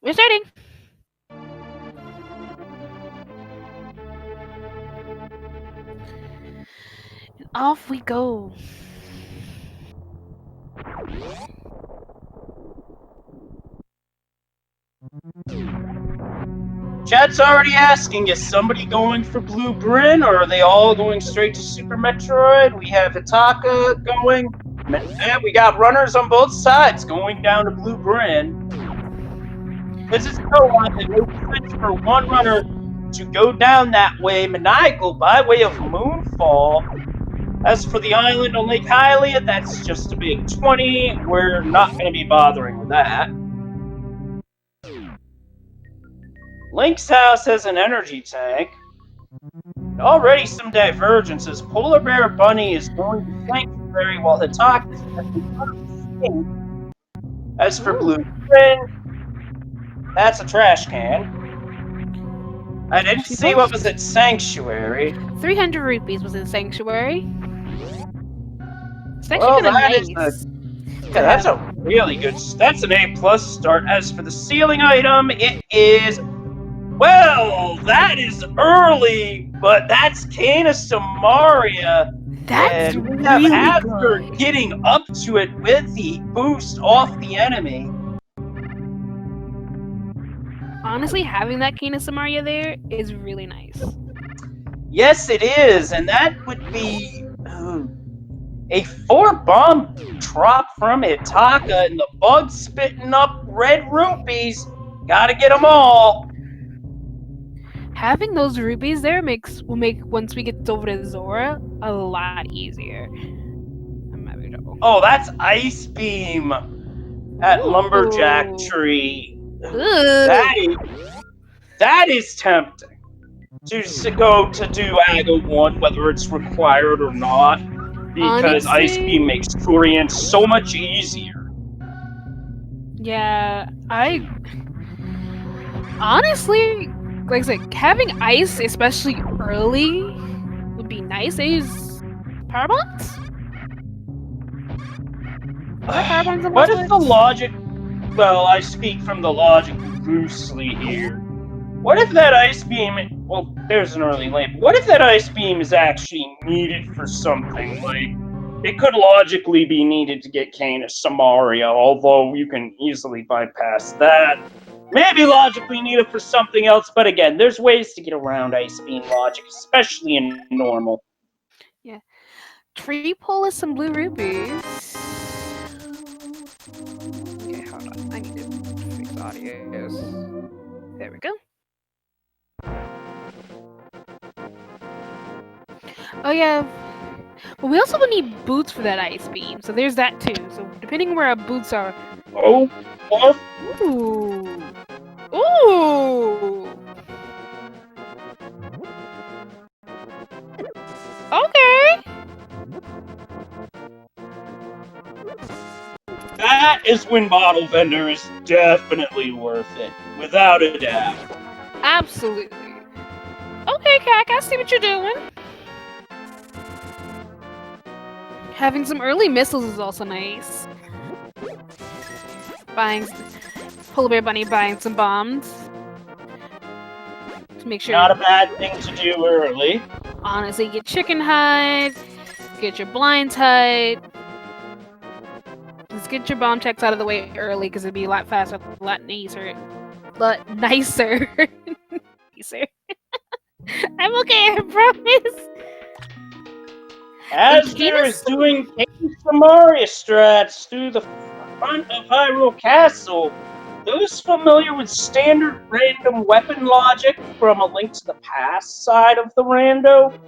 We're starting. Off we go. Chat's already asking, is somebody going for Blue Bryn, or are they all going straight to Super Metroid? We have Itaka going. And we got runners on both sides going down to Blue Bryn. This is so odd. It makes sense for one runner to go down that way, Maniacal, by way of Moonfall. As for the island on Lake Hylia, that's just a big 20. We're not going to be bothering with that. Link's house has an energy tank. Already some divergences. Polar Bear Bunny is going to Sanctuary while Hitaka is stepping. As for Blue Bryn, that's a trash can. I didn't see what was at Sanctuary. 300 rupees was in Sanctuary. It's actually Well, kind of that nice. is that's a really good. That's an A+ start. As for the ceiling item, it is. Well, that is early, but that's Kana Samaria. That's And we have really Aster good. getting up to it with the boost off the enemy. Honestly, having that Kina Samaria there is really nice. Yes, it is, and that would be a 4-bomb drop from Itaka, and the bug spitting up red rupees. Gotta get them all. Having those rupees there will make once we get over to Zora a lot easier. I'm having trouble. Oh, that's Ice Beam at Lumberjack Ooh. Tree. Ugh. That is tempting to go to do Aga 1, whether it's required or not, because Honestly, Ice Beam makes Korean so much easier. Yeah, honestly, like I said, having ice, especially early, would be nice. They use power bombs. Power bombs What is the logic? Well, I speak from the logic loosely here. What if that Ice Beam... Well, there's an early lane. What if that Ice Beam is actually needed for something? Like, it could logically be needed to get Kana Samaria, although you can easily bypass that. Maybe logically needed for something else, but again, there's ways to get around Ice Beam logic, especially in normal. Yeah. Tree pull is some blue rupees. Okay, hold on. I need to fix audios. There we go. Oh yeah. But we also need boots for that ice beam, so there's that too. So depending on where our boots are. Oh, what? Ooh. Ooh. Okay. That is when Bottle Vendor is definitely worth it, without a doubt. Absolutely. Okay, Kak, I see what you're doing. Having some early missiles is also nice. Buying Polar Bear Bunny buying some bombs to make sure. Not a bad thing to do early. Honestly, get chicken hide, get your blinds hide. Let's get your bomb checks out of the way early because it'd be a lot faster, a lot nicer. But nicer. Nicer. I'm okay, I promise. Asner is doing Samaria strats through the front of Hyrule Castle. Those familiar with standard random weapon logic from A Link to the Past side of the rando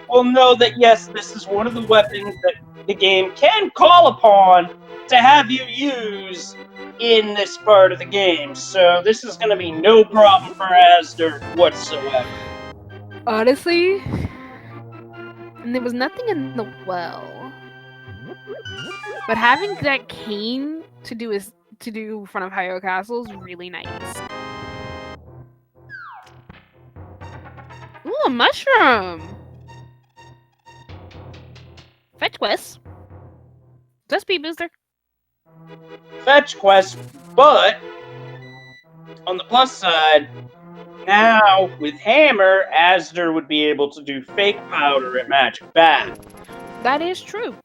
will know that yes, this is one of the weapons that the game can call upon to have you use in this part of the game. So this is going to be no problem for Asner whatsoever. Honestly, and there was nothing in the well. But having that cane to do in front of Hyrule Castle is really nice. Ooh, a mushroom! Fetch quest. Just speed booster. Fetch quest, but on the plus side, now with Hammer, Asder would be able to do fake powder at Magic Bat. That is true.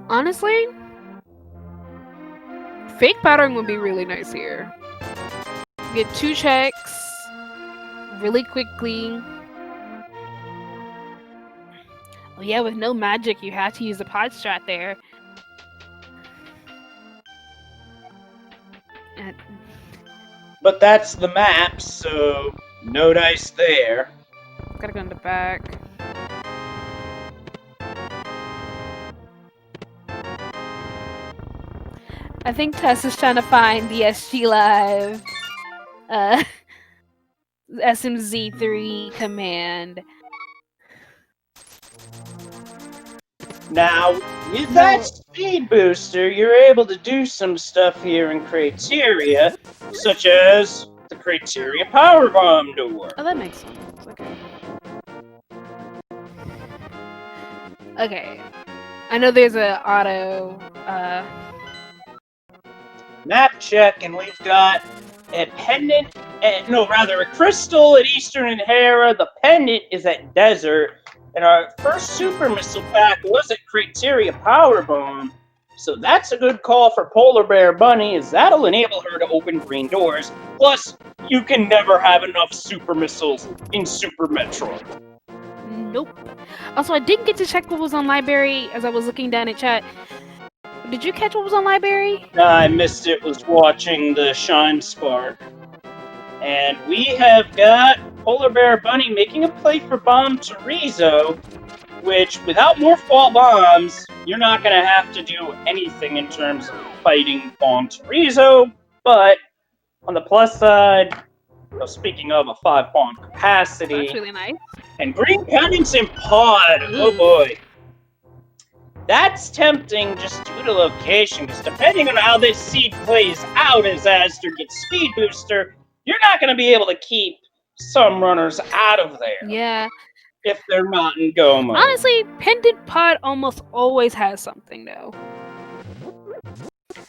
Honestly, fake powdering would be really nice here. Get 2 checks really quickly. Oh yeah, with no magic, you have to use the pod strat there. But that's the map, so no dice there. Gotta go in the back. I think Tess is trying to find the SG Live SMZ3 command. Now, with that speed booster, you're able to do some stuff here in Criteria, such as the Criteria Power Bomb door. Oh, that makes sense. Okay. Okay. I know there's a auto map check, and we've got a pendant, a crystal at Eastern and Hera. The pendant is at Desert, and our first super missile pack was at Criteria Power Bomb. So that's a good call for Polar Bear Bunny, as that'll enable her to open green doors. Plus, you can never have enough super missiles in Super Metroid. Nope. Also, I didn't get to check what was on library as I was looking down at chat. Did you catch what was on library? I missed it, was watching the Shine Spark. And we have got Polar Bear Bunny making a play for Bomb Torizo, which, without more fall bombs, you're not going to have to do anything in terms of fighting Bomb Torizo. But on the plus side, speaking of a 5-pawn capacity, that's really nice. And green pendants in pod. Oh boy. That's tempting just due to location, because depending on how this seed plays out as Asder gets speed booster, you're not going to be able to keep some runners out of there. Yeah. If they're not in go mode. Honestly, pendant pod almost always has something though.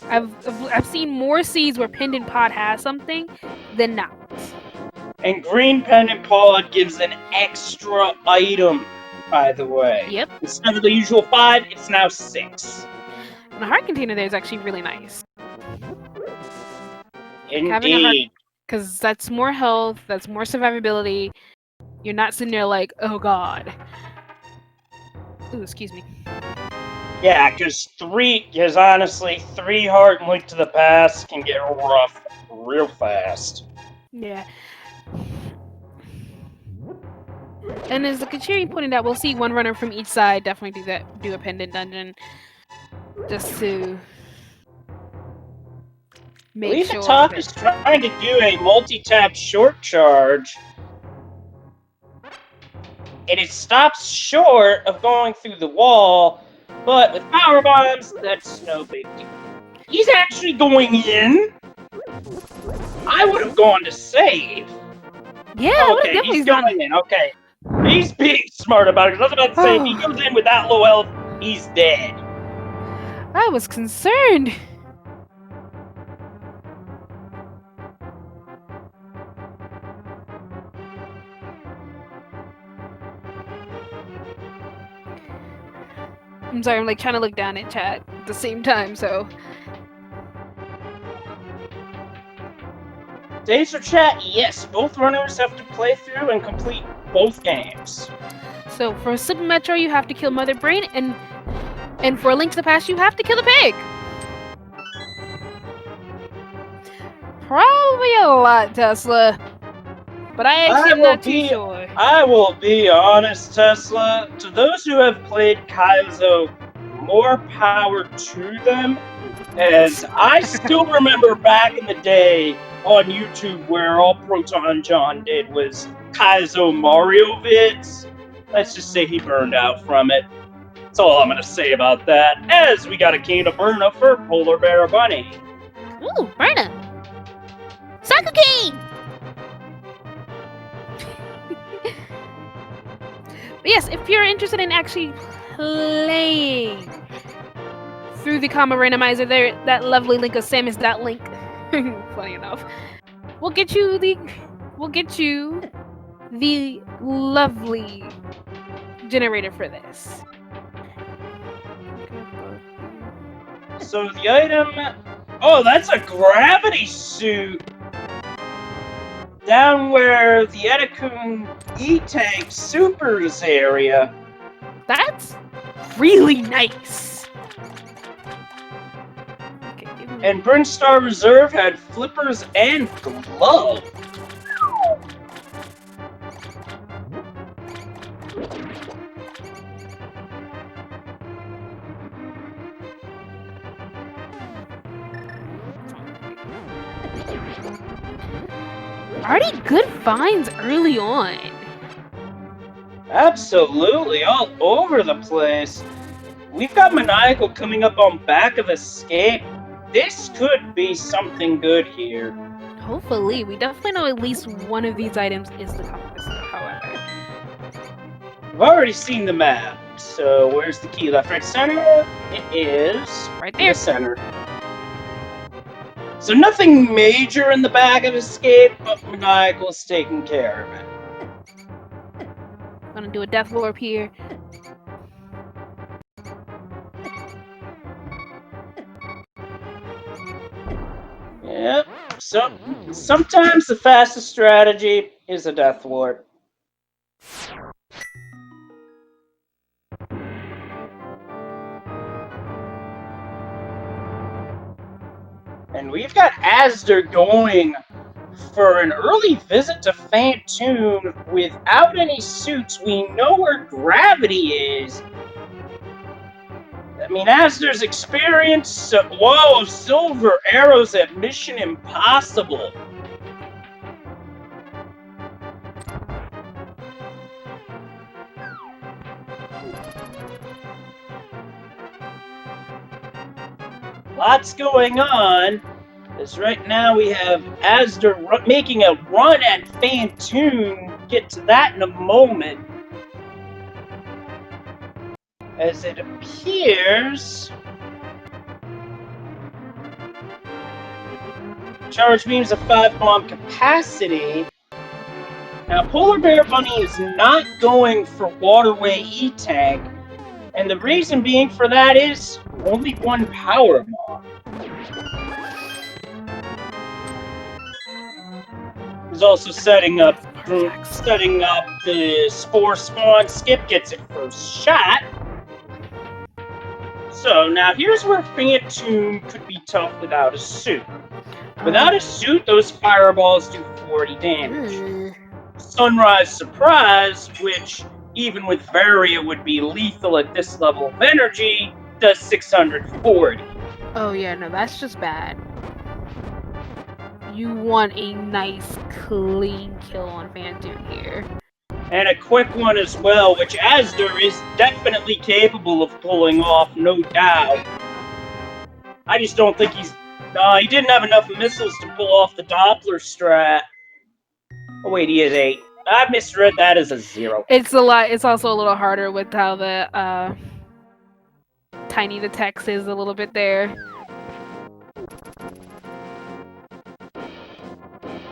I've seen more seeds where pendant pod has something than not. And green pendant pod gives an extra item, by the way. Yep. Instead of the usual 5, it's now 6. And the heart container there is actually really nice. Indeed. Because that's more health, that's more survivability. You're not sitting there like, oh god. Ooh, excuse me. Yeah, because honestly, 3 heart and Link to the Past can get rough real fast. Yeah. And as the Kachiri pointed out, we'll see one runner from each side definitely do a pendant dungeon. Just to make sure. Talk is trying to do a multi-tap short charge. And it stops short of going through the wall, but with power bombs, that's no big deal. He's actually going in. I would have gone to save. Yeah, okay, he's going in. Okay, he's being smart about it. I was about to say, if he goes in with that low health, he's dead. I was concerned. I'm sorry, I'm like trying to look down at chat at the same time, so. Danger chat, yes, both runners have to play through and complete both games. So for Super Metro, you have to kill Mother Brain, and for A Link to the Past, you have to kill the pig. Probably a lot, Tesla. But I actually am not too sure. I will be honest, Tesla. To those who have played Kaizo, more power to them. As I still remember back in the day on YouTube where all Proton John did was Kaizo Mario vids. Let's just say he burned out from it. That's all I'm going to say about that. As we got a King of Burna for Polar Bear Bunny. Ooh, Burna! Soccer King! But yes, if you're interested in actually playing through the combo randomizer, there that lovely link of Sam is that link. Funny enough, we'll get you the lovely generator for this. So the item... Oh, that's a gravity suit! Down where the Etakun E-Tank Supers area. That's really nice. Okay, And Brinstar Reserve had flippers and gloves. Already good finds early on. Absolutely, all over the place. We've got Maniacal coming up on back of Escape. This could be something good here. Hopefully, we definitely know at least one of these items is the compass, however. I've already seen the map, so where's the key? Left, right, center? It is Right in there. the center. So nothing major in the back of Escape, but Maniacal's taking care of it. Gonna do a death warp here. Yep. So sometimes the fastest strategy is a death warp. And we've got Asder going for an early visit to Fantoon without any suits. We know where gravity is. I mean, Asder's experience, whoa, silver arrows at Mission Impossible. Lots going on. As right now we have Asder making a run at Fantoon. Get to that in a moment. As it appears, charge beams of 5 bomb capacity. Now, Polar Bear Bunny is not going for Waterway E-Tank, and the reason being for that is only one power bomb. He's also setting up the Spore Spawn. Skip gets it first shot. So now here's where Fantoon could be tough without a suit. Without a suit, those fireballs do 40 damage. Sunrise Surprise, which even with Varia would be lethal at this level of energy, does 640. Oh yeah, no, that's just bad. You want a nice, clean kill on Fantoon here. And a quick one as well, which Asder is definitely capable of pulling off, no doubt. I just don't think he didn't have enough missiles to pull off the Doppler strat. Oh wait, he is 8. I misread that as a 0. It's a lot. It's also a little harder with how the tiny the text is a little bit there.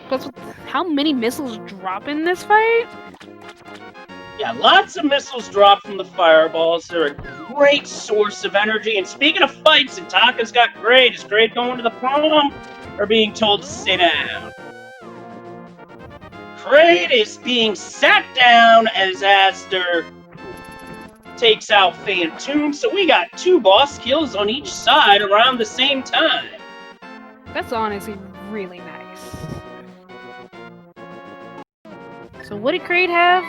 Plus, how many missiles drop in this fight? Yeah, lots of missiles drop from the fireballs. They're a great source of energy. And speaking of fights, Itaka's got Grade. Is Grade going to the prom or being told to sit down? Grade is being sat down as Asder takes out Fantoon. So we got 2 boss kills on each side around the same time. That's honestly really nice. So what did Kraid have?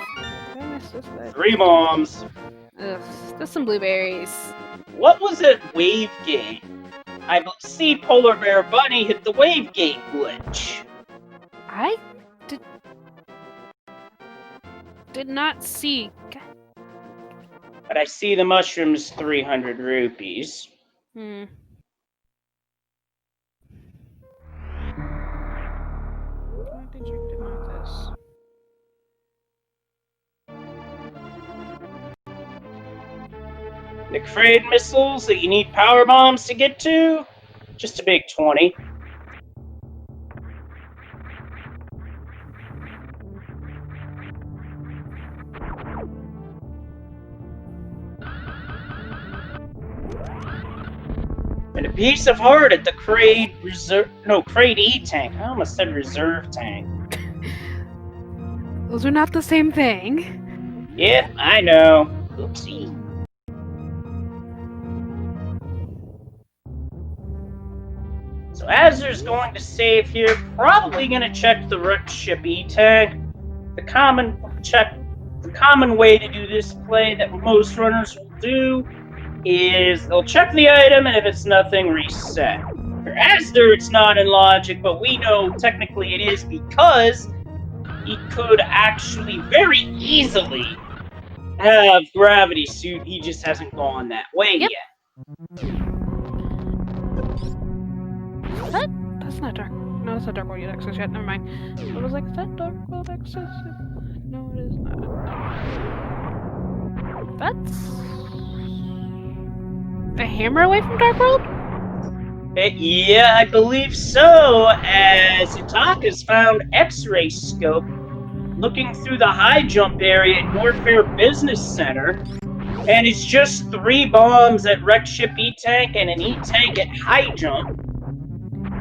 3 bombs. Ugh, just some blueberries. What was it? Wave Gate. I see Polar Bear Bunny hit the Wave Gate glitch. I did not see. But I see the mushrooms 300 rupees. Hmm. Why did you deny this? The Kraid missiles that you need power bombs to get to, just a big 20. And a piece of heart at the Kraid E-tank. I almost said reserve tank. Those are not the same thing. Yeah, I know. Oopsie. So Azur's going to save here, probably going to check the wrecked ship E-tank. The common way to do this play that most runners will do is they'll check the item, and if it's nothing, reset. For Azur, it's not in logic, but we know technically it is because he could actually very easily have gravity suit. He just hasn't gone that way yet. What? That's not Dark. No, that's not Dark World Access yet. Never mind. I was like, is that Dark World Access? No, it is not. That's a hammer away from Dark World? Yeah, I believe so, as Itaka's found X-ray scope looking through the high jump area at Warfare Business Center, and it's just 3 bombs at wrecked ship E-tank and an E-tank at high jump.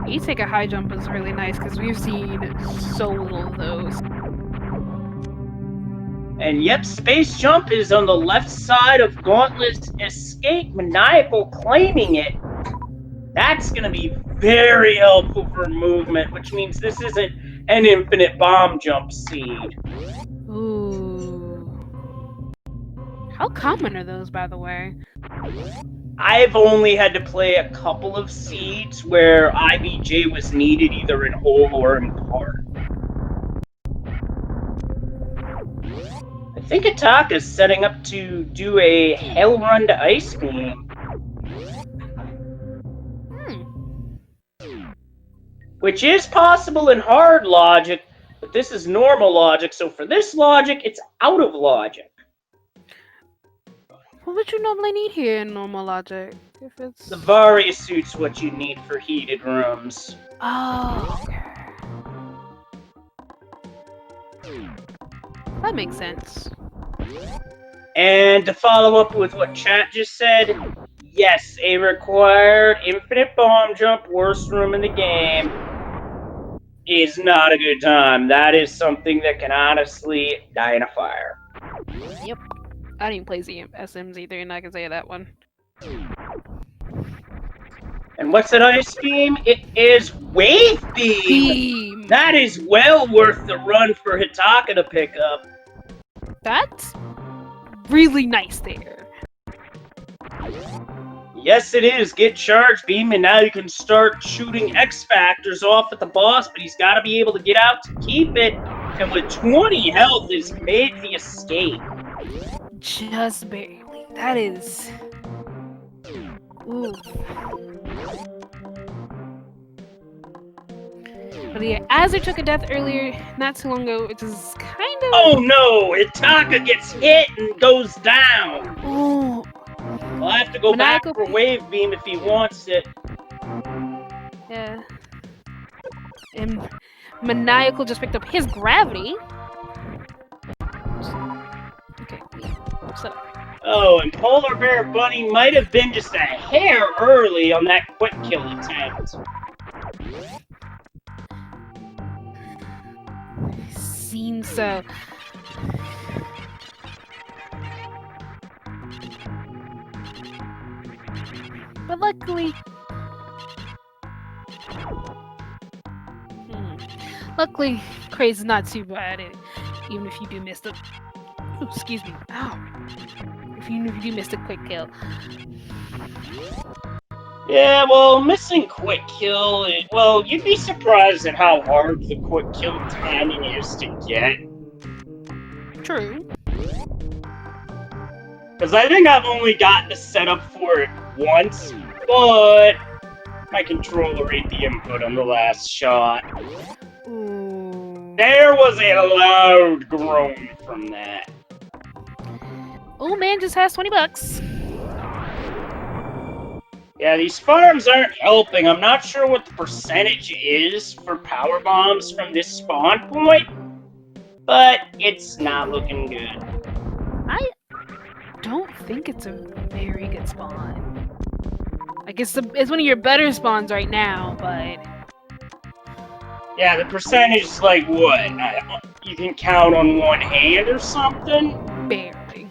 E-tank at high jump is really nice because we've seen so little of those. And yep, space jump is on the left side of Gauntlet's escape, Maniacal claiming it. That's going to be very helpful for movement, which means this isn't an infinite bomb jump seed. Ooh. How common are those, by the way? I've only had to play a couple of seeds where IBJ was needed either in whole or in part. I think Itaka's setting up to do a Hell Run to Ice Beam. Which is possible in hard logic, but this is normal logic, so for this logic, it's out of logic. What would you normally need here in normal logic? If it's... The Varia suit's what you need for heated rooms. Oh, okay. That makes sense. And to follow up with what chat just said, yes, a required infinite bomb jump, worst room in the game, is not a good time. That is something that can honestly die in a fire. Yep. I didn't play SMZ3 and I can say that one. And what's an ice beam? It is wave beam! That is well worth the run for Hitaka to pick up. That's really nice there. Yes, it is. Get charge beam, and now you can start shooting X Factors off at the boss, but he's got to be able to get out to keep it. And with 20 health, he's made the escape. Just barely. That is... Ooh. But yeah, Azur took a death earlier, not too long ago, which is kind of... Oh no! Itaka gets hit and goes down! Ooh. I'll have to go back for wave beam if he wants it. Yeah. And Maniacal just picked up his gravity. Okay, so. Oh, and Polar Bear Bunny might have been just a hair early on that quick kill attempt. Seems so. But luckily... Luckily, Craze is not too bad, even if you do miss the... Ooh, excuse me. Ow. Even if you do miss the quick kill. Yeah, well, missing quick kill... Well, you'd be surprised at how hard the quick kill timing is to get. True. Because I think I've only gotten the setup for it once, but my controller ate the input on the last shot. Ooh. There was a loud groan from that. Oh man just has $20. Yeah, these farms aren't helping. I'm not sure what the percentage is for power bombs from this spawn point, but it's not looking good. I don't think it's a very good spawn. Like, it's one of your better spawns right now, but... Yeah, the percentage is like what? You can count on one hand or something? Barely.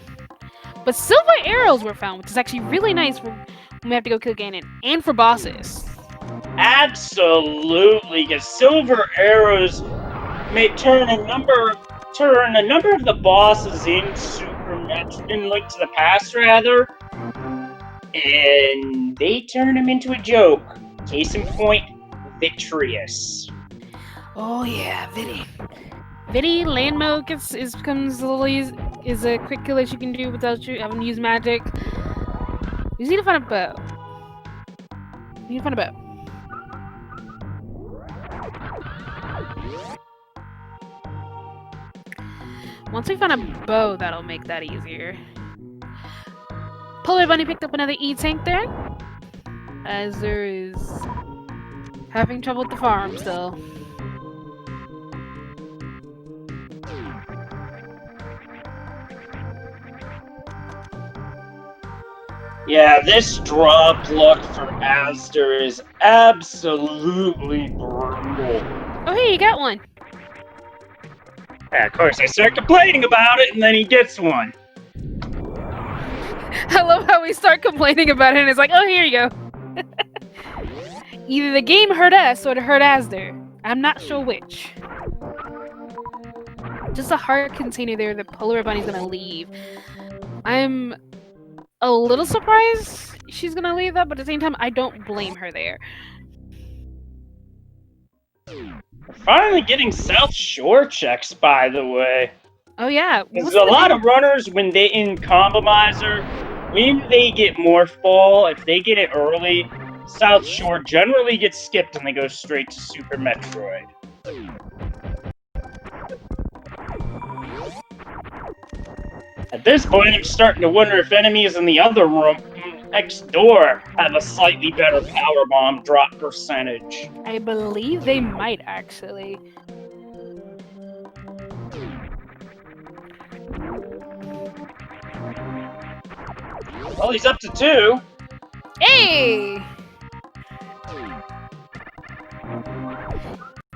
But silver arrows were found, which is actually really nice for when we have to go kill Ganon, and for bosses. Absolutely, because silver arrows may turn a number of the bosses in Link to the Past rather, and they turn them into a joke. Case in point, Vitreous. Oh yeah, Vidi. Vidi, land mode is a quick kill that you can do without you having to use magic. You need to find a bow. Once we find a bow, that'll make that easier. Polar Bunny picked up another E-tank there, as there is having trouble with the farm still. Yeah, this drop luck for Aster is absolutely brutal. Oh hey, you got one! Yeah, of course, I start complaining about it, and then he gets one. I love how we start complaining about it, and it's like, oh, here you go. Either the game hurt us, or it hurt Asder. I'm not sure which. Just a heart container there that Polar Bunny's gonna leave. I'm a little surprised she's gonna leave that, but at the same time, I don't blame her there. We're finally getting South Shore checks, by the way. Oh yeah. There's a lot of runners when they in Randomizer, when they get Morph Ball, if they get it early, South Shore generally gets skipped and they go straight to Super Metroid. At this point, I'm starting to wonder if enemies in the other room next door have a slightly better power bomb drop percentage. I believe they might actually. Well, he's up to 2. Hey!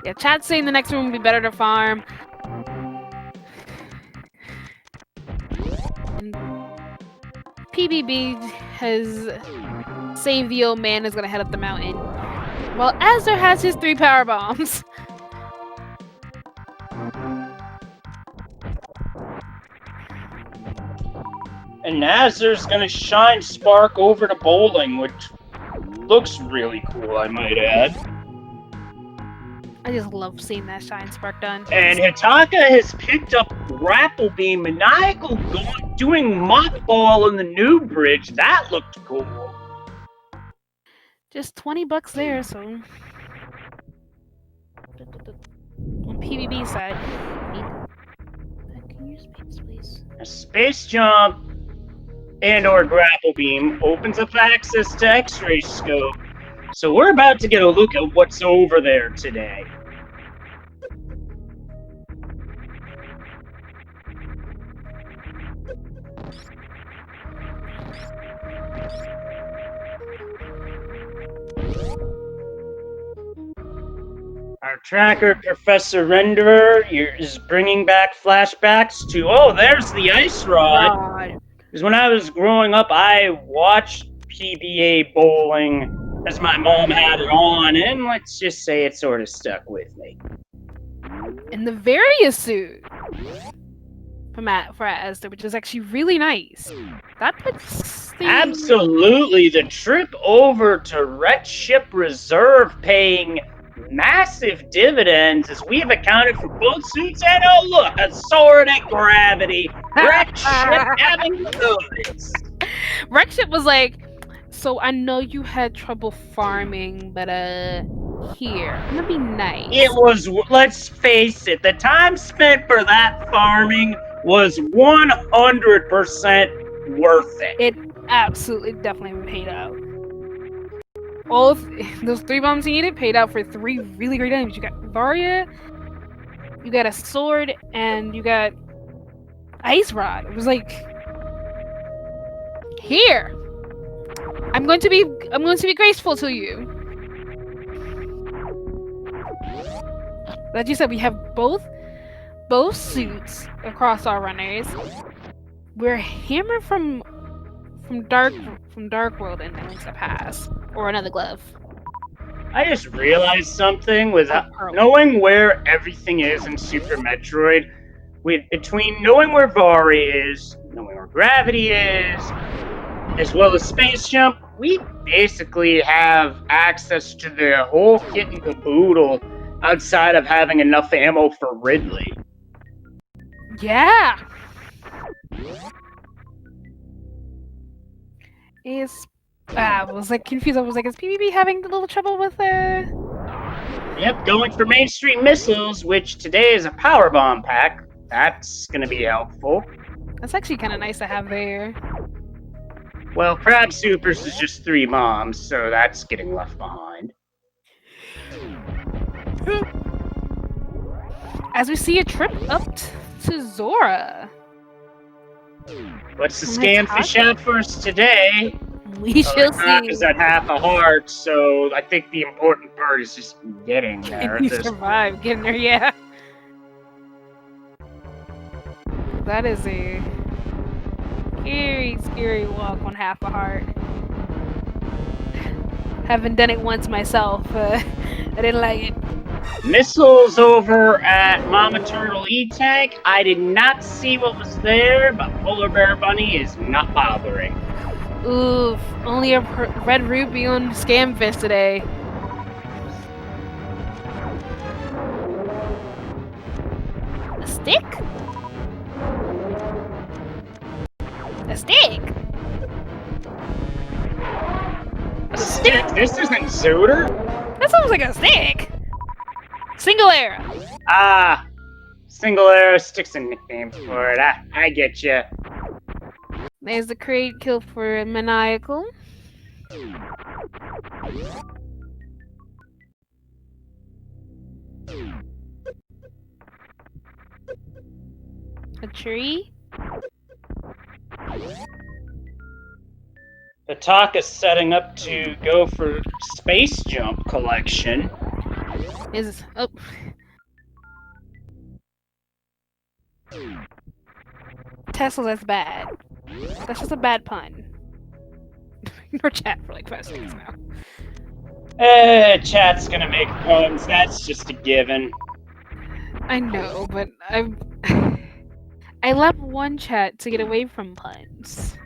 Yeah, chat's saying the next room would be better to farm. And PBB has saved the old man, is gonna head up the mountain. While Azar has his 3 power bombs. And Nazar's gonna shine Spark over to Bowling, which looks really cool, I might add. I just love seeing that shine spark done. And Hitaka has picked up Grapple Beam, Maniacal doing Mockball in the new bridge. That looked cool. Just $20 there, so... On PvP side... Can you space, please? A Space Jump and or Grapple Beam opens up access to X-Ray Scope. So we're about to get a look at what's over there today. Our tracker, Professor Renderer, is bringing back flashbacks to, oh, there's the ice rod. Because when I was growing up, I watched PBA bowling as my mom had it on, and let's just say it sort of stuck with me. And the Various suit for Asda, which is actually really nice. That puts the... Absolutely, the trip over to Wreck Ship Reserve paying massive dividends as we have accounted for both suits, and oh look, a sword at gravity. Wreck Ship having goods. Wreck Ship was like, so I know you had trouble farming, but here, I'm gonna be nice. It was, let's face it, the time spent for that farming was 100% worth it. It absolutely definitely paid out. those 3 bombs you needed paid out for 3 really great items. You got Varia, you got a sword, and you got Ice Rod. It was like, here, I'm going to be graceful to you. Like you said, we have both suits across our runners. We're hammered from Dark World and Link's Pass, or another glove. I just realized something with Pearl. knowing where everything is in Super Metroid. Between knowing where Vari is, knowing where gravity is, as well as space jump, we basically have access to the whole kit and caboodle outside of having enough ammo for Ridley. Yeah. I was like confused. I was like, is PvP having a little trouble with Yep, going for mainstream missiles, which today is a power bomb pack. That's gonna be helpful. That's actually kind of nice to have there. Well, Crab Supers is just 3 bombs, so that's getting left behind. As we see a trip up to Zora. Let's scan fish out first today. We shall see. Is at half a heart, so I think the important part is just getting there. Can you survive getting there? Yeah. That is a scary, scary walk on half a heart. Haven't done it once myself. I didn't like it. Missiles over at Mama Turtle E-Tank. I did not see what was there, but Polar Bear Bunny is not bothering. Oof, only a red ruby on Scamfish today. A stick? A stick? A stick? This isn't Zoder? That sounds like a stick! Single arrow! Ah, single arrow stick's a nickname for it. I get you. There's the crate kill for Maniacal. A tree. Ataka's setting up to go for Space Jump collection. Tesla, that's bad. That's just a bad pun. Ignore chat for like 5 seconds now. Chat's gonna make puns. That's just a given. I know, but I left one chat to get away from puns.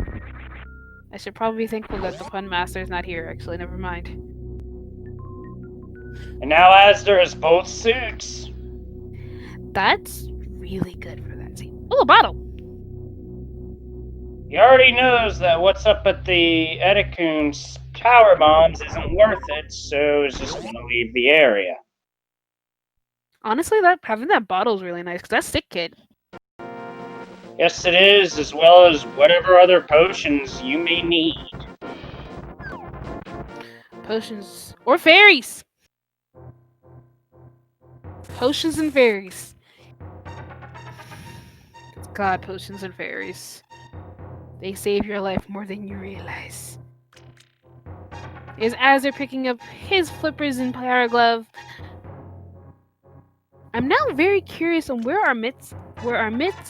I should probably be thankful that the pun master is not here. Actually, never mind. And now Asder has both suits. That's really good for that scene. Oh, a bottle! He already knows that what's up at the Edekun's power bombs isn't worth it, so he's just gonna leave the area. Honestly, having that bottle is really nice, because that's sick, kid. Yes, it is, as well as whatever other potions you may need. Potions. Or fairies! Potions and fairies. God, potions and fairies. They save your life more than you realize. As they're picking up his flippers and power glove, I'm now very curious on where our mitts,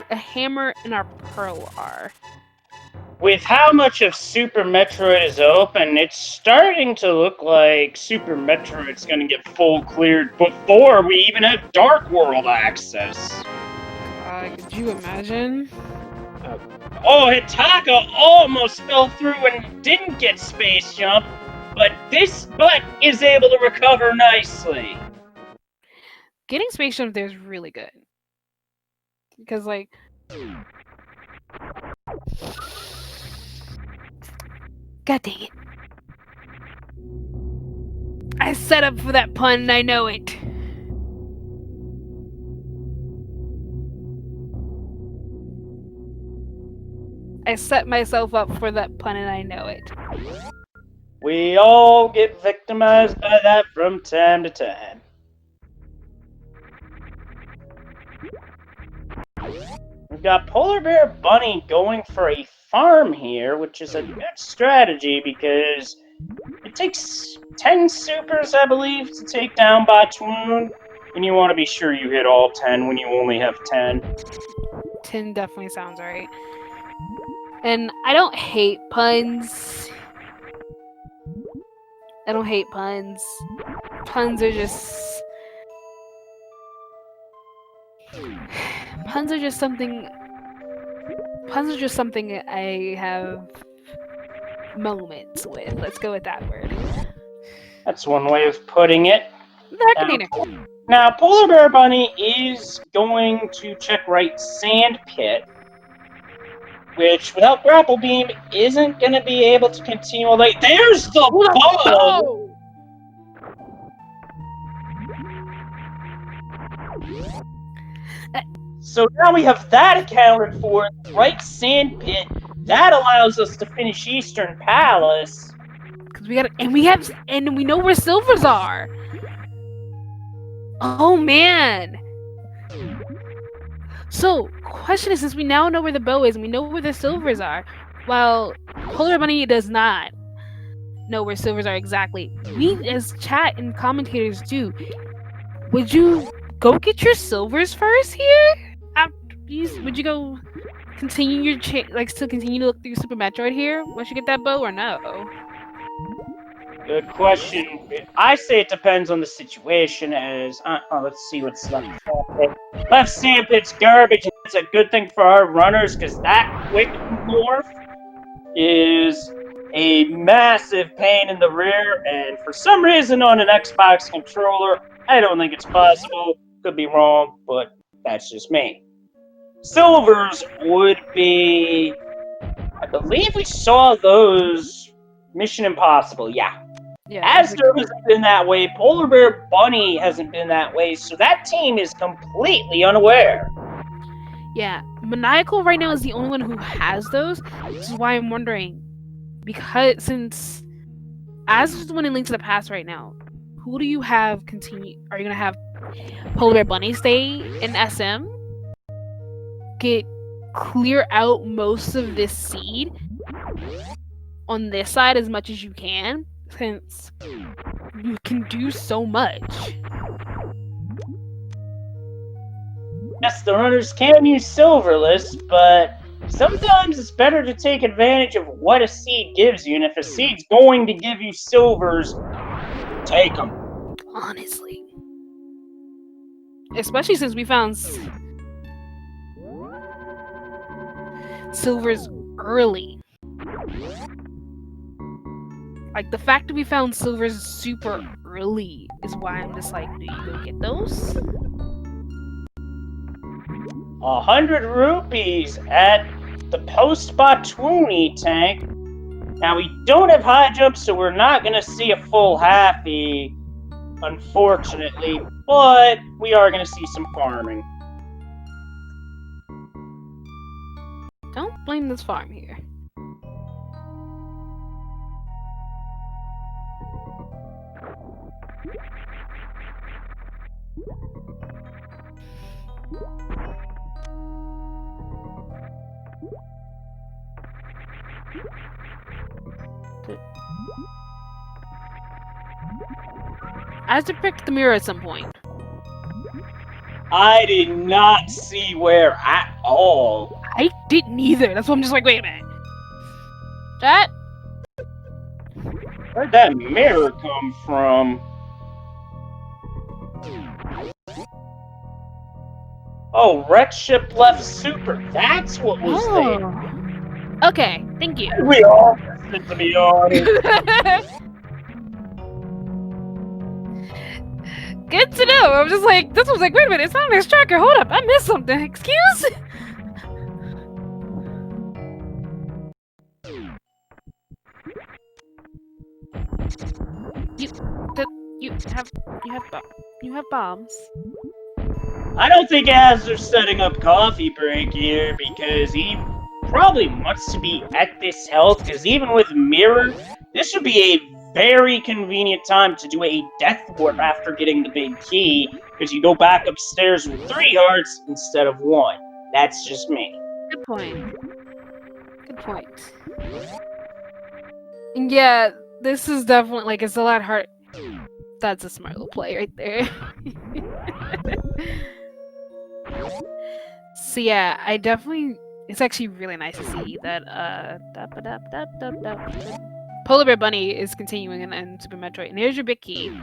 a hammer, and our pearl are. With how much of Super Metroid is open, it's starting to look like Super Metroid's gonna get full cleared before we even have Dark World access. Could you imagine? Oh, Hitaka almost fell through and didn't get Space Jump, but this butt is able to recover nicely. Getting Space Jump there is really good. Because, like... God dang it. I set up for that pun and I know it. I set myself up for that pun and I know it. We all get victimized victimized by that from time to time. We've got Polar Bear Bunny going for a farm here, which is a good strategy because it takes 10 supers, I believe, to take down Botwoon, and you want to be sure you hit all 10 when you only have 10. 10 definitely sounds right. And I don't hate puns. I don't hate puns. Puns are just... Puns are just something... Puns are just something I have moments with. Let's go with that word. That's one way of putting it. The Now, Polar Bear Bunny is going to check right Sand Pit, which, without Grapple Beam, isn't going to be able to continue all day. There's the bow! So now we have that accounted for. Right Sand Pit. That allows us to finish Eastern Palace. Because we know where silvers are. Oh man. So, question is, since we now know where the bow is and we know where the silvers are, while Polar Bunny does not know where silvers are exactly, we as chat and commentators do. Would you go get your silvers first here? Would you go continue your still continue to look through Super Metroid here once you get that bow, or no? Good question. I say it depends on the situation. As let's see what's left. Left Sand Pit's garbage, and it's a good thing for our runners because that quick morph is a massive pain in the rear. And for some reason, on an Xbox controller, I don't think it's possible. Could be wrong, but that's just me. Silvers would be, I believe we saw those Mission Impossible, yeah. Astor hasn't been that way, Polar Bear Bunny hasn't been that way, so that team is completely unaware. Yeah, Maniacal right now is the only one who has those, which is why I'm wondering, because since Astor's the one in Link to the Past right now, who do you have continue? Are you going to have Polar Bear Bunny stay in SM? Clear out most of this seed on this side as much as you can, since you can do so much. Yes, the runners can use Silverless, but sometimes it's better to take advantage of what a seed gives you, and if a seed's going to give you silvers, take them. Honestly. Especially since we found silvers early. Like, the fact that we found silvers super early is why I'm just like, do you go get those? 100 rupees at the post-Botwoon tank. Now, we don't have high jump, so we're not going to see a full halfie, unfortunately, but we are going to see some farming. Don't blame this farm here. I have to pick the mirror at some point. I did not see where at all. I didn't either. That's why I'm just like, wait a minute. Chat? Where'd that mirror come from? Oh, Wreck Ship left super. That's what was there. Okay, thank you. We all missed it, to be honest. Good to know. I was just like, this was like, wait a minute, it's not an extractor. Hold up, I missed something. Excuse? You have bombs. I don't think Azur's setting up coffee break here because he probably wants to be at this health. Because even with mirror, this would be a very convenient time to do a death warp after getting the big key, because you go back upstairs with 3 hearts instead of 1. That's just me. Good point. Good point. And yeah, this is definitely like it's a lot hard. That's a smart little play right there. So yeah, I definitely. It's actually really nice to see that Polar Bear Bunny is continuing in Super Metroid. And there's your big key.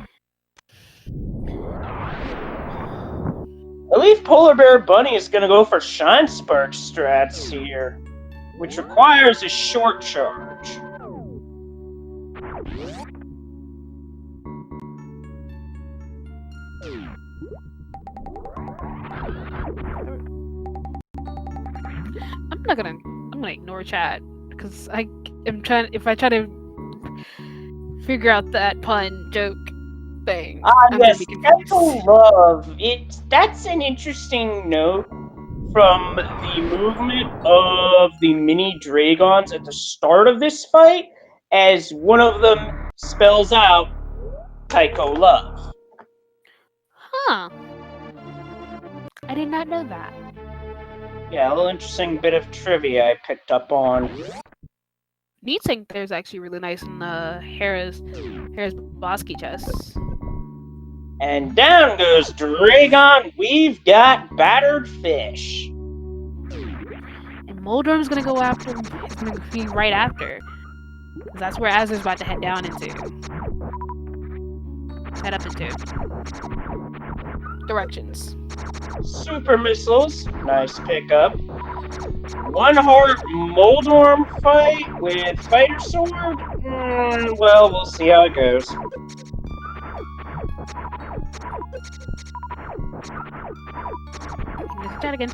I believe Polar Bear Bunny is going to go for Shine Spark strats here, which requires a short charge. I'm gonna ignore chat because I'm trying. If I try to figure out that pun joke thing, I'm yes, gonna be Echo Love. That's an interesting note from the movement of the mini Dragons at the start of this fight, as one of them spells out Taiko Love. Huh. I did not know that. Yeah, a little interesting bit of trivia I picked up on. Neat thing there's actually really nice in Hera's boss key chest. And down goes Dragon. We've got Battered Fish. And Moldorm's gonna go after him. He's gonna be right after. Because that's where Azur's about to head down into. Head up into. Directions. Super Missiles. Nice pickup. 1 heart Moldorm fight with Fighter Sword? Well, we'll see how it goes. Let's chat again.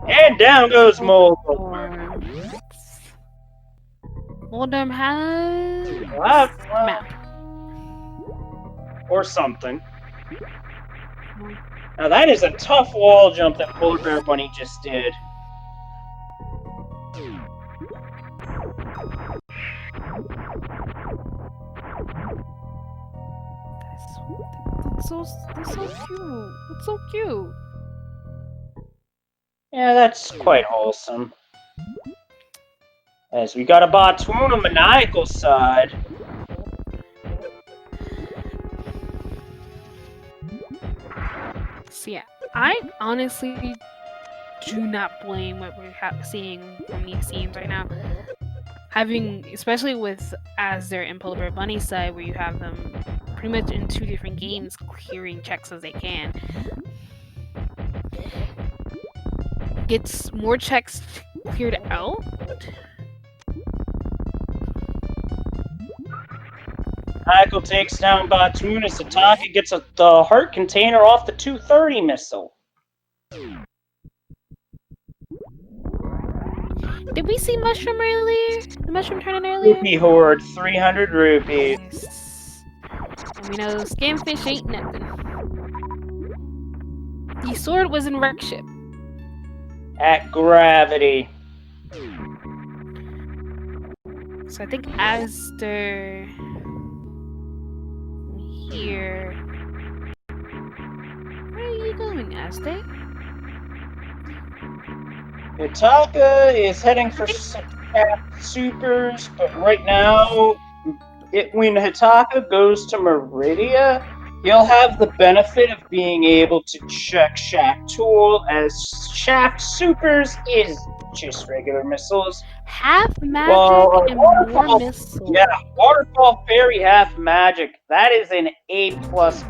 And down goes Moldorm. Moldorm has map. Or something. Now that is a tough wall jump that Polar Bear Bunny just did. That's so cute. That's so cute. Yeah, that's quite wholesome. As we got a Batoon on Maniacal side. So yeah, I honestly do not blame what we're seeing from these scenes right now. Having, especially with Azure and Polar Bear Bunny side, where you have them pretty much in 2 different games clearing checks as they can. Gets more checks cleared out. Michael takes down Batoon as Sataka gets the heart container off the 230 missile. Did we see Mushroom earlier? The Mushroom turning earlier? Rupee Horde, 300 rupees. Nice. And we know Scamfish ain't nothing. The sword was in wreck ship. At Gravity. So I think Astor here. Where are you going, Astor? Itaka is heading for supers, but right now, when Hitaka goes to Meridia, he'll have the benefit of being able to check Shaft Tool, as Shaft Supers is just regular missiles. Half magic and more missiles. Yeah, Waterfall Fairy half magic. That is an A+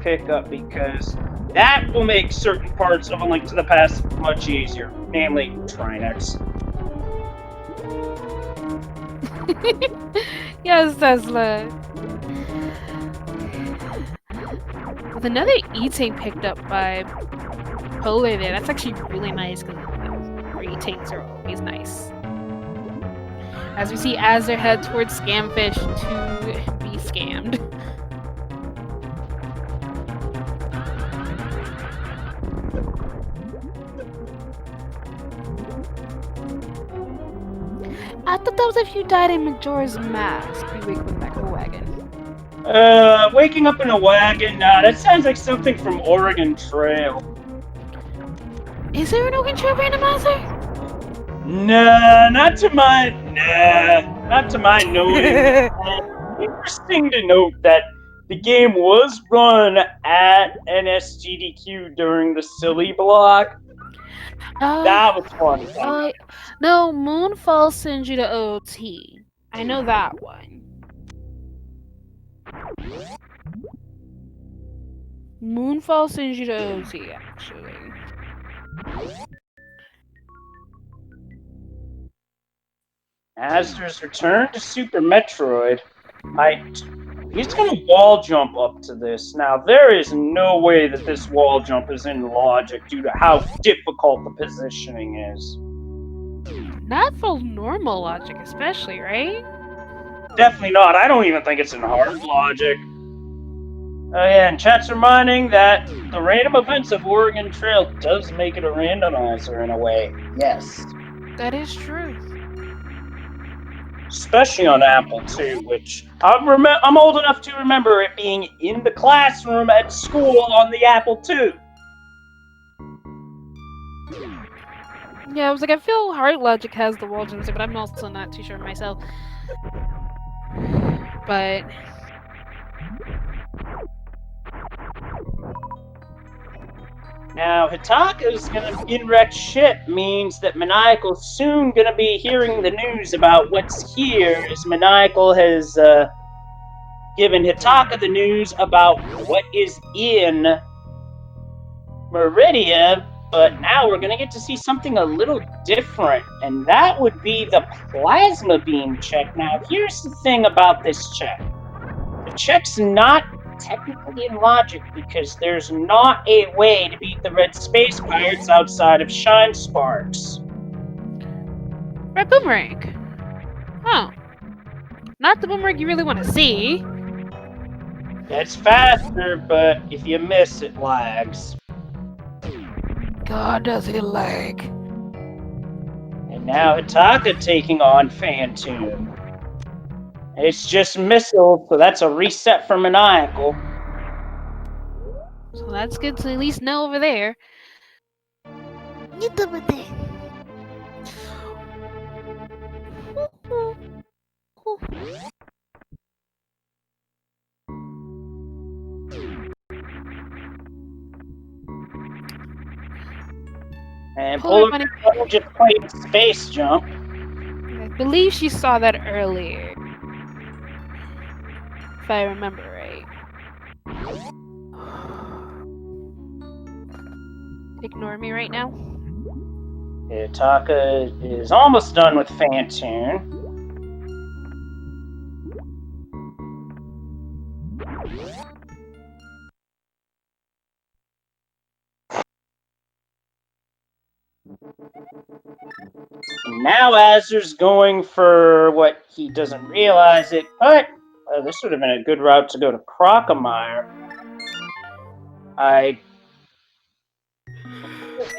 pickup, because that will make certain parts of A Link to the Past much easier, namely Trinex. Yes, Tesla. With another E-Tank picked up by Polar there, that's actually really nice, because E-Tanks are always nice. As we see Azure head towards Scamfish to be scammed. I thought that was if you died in Majora's Mask, you wake up in the back of a wagon. Waking up in a wagon? Nah, that sounds like something from Oregon Trail. Is there an Oregon Trail randomizer? Not to my knowing. Interesting to note that the game was run at NSGDQ during the silly block. That was fun. No, Moonfall sends you to OT. I know that one. Moonfall sends you to OT, actually. Astor's return to Super Metroid. He's gonna wall jump up to this. Now, there is no way that this wall jump is in logic due to how difficult the positioning is. Not for normal logic, especially, right? Definitely not. I don't even think it's in hard logic. Oh yeah, and chat's reminding that the random events of Oregon Trail does make it a randomizer in a way. Yes. That is true. Especially on Apple II, which I'm old enough to remember it being in the classroom at school on the Apple II. Yeah, I was like, I feel hard logic has the wall jumps, but I'm also not too sure myself. But now, Hitaka's gonna get wrecked ship means that Maniacal's soon gonna be hearing the news about what's here, as Maniacal has given Hitaka the news about what is in Meridia, but now we're gonna get to see something a little different, and that would be the plasma beam check. Now, here's the thing about this check. The check's not technically in logic because there's not a way to beat the red space pirates outside of Shine Sparks. red boomerang. Oh. Not the boomerang you really want to see. It's faster, but if you miss, it lags. God, does it lag. And now Hitaka taking on Phantom. It's just missiles, so that's a reset for Maniacal. So that's good to at least know over there. Get over there. And Polar just played Space Jump. I believe she saw that earlier. If I remember right. Ignore me right now. Hitaka is almost done with Phantoon. Now Azur's going for what he doesn't realize it, but this would have been a good route to go to Crocomire.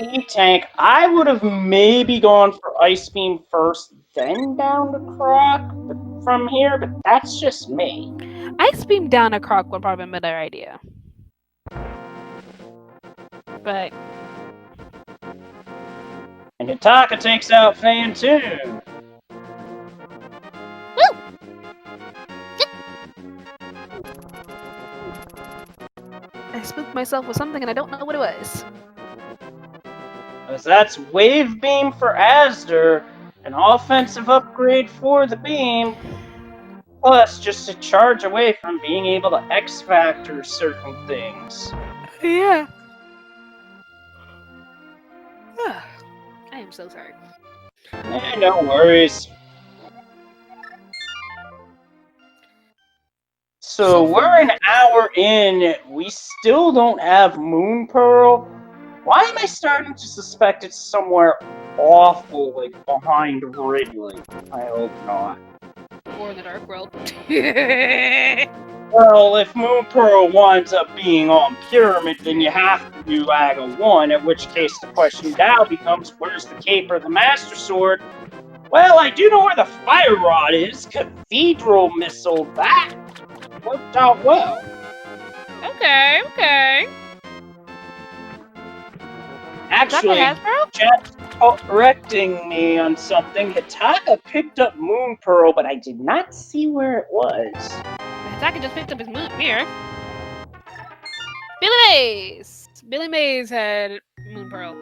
E-Tank, I would have maybe gone for Ice Beam first, then down to Croc from here, but that's just me. Ice Beam down a Croc would probably be a better idea. But... And Hitaka takes out Phantoon. Woo! I spooked myself with something and I don't know what it was. As that's Wave Beam for Asder, an offensive upgrade for the beam, plus just a charge away from being able to X-Factor certain things. Yeah. I am so sorry. No worries. So we're an hour in, we still don't have Moon Pearl. Why am I starting to suspect it's somewhere awful, like behind Ridley? I hope not. Or in the Dark World. Well, if Moon Pearl winds up being on Pyramid, then you have to do Aga 1, in which case the question now becomes, where's the Cape or the Master Sword? Well, I do know where the fire rod is. Cathedral missile. That worked out well. Okay. Actually, Hasbro? Chat's correcting me on something. Hitaka picked up Moon Pearl, but I did not see where it was. Hitaka just picked up his mirror. Billy Mays! Billy Mays had Moon Pearl.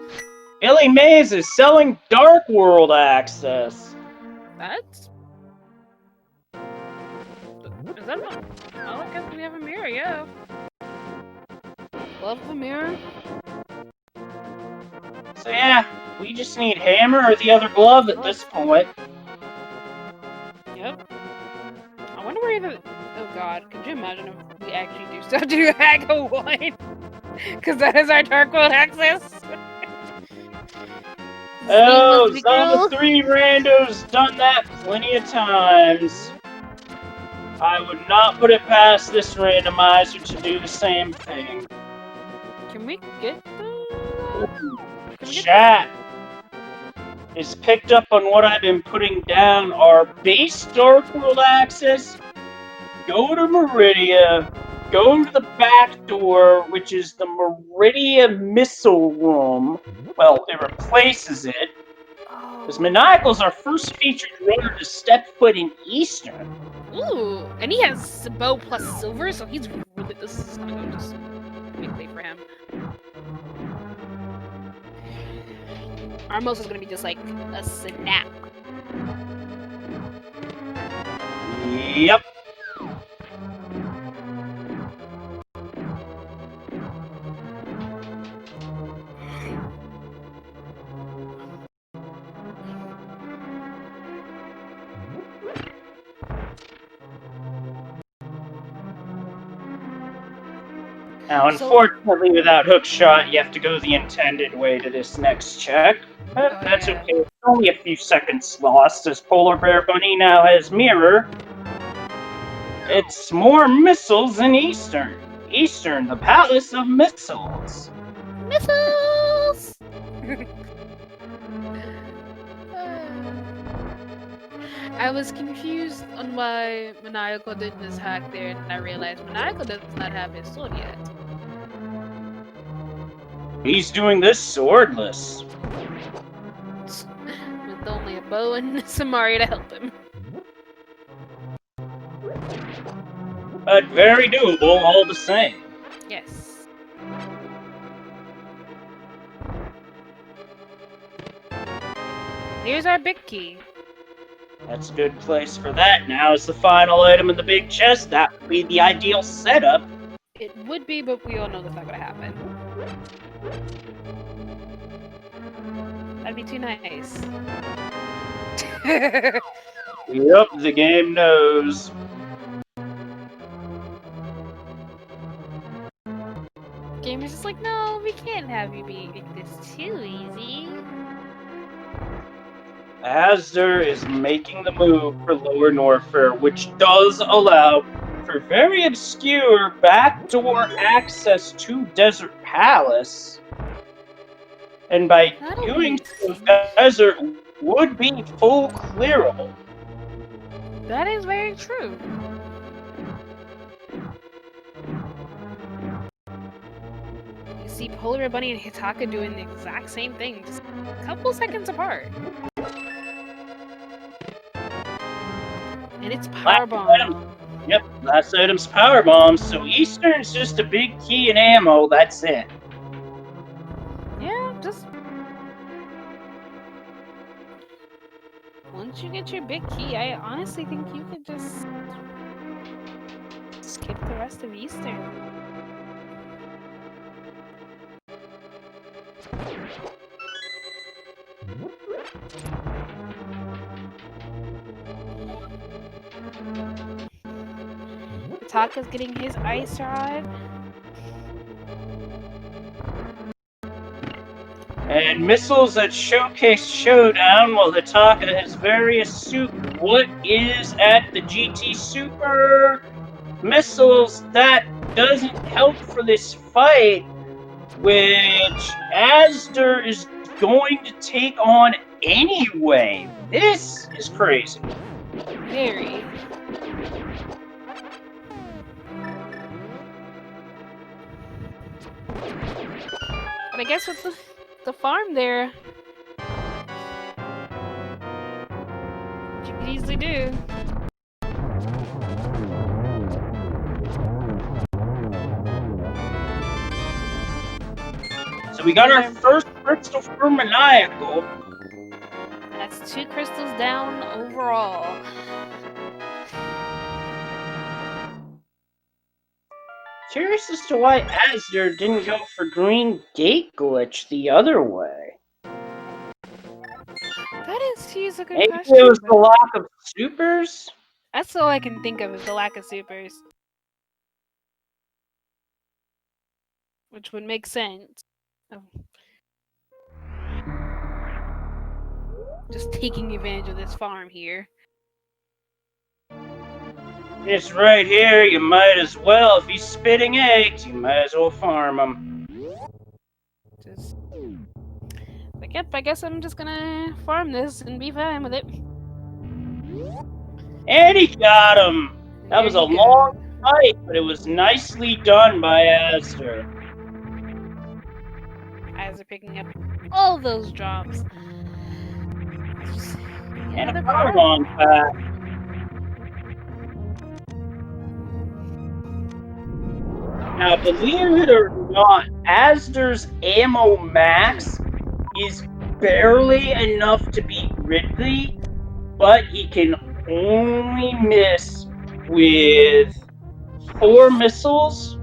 Billy Mays is selling Dark World access. That's... Is that what... Oh, I guess we have a mirror, yeah. Love the mirror. So yeah, we just need Hammer or the other glove at this point. Yep. I wonder where the... Oh god, could you imagine if we actually do stuff to Hago 1? Because that is our Dark World access. Oh, Zelda 3 Rando's done that plenty of times. I would not put it past this randomizer to do the same thing. Can we get the... Chat is picked up on what I've been putting down. Our base Dark World access. Go to Meridia. Go to the back door, which is the Meridia Missile Room. Well, it replaces it. Because Maniacal's our first featured runner to step foot in Eastern. Ooh, and he has bow plus silver, so he's really... This is gonna go just quickly for him. Armos is gonna be just like a snap. Yep. Now, unfortunately, without hookshot, you have to go the intended way to this next check. But that's okay. It's only a few seconds lost, as Polar Bear Bunny now has Mirror. It's more missiles in Eastern. Eastern, the Palace of Missiles. Missiles! I was confused on why Maniacal did this hack there, and I realized Maniacal does not have his sword yet. He's doing this swordless. With only a bow and Samari to help him. But very doable all the same. Yes. Here's our big key. That's a good place for that. Now is the final item in the big chest. That would be the ideal setup. It would be, but we all know that's not gonna happen. That'd be too nice. Yep, the game knows. Game is just like, no, we can't have you be this too easy. Asder is making the move for Lower Norfair, which does allow for very obscure backdoor access to Desert Palace. And by doing so, Desert would be full clearable. That is very true. You see Polar Bear Bunny and Hitaka doing the exact same thing, just a couple seconds apart. And it's Power Bomb. Yep, last item's Power Bomb, so Eastern's just a big key and ammo, that's it. Yeah, just... Once you get your big key, I honestly think you could just... skip the rest of Eastern. Hitaka's getting his ice rod. And missiles at Showcase Showdown, while Hitaka is very astute. What is at the GT Super missiles that doesn't help for this fight, which Asder is going to take on Anyway, this is crazy. Very. But I guess with the farm there, you could easily do. So we got our first crystal for Maniacal. That's 2 crystals down overall. Curious as to why Asder didn't go for Green Gate Glitch the other way. He's a good Maybe question. it was the lack of supers? That's all I can think of is the lack of supers. Which would make sense. Oh. Just taking advantage of this farm here. It's right here, you might as well. If he's spitting eggs, you might as well farm him. Just... But yep, I guess I'm just gonna farm this and be fine with it. And he got him! That was a long fight, but it was nicely done by Asder. As they're picking up all those drops. And a Powerbomb pack. Now, believe it or not, Asder's ammo max is barely enough to beat Ridley, but he can only miss with 4 missiles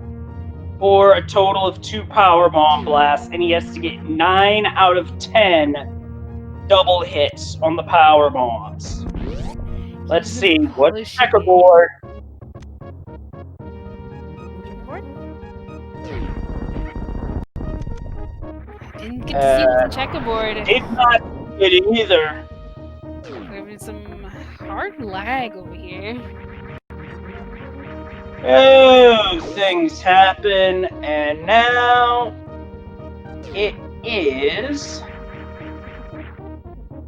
or a total of 2 powerbomb blasts, and he has to get 9 out of 10 double hits on the power bombs. Let's see, what's checkerboard? Didn't get to see what's on checkerboard. Did not get it either. There's some hard lag over here. Oh, things happen, and now it is.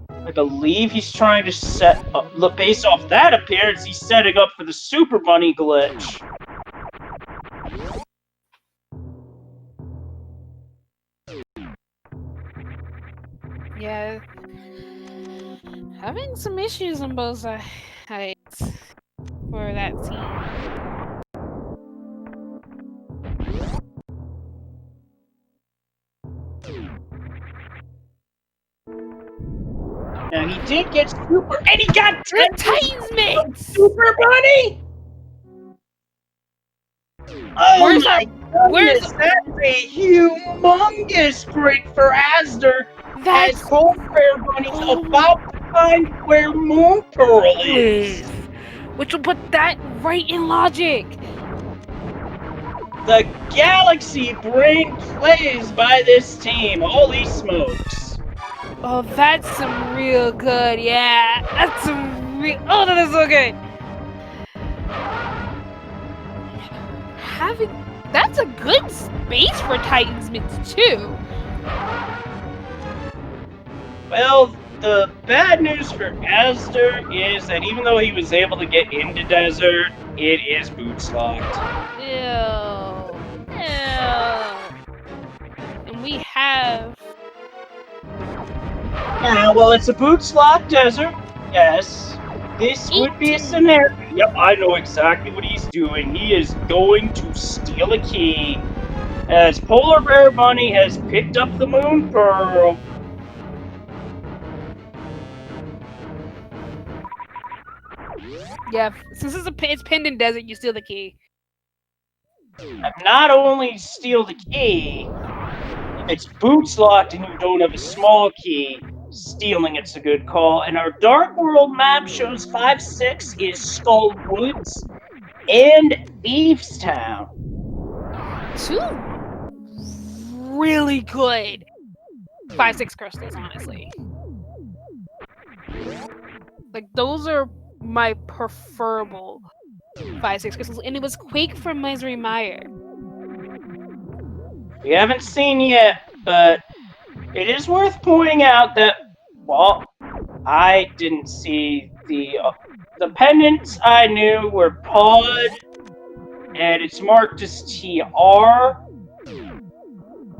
I believe he's trying to set up. Look, based off that appearance, he's setting up for the Super Bunny glitch. Yeah. Having some issues on both sides for that team. Now he did get super, and he got the Titans mix! Super Bunny! Oh my goodness, that's a humongous break for Asder! As Cold Bear Bunny's about to find where Moon Pearl is! Which will put that right in logic! The Galaxy Brain plays by this team, holy smokes! Oh, that's some real good, yeah! That's some real... Oh, that is so good! That's a good space for Titans mix, too! Well, the bad news for Asder is that even though he was able to get into Desert, it is boots locked. Ew. And we have... Yeah, well, it's a boots locked desert, yes. This would be a scenario. Yep, I know exactly what he's doing. He is going to steal a key. As Polar Bear Bunny has picked up the Moon Pearl. Yeah, since it's pinned in desert, you steal the key. Not only steal the key, if it's boots locked and you don't have a small key, stealing it's a good call. And our Dark World map shows 5-6 is Skull Woods and Thieves Town. 2 really good 5-6 crystals, honestly. Like, those are my preferable 5-6 crystals, and it was Quake from Misery Mire. We haven't seen yet, but it is worth pointing out that Well, I didn't see the pendants I knew were pod, and it's marked as TR.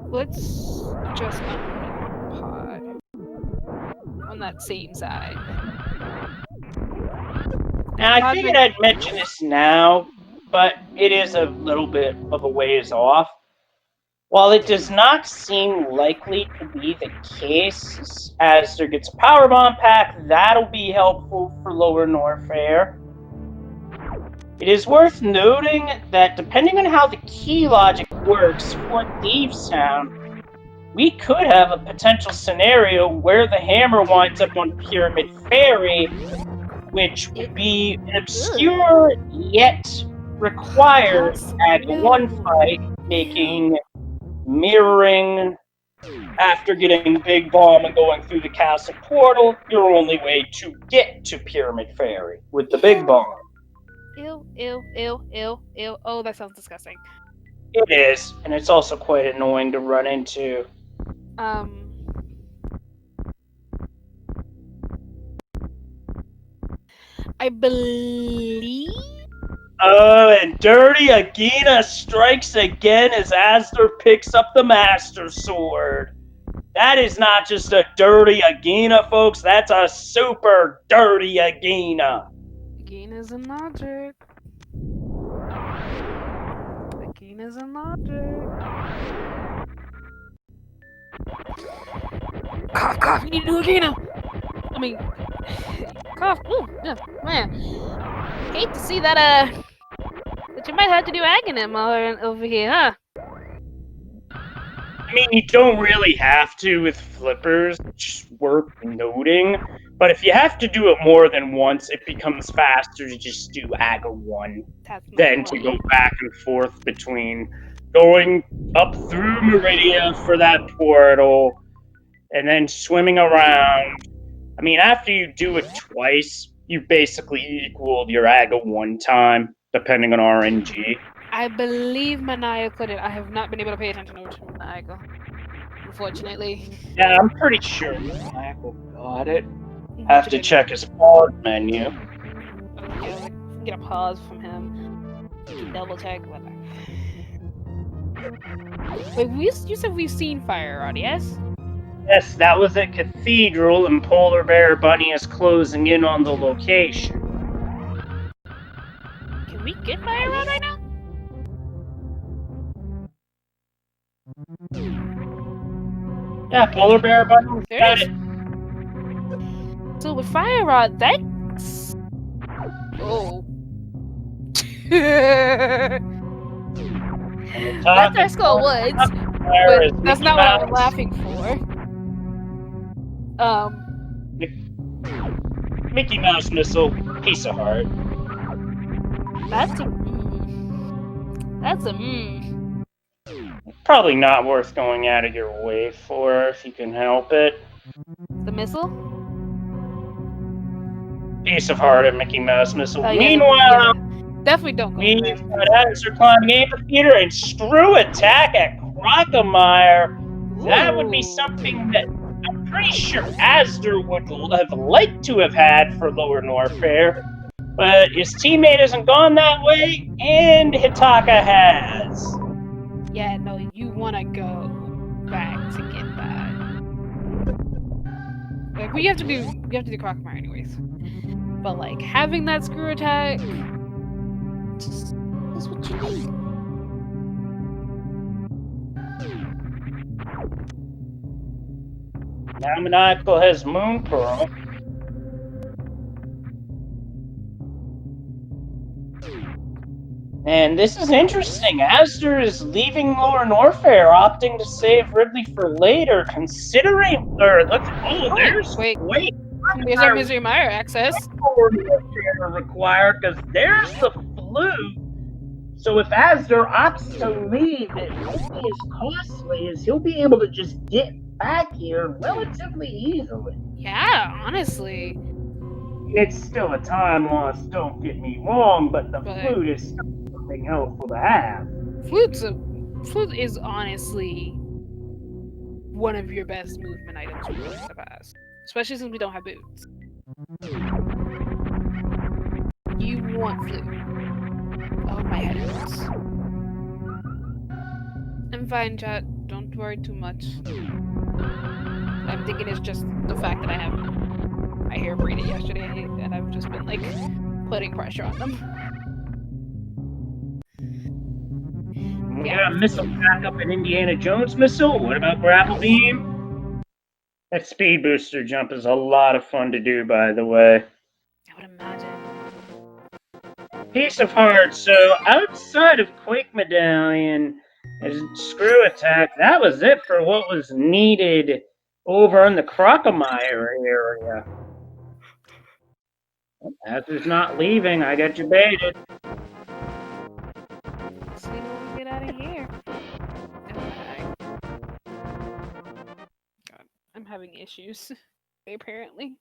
Let's just unpick pod on that same side. Now, I figured I'd mention this now, but it is a little bit of a ways off. While it does not seem likely to be the case, as there gets a power bomb pack, that'll be helpful for Lower Norfair. It is worth noting that depending on how the key logic works for Thieves Town, we could have a potential scenario where the hammer winds up on Pyramid Ferry, which would be an obscure yet required Act 1 fight, mirroring after getting Big Bomb and going through the castle portal, your only way to get to Pyramid Ferry with the Big Bomb. Ew. Oh, that sounds disgusting. It is, and it's also quite annoying to run into. I believe. Oh, and Dirty Agina strikes again as Astor picks up the Master Sword. That is not just a Dirty Agina, folks. That's a super Dirty Agina. Agina's in logic. Agina's in logic. Cough, you need to do Agina! I mean, cough. Ooh, yeah, man. Hate to see that, that you might have to do Aghanim over here, huh? I mean, you don't really have to with flippers, which is worth noting. But if you have to do it more than once, it becomes faster to just do Aga 1 than to go back and forth between going up through Meridia for that portal and then swimming around. I mean, after you do it twice, you basically equaled your Aga 1 time, depending on RNG. I believe Maniacal did. I have not been able to pay attention over to Maniacal, unfortunately. Yeah, I'm pretty sure Maniacal got it. Have to check his pause menu. Okay, get a pause from him. Double check. Whatever. Wait, you said we've seen Fire Rod, yes? Yes, that was at Cathedral, and Polar Bear Bunny is closing in on the location. Can we get Fire Rod right now? Yeah, Polar Bear Bunny got it. So with Fire Rod, that's... Oh. That's our Skull Woods, but that's not what I was laughing for. Mickey Mouse missile, piece of heart. That's a Probably not worth going out of your way for if you can help it. The missile? Piece of heart at Mickey Mouse missile. Oh, yeah, Meanwhile, definitely don't go we've got Astor climbing Amphitheater and Screw attack at Crocomire. That would be something that I'm pretty sure Astor would have liked to have had for Lower Norfair, but his teammate hasn't gone that way, and Hitaka has. Yeah, no, you want to go back to get that. Like, we have to do Crocomire anyways. But like having that screw attack, just is what you need. Now Maniacal has Moon Pearl. And this is interesting. Astor is leaving Lower Norfair, opting to save Ridley for later, considering... there's our Misery Mire access. Lower Norfair required, because there's the flute. So if Astor opts to leave, it won't be as costly as he'll be able to just get back here relatively easily. Yeah, honestly. It's still a time loss, don't get me wrong, but the flute is still something helpful to have. Flute is honestly one of your best movement items from the past. especially since we don't have boots. You want flu. Oh, my head hurts. I'm fine, chat. Don't worry too much. I'm thinking it's just the fact that I have my hair braided yesterday and I've just been like putting pressure on them. We got a missile back up in Indiana Jones missile. What about grapple beam? That speed booster jump is a lot of fun to do, by the way. I would imagine. Piece of heart. So outside of Quake Medallion and Screw Attack, that was it for what was needed over in the Crocomire area. Azur's not leaving. I got you baited. So we don't get out of here. Okay. God, I'm having issues. Apparently.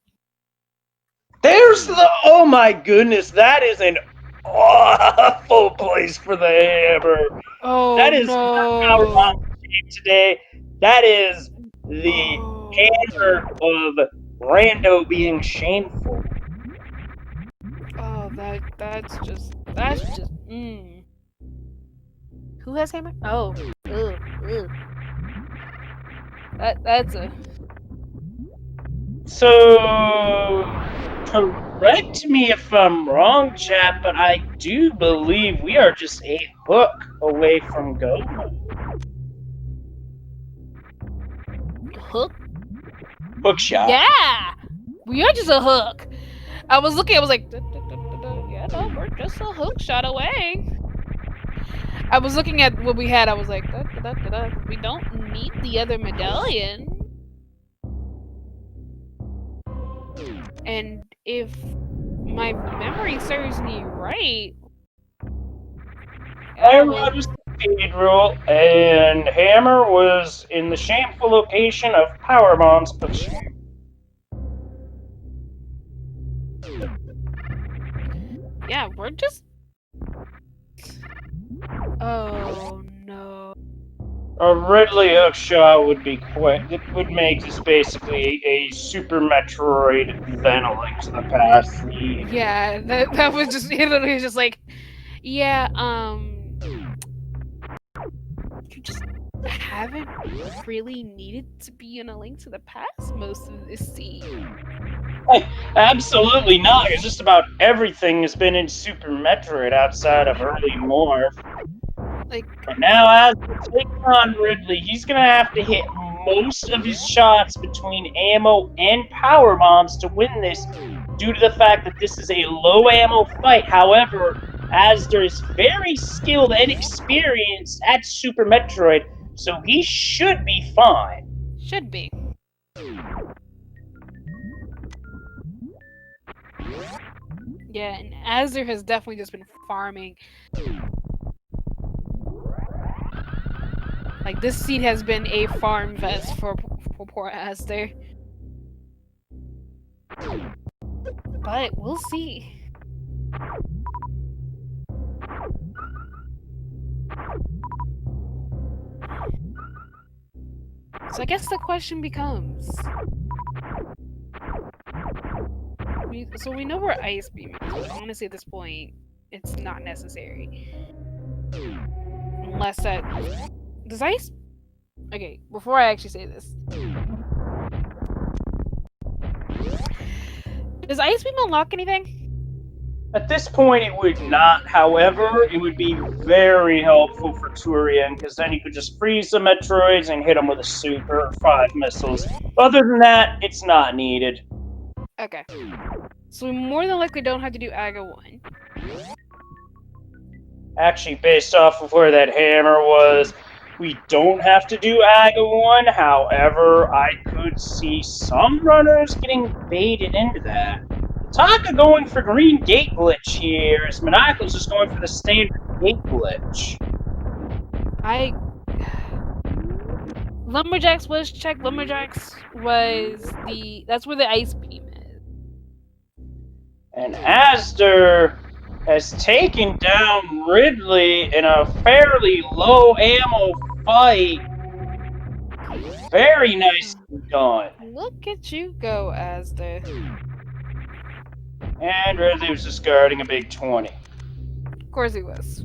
There's the. Oh my goodness, that is an awful place for the hammer. Oh, That is no. not our shape today. That is the hammer of Rando being shameful. Oh, that's just Who has hammer? Oh, ugh. That's a. So, correct me if I'm wrong, chat, but I do believe we are just a hook away from go mode. Hook? Hook shot. Yeah! We are just a hook. I was looking, I was like, yeah, no, we're just a hook shot away. I was looking at what we had, I was like, we don't need the other medallion. And if my memory serves me right, Everyone was defeated, rule, and Hammer was in the shameful location of Power Bombs of Shame. Yeah, we're just. Oh no. A Ridley hook shot would be quick. It would make this basically a Super Metroid then a Link to the Past. Yeah, that was just literally just like, yeah, you just haven't really needed to be in A Link to the Past most of this scene. Absolutely not. It's just about everything has been in Super Metroid outside of early Morph. Like, and now as we take on Ridley, he's gonna have to hit most of his shots between ammo and power bombs to win this, due to the fact that this is a low ammo fight. However, Asder is very skilled and experienced at Super Metroid, so he should be fine. Should be. Yeah, and Asder has definitely just been farming. Like, this seat has been a farm fest for poor Asder. But we'll see. So I guess the question becomes... So we know where Ice Beam is, but honestly at this point, it's not necessary. Unless that... Does Ice... Okay, before I actually say this. Does Ice Beam unlock anything? At this point, it would not. However, it would be very helpful for Turian, because then you could just freeze the Metroids and hit them with a Super or 5 missiles. Other than that, it's not needed. Okay. So we more than likely don't have to do AGA 1. Actually, based off of where that hammer was, we don't have to do AGA 1. However, I could see some runners getting baited into that. Taka going for green gate glitch here, as Maniacal's just going for the standard gate glitch. Lumberjacks was checked. Lumberjacks was the... That's where the Ice Beam is. And Asder has taken down Ridley in a fairly low ammo fight. Very nicely done. Look at you go, Asda. And Ridley was just guarding a big 20. Of course he was.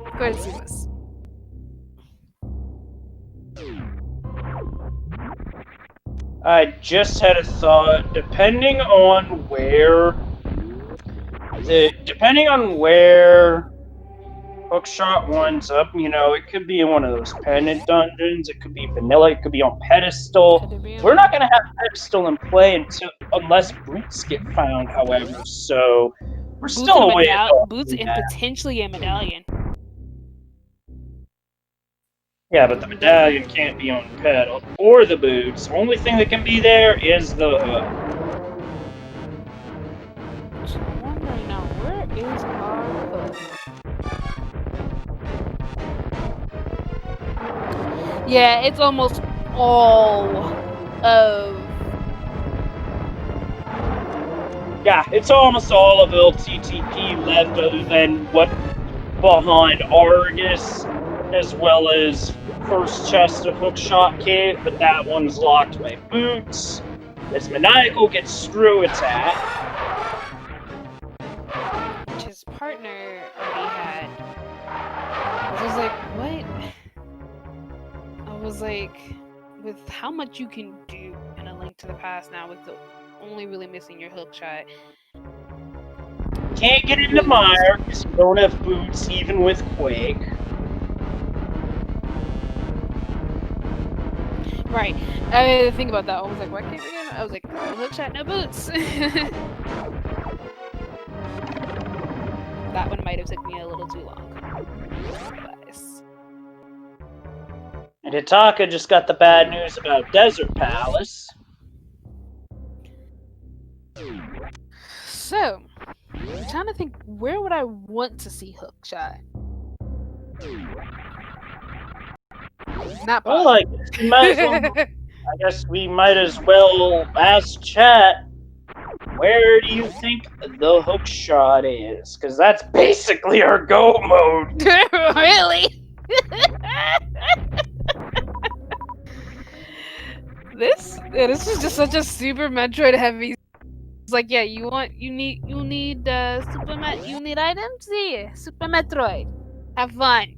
Of course he was. I just had a thought. Depending on where Hookshot winds up, you know, it could be in one of those pendant dungeons. It could be vanilla. It could be on pedestal. We're not going to have pedestal in play unless boots get found, however. So we're still away. Boots and potentially a medallion. Yeah, but the medallion can't be on pedal or the boots. Only thing that can be there is the hook. So I'm wondering now, where is our hook? Yeah, it's almost all of... Yeah, it's almost all of LTTP left other than what behind Argus, as well as first chest of Hookshot kit, but that one's locked by boots. This Maniacal gets screw attack. Which his partner already had. I was like, what? I was like, with how much you can do in A Link to the Past now, with the only really missing your Hookshot. Can't get into Mire because you don't have boots, even with Quake. Right. I had to think about that. I was like, why can't we get... I was like, no Hookshot, no boots. That one might have taken me a little too long. And Hitaka just got the bad news about Desert Palace. So, I'm trying to think, where would I want to see Hookshot? Not well, I guess we might as well ask chat, where do you think the Hookshot is? Because that's basically our go mode. Really? This is just such a Super Metroid heavy. It's like, yeah, you need items? Yeah, Super Metroid. Have fun.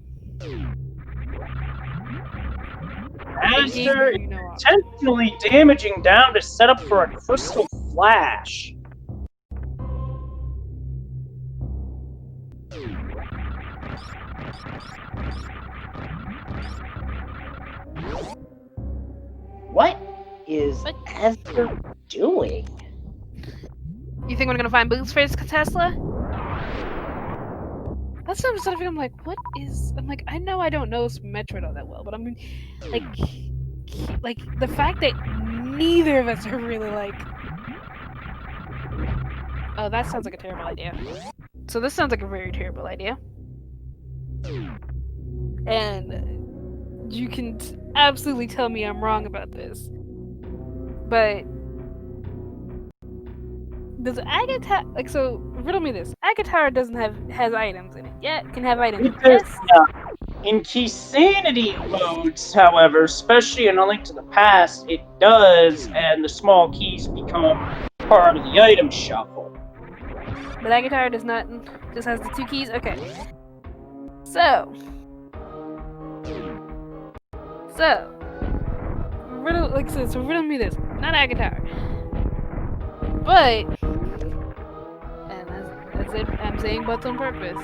After intentionally damaging down to set up for a crystal flash. What is Ezra doing? You think we're gonna find boots for Tesla? That's what I'm starting to feel. I'm like, what is... I'm like, I know I don't know Metroid all that well, but I mean, like the fact that neither of us are really like... Oh, that sounds like a terrible idea. So this sounds like a very terrible idea. And you can absolutely tell me I'm wrong about this. But... does Agatar... like, so, riddle me this. Agatar doesn't has items in it. Yeah, can have items. Yes. In Keysanity modes, however, especially in A Link to the Past, it does, and the small keys become part of the item shuffle. But Agatar does not, just has the 2 keys? Okay. So, riddle me this. Not Agatar. But, and that's it, I'm saying but on purpose.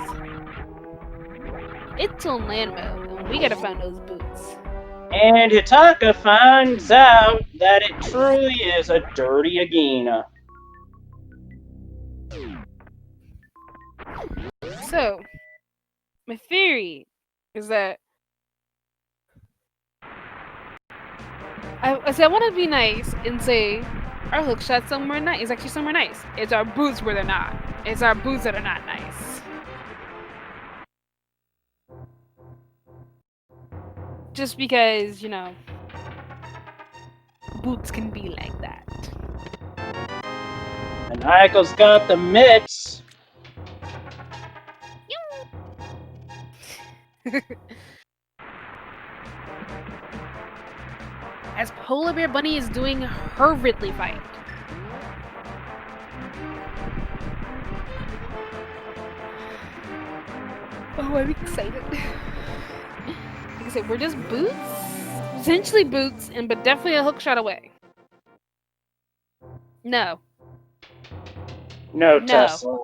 It's on land mode, and we gotta find those boots. And Hitaka finds out that it truly is a dirty Agena. So, my theory is that I want to be nice and say our Hookshot's somewhere nice. It's actually somewhere nice. It's our boots where they're not. It's our boots that are not nice. Just because, you know, boots can be like that. And Aiko's got the mitts. as Polar Bear Bunny is doing her Ridley fight. Oh, I'm excited. Like I said, we're just boots, essentially boots, but definitely a hook shot away. No. No, Tesla.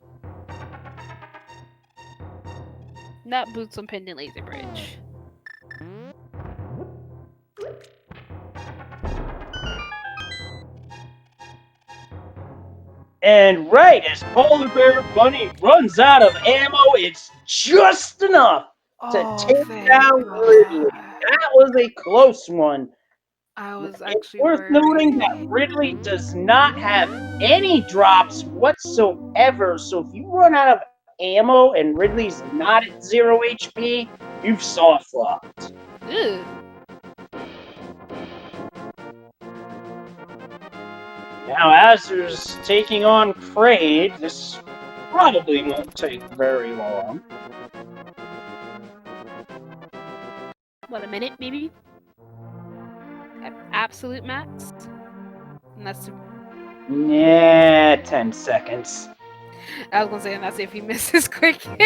Not boots on Pendant Laser Bridge. And right as Polar Bear Bunny runs out of ammo, it's just enough to take down Ridley. That was a close one. I was It's actually worth worried. noting that Ridley does not have any drops whatsoever, so if you run out of ammo and Ridley's not at 0 HP, you've soft locked. Ew. Now, Azur's taking on Kraid. This probably won't take very long. What, a minute, maybe? At absolute max? And that's... Yeah, 10 seconds. I was gonna say, and that's if he misses quick. I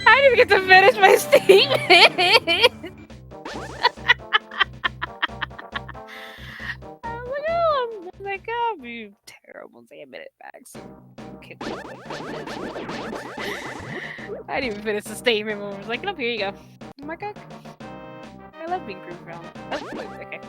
didn't even get to finish my statement! I'll be terrible. Say a minute back. So I didn't even finish the statement when I was like, nope, here you go. Oh my god. I love being grooved around. Oh, okay.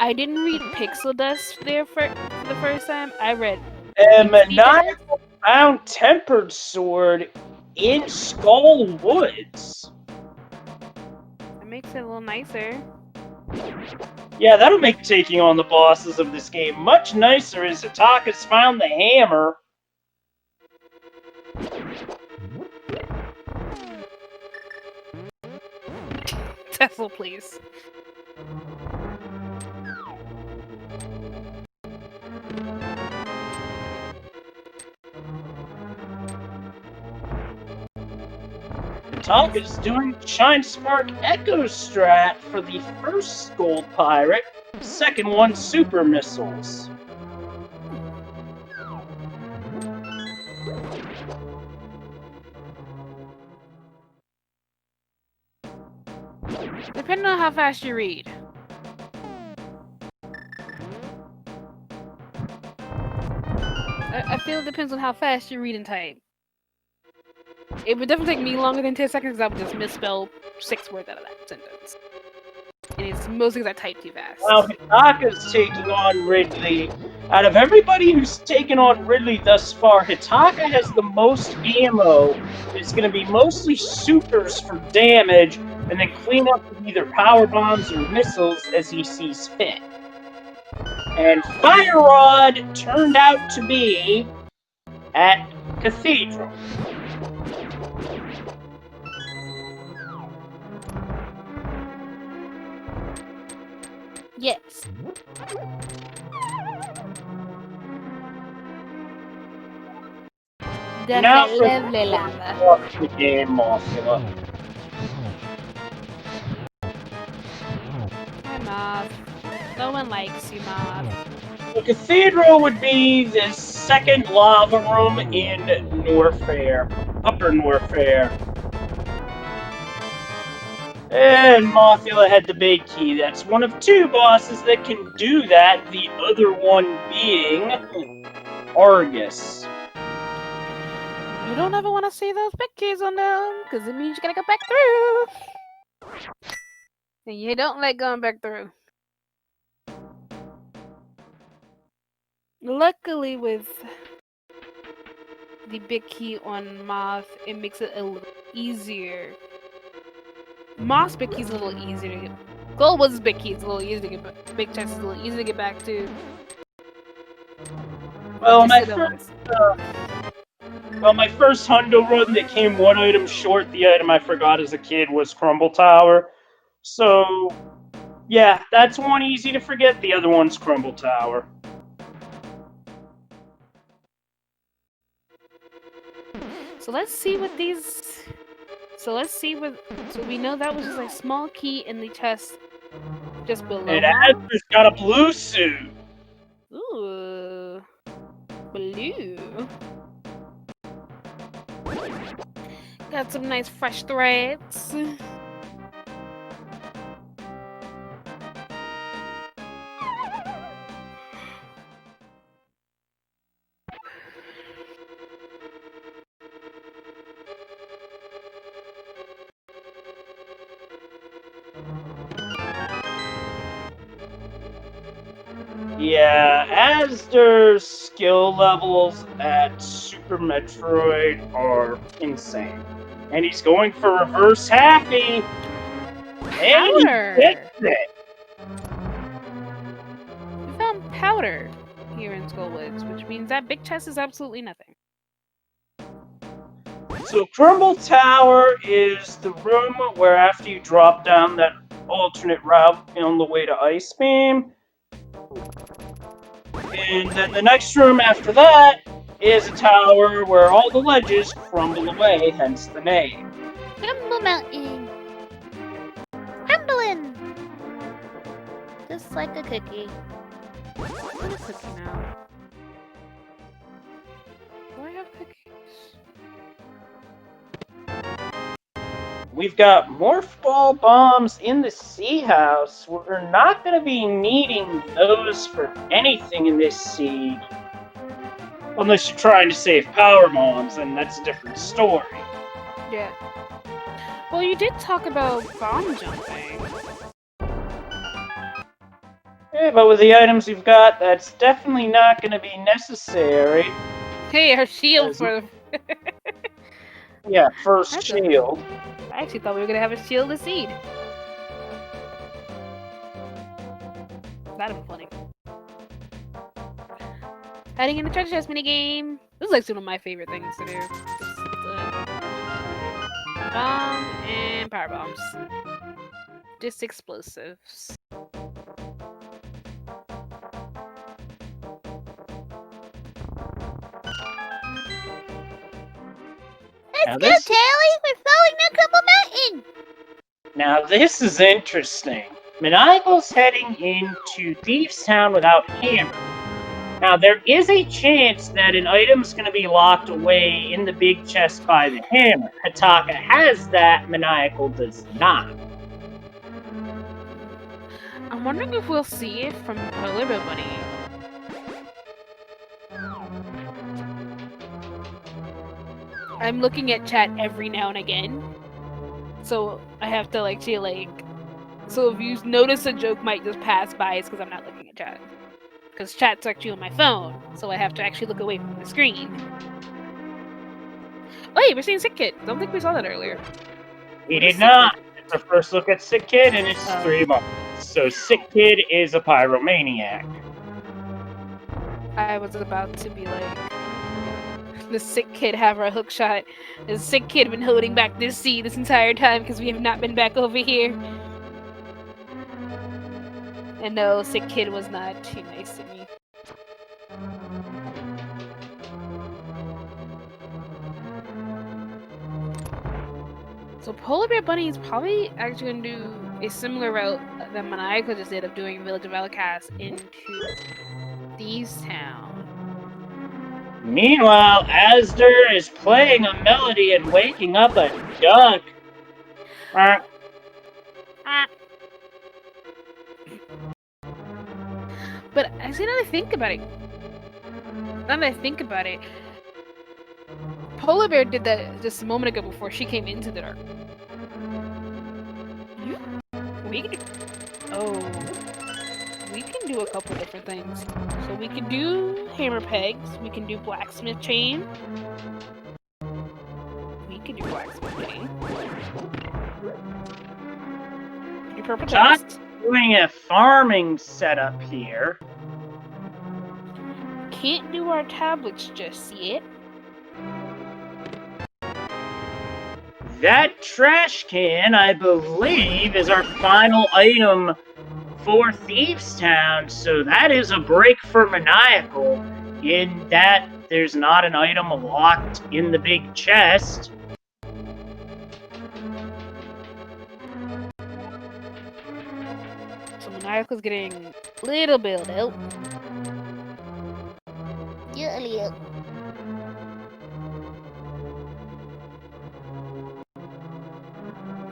I didn't read Pixel Dust there for the first time. I read Maniacal found Tempered Sword in Skull Woods. That makes it a little nicer. Yeah, that'll make taking on the bosses of this game much nicer as Hataka's found the hammer. Tesla, please. Hataka's doing Shine Spark Echo Strat for the first Gold Pirate, second one Super Missiles. Depending on how fast you read. I feel it depends on how fast you read and type. It would definitely take me longer than 10 seconds because I would just misspell 6 words out of that sentence. And it's mostly because I type too fast. Now, Hitaka's taking on Ridley. Out of everybody who's taken on Ridley thus far, Hitaka has the most ammo. It's going to be mostly supers for damage, and then clean up with either power bombs or missiles as he sees fit. And Fire Rod turned out to be at Cathedral. Yes. Now for lovely lava. the game, Mothula. Hi, Moth. No one likes you, Moth. The Cathedral would be the second lava room in Norfair, Upper Norfair. And Mothula had the big key. That's one of 2 bosses that can do that, the other one being Argus. You don't ever want to see those big keys on them, because it means you gotta go back through. And you don't like going back through. Luckily, with the big key on Moth, it makes it a little easier. Moth's big key is a little easier to get. Goldwood's big key is a little easier to get back. Big chest is a little easier to get back to. Well, my first Hundo run that came 1 item short, the item I forgot as a kid was Crumble Tower. So, yeah, that's one easy to forget. The other one's Crumble Tower. So let's see what these. So let's see what. So we know that was just a small key in the chest just below. And Azur's got a blue suit. Ooh. Blue. Got some nice fresh threads. Yeah, Azur's skill levels at Super Metroid are insane. And he's going for reverse happy. And he gets it. We found powder here in Skullwoods, which means that big chest is absolutely nothing. So Crumble Tower is the room where after you drop down that alternate route on the way to Ice Beam. And then the next room after that is a tower where all the ledges crumble away, hence the name. Crumble Mountain. Crumbling. Just like a cookie. What is cookie now? Do I have cookies? We've got morph ball bombs in the sea house. We're not going to be needing those for anything in this seed. Unless you're trying to save power bombs, and that's a different story. Yeah. Well, you did talk about bomb jumping. Yeah, but with the items you've got, that's definitely not going to be necessary. Hey, our shield for. Yeah, first shield. I actually thought we were gonna have a shield of seed. That'd be funny. Hiding in the treasure chest minigame. This is like one of my favorite things to do. Just, bomb and power bombs. Just explosives. Let's go, Tally! We're following the Crumble Mountain! Now this is interesting. Maniacal's heading into Thieves Town without Hammer. Now there is a chance that an item's going to be locked away in the big chest by the hammer. Hataka has that, Maniacal does not. I'm wondering if we'll see it from Polar Bear Bunny. I'm looking at chat every now and again, so I have to so if you notice a joke might just pass by, it's because I'm not looking at chat. Because chat's actually on my phone, so I have to actually look away from the screen. Oh, hey, we're seeing Sick Kid. Don't think we saw that earlier. We did not. It's our first look at Sick Kid, and it's 3 months. So Sick Kid is a pyromaniac. I was about to be like, the Sick Kid have our hook shot. The Sick Kid been holding back this seed this entire time because we have not been back over here. And no, Sick Kid was not too nice to me. So Polar Bear Bunny is probably actually going to do a similar route that Maniacal just did of doing Village of Elacast into Thieves Town. Meanwhile, Azur is playing a melody and waking up a duck. But actually, now that I think about it, Polar Bear did that just a moment ago before she came into the dark. We can do a couple different things. So we can do hammer pegs. We can do blacksmith chain. Do purple chest. Doing a farming setup here. Can't do our tablets just yet. That trash can, I believe, is our final item for Thieves Town, so that is a break for Maniacal in that there's not an item locked in the big chest. So Maniacal's getting a little bit of help. Yeah, yeah.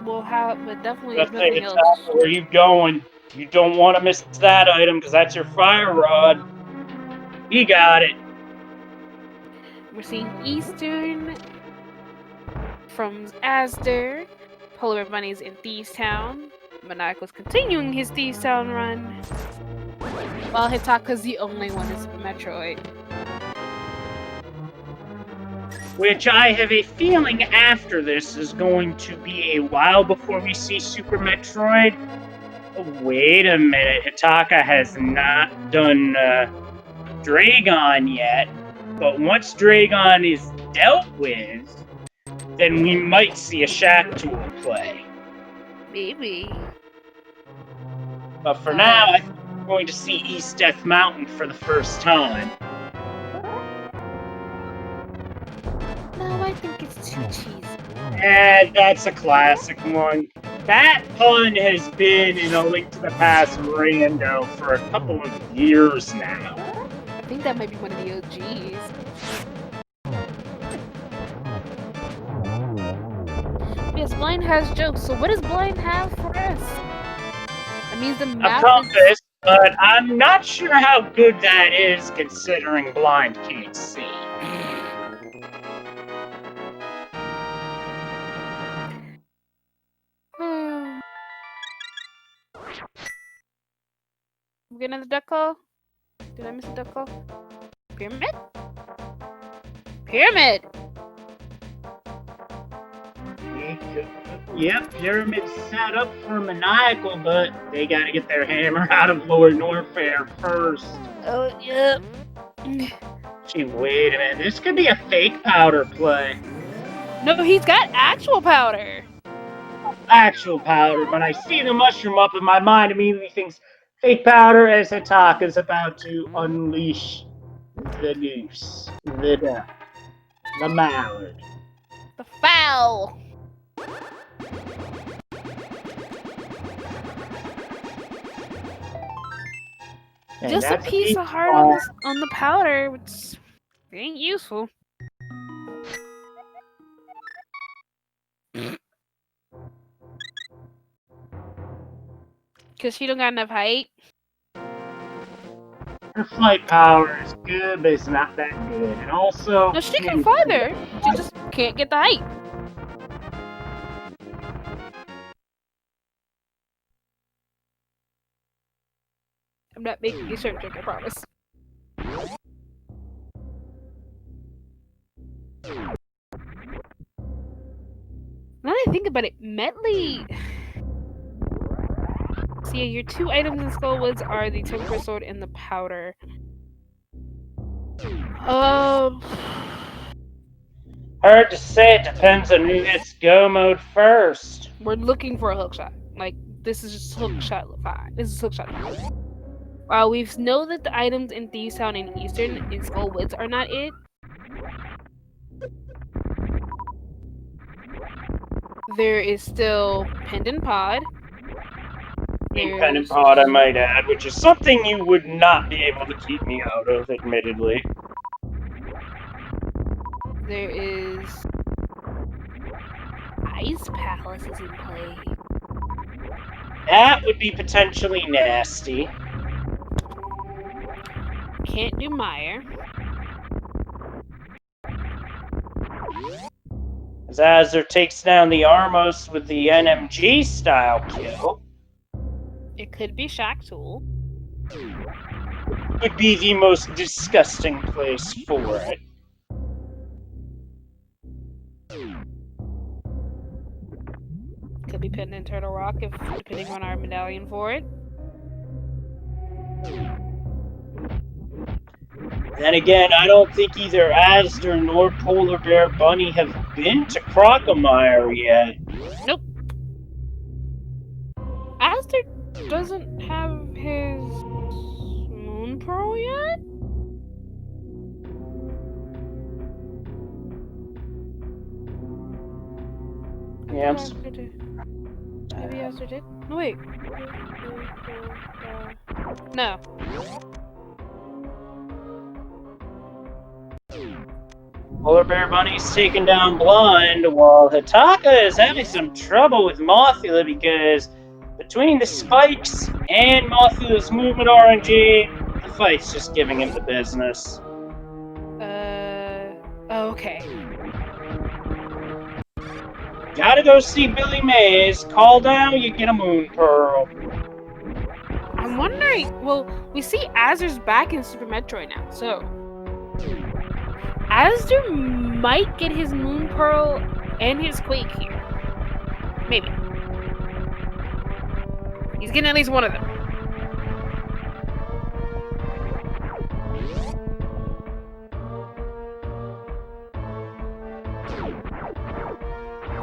We'll have, but definitely Just say, nothing else. Hitaka, where you going? You don't want to miss that item, because that's your fire rod. You got it. We're seeing Eastern from Asder. Polar Bunny's in Thieves Town. Maniacal's continuing his Thieves Town run. While Hitaka's the only one is Metroid. Which I have a feeling after this is going to be a while before we see Super Metroid. Oh, wait a minute, Hitaka has not done Dragon yet, but once Dragon is dealt with, then we might see a Shack Tool play. Maybe. But for now, I think we're going to see East Death Mountain for the first time. No, I think it's too cheesy. And that's a classic one. That pun has been in A Link to the Past Rando for a couple of years now. I think that might be one of the OGs. Yes, Blind has jokes. So what does Blind have for us? That means the A map compass, but I'm not sure how good that is considering Blind can't see. I'm getting the duck call. Did I miss a duck call? Pyramid? Pyramid! Yep, Pyramid's set up for Maniacal, but they gotta get their hammer out of Lower Norfair first. Oh, yep. Gee, wait a minute, this could be a fake powder play. No, he's got actual powder. Actual powder, but I see the mushroom up in my mind immediately thinks fake powder as Hitaka's about to unleash the noose, the duck, the mallard. The foul. And Just a that's piece of heart on the powder, which ain't useful. Cause she don't got enough height. Her flight power is good, but it's not that good. And also, No, she can fly there. She just can't get the height. I'm not making a shirt trick, I promise. Now that I think about it, Medley. See, your two items in Skullwoods are the Temper Sword and the powder. Hard to say, it depends on who gets go mode first. We're looking for a hookshot. Like, this is just hookshot 5. This is hookshot 5. While we know that the items in Thieves Town and Eastern in Skullwoods are not it, there is still Pendant Pod. Independent pod, I might add, which is something you would not be able to keep me out of, admittedly. There is Ice Palace is in play. That would be potentially nasty. Can't do Meyer. Azazar takes down the Armos with the NMG style kill. It could be Shack Tool. Would be the most disgusting place for it. Could be Pendant Turtle Rock, if depending on our medallion for it. Then again, I don't think either Asder nor Polar Bear Bunny have been to Crocomire yet. Nope. Asder doesn't have his Moon Pearl yet? Yeah, Maybe Azure did. No, wait. No. Polar Bear Bunny's taken down blind, while Hitaka is having some trouble with Mothula because between the spikes and Mothula's movement RNG, the fight's just giving him the business. Okay. Gotta go see Billy Mays. Call down, you get a Moon Pearl. I'm wondering. Well, we see Azur's back in Super Metroid now, so Azur might get his Moon Pearl and his Quake here. Maybe. He's getting at least one of them.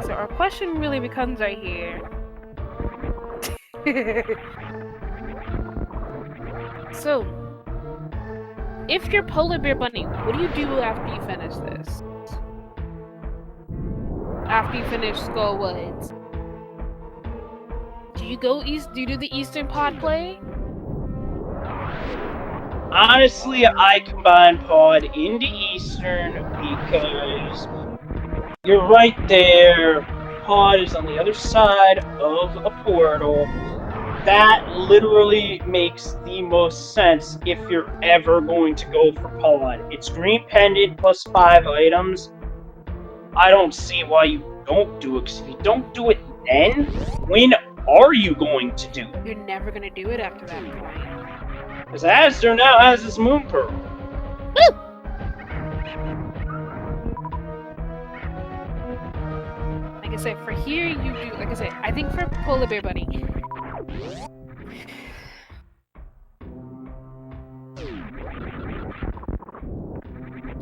So our question really becomes right here. So, if you're Polar Bear Bunny, what do you do after you finish this? After you finish Skull Woods? Do you go east? Do you do the Eastern Pod play? Honestly, I combine Pod into Eastern because you're right there. Pod is on the other side of a portal. That literally makes the most sense if you're ever going to go for Pod. It's green pendant plus 5 items. I don't see why you don't do it, because if you don't do it then, when are you going to do it? You're never gonna do it after that point. Because Azure now has his Moon Pearl. Woo! Like I said, for here you do. Like I said, I think for Polar Bear Bunny.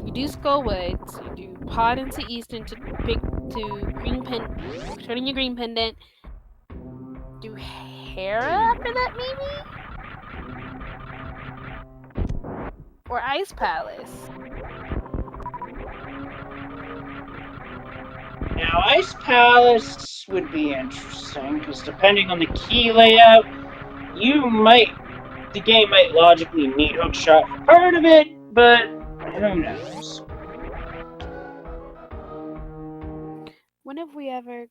You do Skull Woods, you do Pod into Eastern to green turning your green pendant. Do Hera after that, maybe? Or Ice Palace. Now, Ice Palace would be interesting, because depending on the key layout, the game might logically need Hookshot for part of it, but who knows? When have we ever...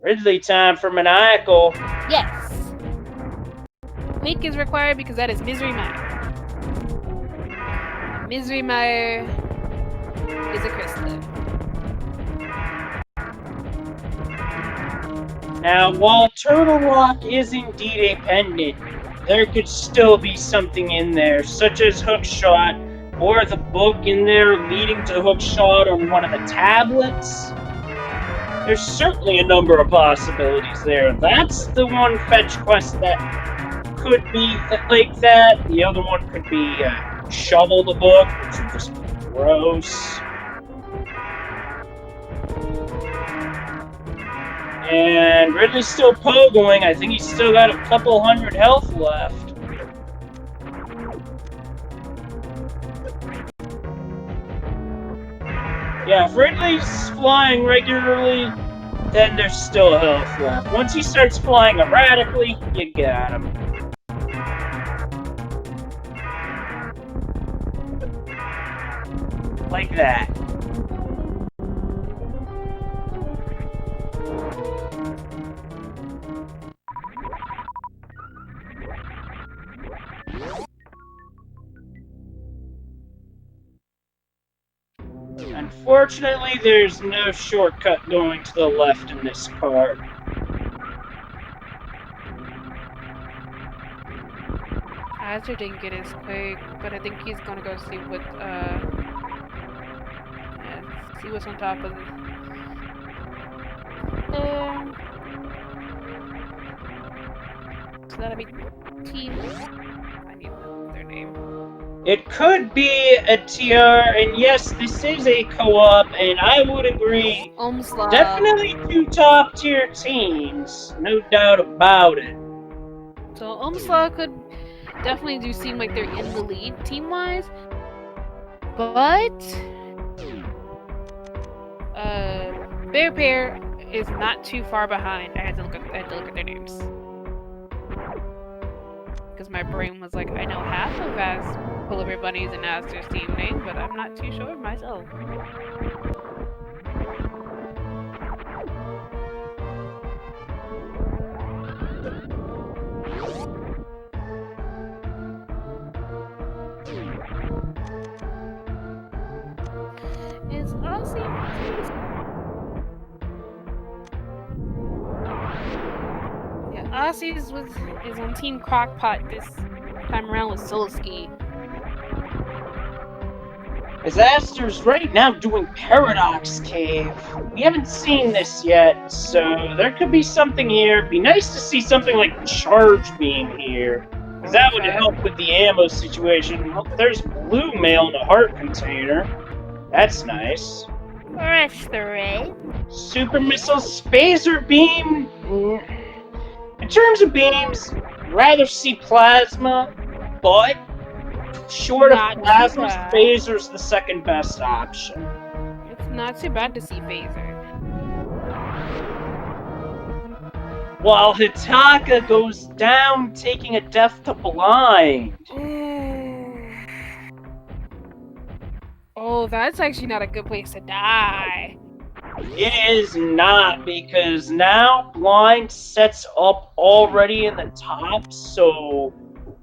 Ridley time for Maniacal. Yes! Quake is required because that is Misery Mire. Misery Mire is a crystal. Now, while Turtle Rock is indeed a pendant, there could still be something in there, such as Hookshot, or the book in there leading to Hookshot on one of the tablets. There's certainly a number of possibilities there. That's the one fetch quest that could be like that. The other one could be Shovel the Book, which would just be gross. And Ridley's still pogoing. I think he's still got a couple hundred health left. Yeah, if Ridley's flying regularly, then there's still health left. Once he starts flying erratically, you got him. Like that. Unfortunately, there's no shortcut going to the left in this part. Azure didn't get his Quake, but I think he's gonna go see what, see what's on top of there. So that'll be T. I need their name. It could be a TR, and yes, this is a co-op, and I would agree. Omslav. Definitely two top-tier teams, no doubt about it. So Omslav could definitely do seem like they're in the lead team-wise, but Bear Pair is not too far behind. I had to look at their names. Because my brain was like, I know half of Polar Bunnies and Astor's team name, but I'm not too sure myself. Is Aussie? Yeah, Aussie is on Team Crockpot this time around with Solski. Astor's right now doing Paradox Cave. We haven't seen this yet, so there could be something here. It'd be nice to see something like Charge Beam here, because that would help with the ammo situation. Oh, there's blue mail in a heart container. That's nice. Restoration. Super Missile Phaser Beam. In terms of beams, I'd rather see Plasma, but short of Plasma, Phaser's the second best option. It's not too bad to see Phaser. While Hitaka goes down, taking a death to blind. Oh, that's actually not a good place to die. It is not, because now blind sets up already in the top, so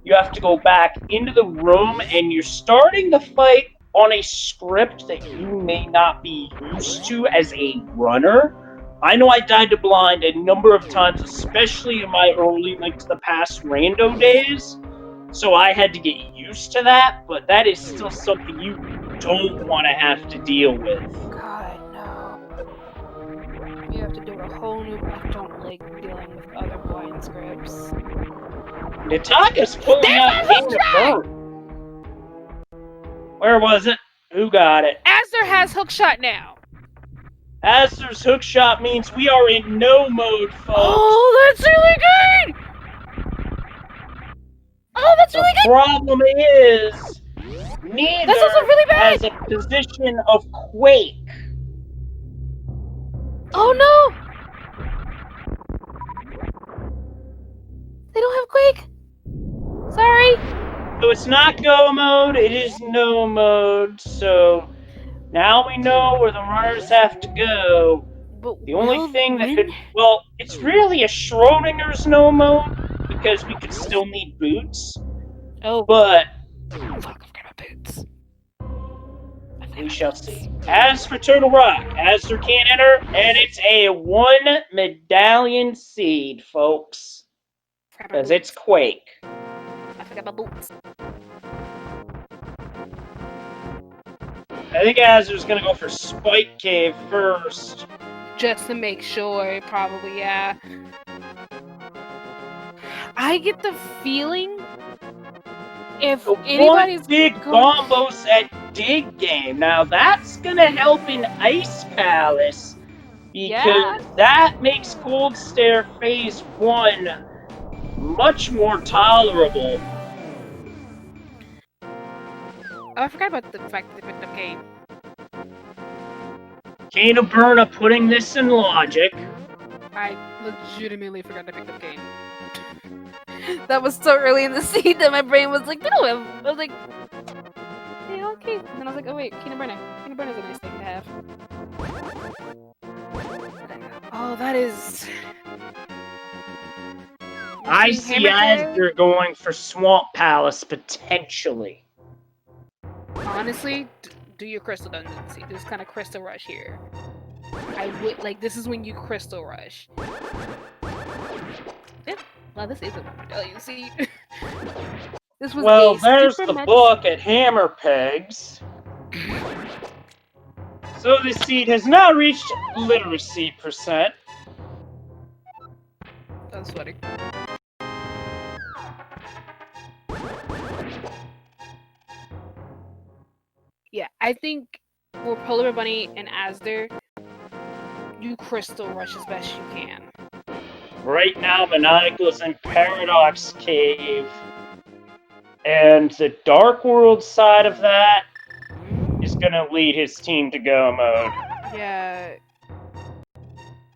you have to go back into the room, and you're starting the fight on a script that you may not be used to as a runner. I know I died to blind a number of times, especially in my early Link to the Past rando days, so I had to get used to that, but that is still something you don't want to have to deal with. God, no. You have to do a whole new... I don't like dealing with other blind scripts. Nataka's pulling out King of Burn. Where was it? Who got it? Astor has hookshot now. Astor's hookshot means we are in no mode, folks. Oh, that's really good! Oh, that's really good! The problem is, neither that's also really bad. has a position of Quake. Oh no! They don't have Quake. Sorry. So it's not go mode, it is no mode, so now we know where the runners have to go. But the only thing that could... Well, it's really a Schrodinger's no mode, because we could still need boots. Oh. But... Fuck, I forgot about boots. We shall see. As for Turtle Rock, Astor can't enter, and it's a 1 medallion seed, folks. Because it's Quake. I forgot about boots. I think Astor's gonna go for Spike Cave first. Just to make sure, probably, yeah. I get the feeling if anybody's big combos at Dig Game. Now that's gonna help in Ice Palace, because that makes Cold Stare Phase 1 much more tolerable. Oh, I forgot about the fact that they picked up Kane. Kane of Burna putting this in logic. I legitimately forgot to pick up Kane. That was so early in the scene that my brain was like, no, I was like, yeah, okay. And then I was like, oh wait, Kane of Burna. Kane of Burna is a nice thing to have. Oh, that is... I see Astor going for Swamp Palace, potentially. Honestly, do your Crystal Dungeon. See, this kind of Crystal Rush here. I would, like, this is when you Crystal Rush. Yeah, well, this is a medallion seed. This was well, there's the book at Hammer Pegs. So this seed has now reached literacy percent. That's funny. Yeah, I think for Polar Bunny and Astor, you Crystal Rush as best you can. Right now, Mononical's in Paradox Cave. And the Dark World side of that is going to lead his team to go mode. Yeah.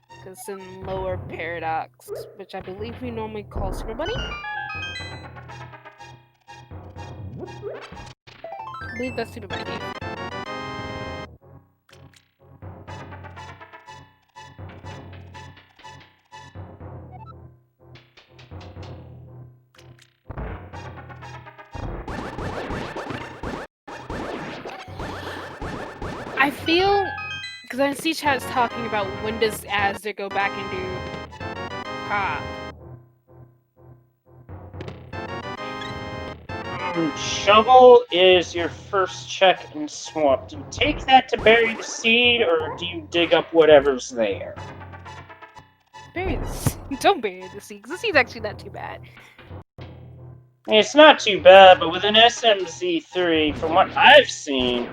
Because it's in lower paradox, which I believe we normally call Super Bunny. I believe that's Super Bunny. I feel, because I see chat's talking about when does Azure go back and do pop. Shovel is your first check in swamp. Do you take that to bury the seed, or do you dig up whatever's there? Bury the seed. Don't bury the seed, because the seed's actually not too bad. I mean, it's not too bad, but with an SMZ3, from what I've seen,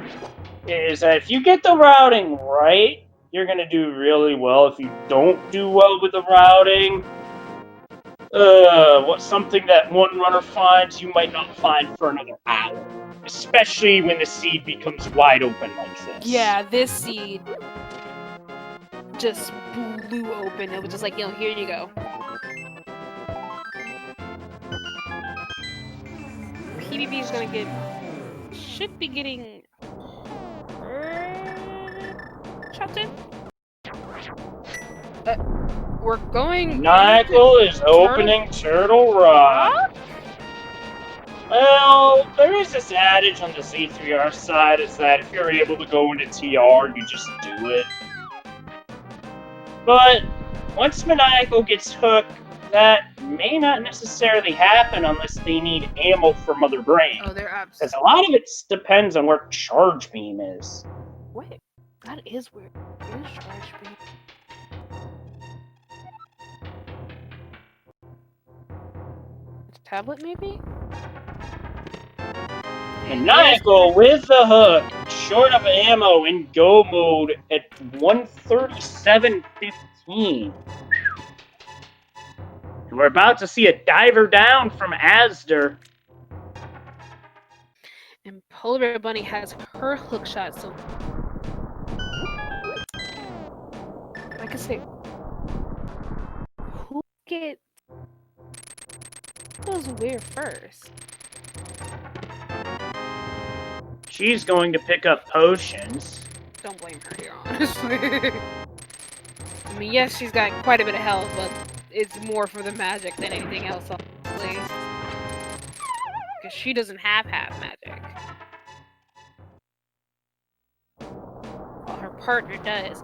is that if you get the routing right, you're going to do really well. If you don't do well with the routing, what's something that one runner finds you might not find for another hour. Especially when the seed becomes wide open like this. Yeah, this seed just blew open. It was just like, yo, here you go. PvP is gonna get... should be getting... shots in? We're going... Nigel is opening Turtle Rock. Well, there is this adage on the Z3R side, is that if you're able to go into TR, you just do it. But once Maniacal gets hooked, that may not necessarily happen unless they need ammo for Mother Brain. Oh, they're up. Because a lot of it depends on where Charge Beam is. Wait, that is weird. Where is Charge Beam? It's a tablet, maybe? Maniacal with the hook, short of ammo in go mode at 137.15. And we're about to see a diver down from Asder. And Polar Bear Bunny has her hook shot, so... I could say... who gets... goes where first? She's going to pick up potions. Don't blame her here, honestly. I mean, yes, she's got quite a bit of health, but it's more for the magic than anything else, honestly. Because she doesn't have half magic. Well, her partner does.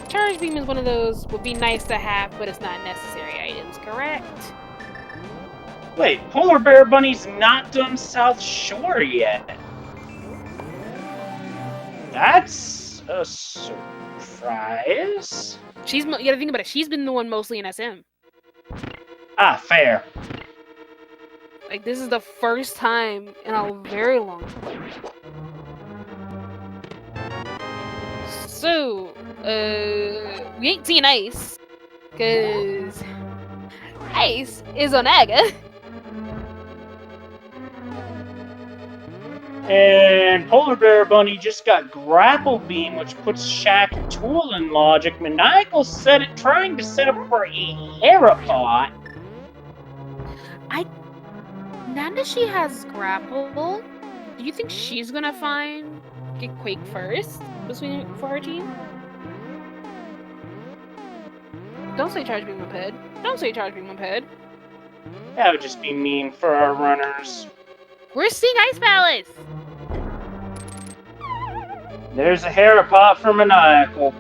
Charge Beam is one of those would be nice to have, but it's not necessary items, correct? Wait, Polar Bear Bunny's not done South Shore yet. That's a surprise. You gotta think about it, she's been the one mostly in SM. Ah, fair. Like, this is the first time in a very long time. So, we ain't seen Ice, cause Ice is on Aga. And Polar Bear Bunny just got Grapple Beam, which puts Shaq and Tool in logic. Maniacal trying to set up for a Herapot. Now that she has Grapple, do you think she's gonna get Quake first for her team? Don't say Charge Beam Moped. Don't say Charge Beam Moped. That would just be mean for our runners. We're seeing Ice Palace! There's a Herapot for Maniacal.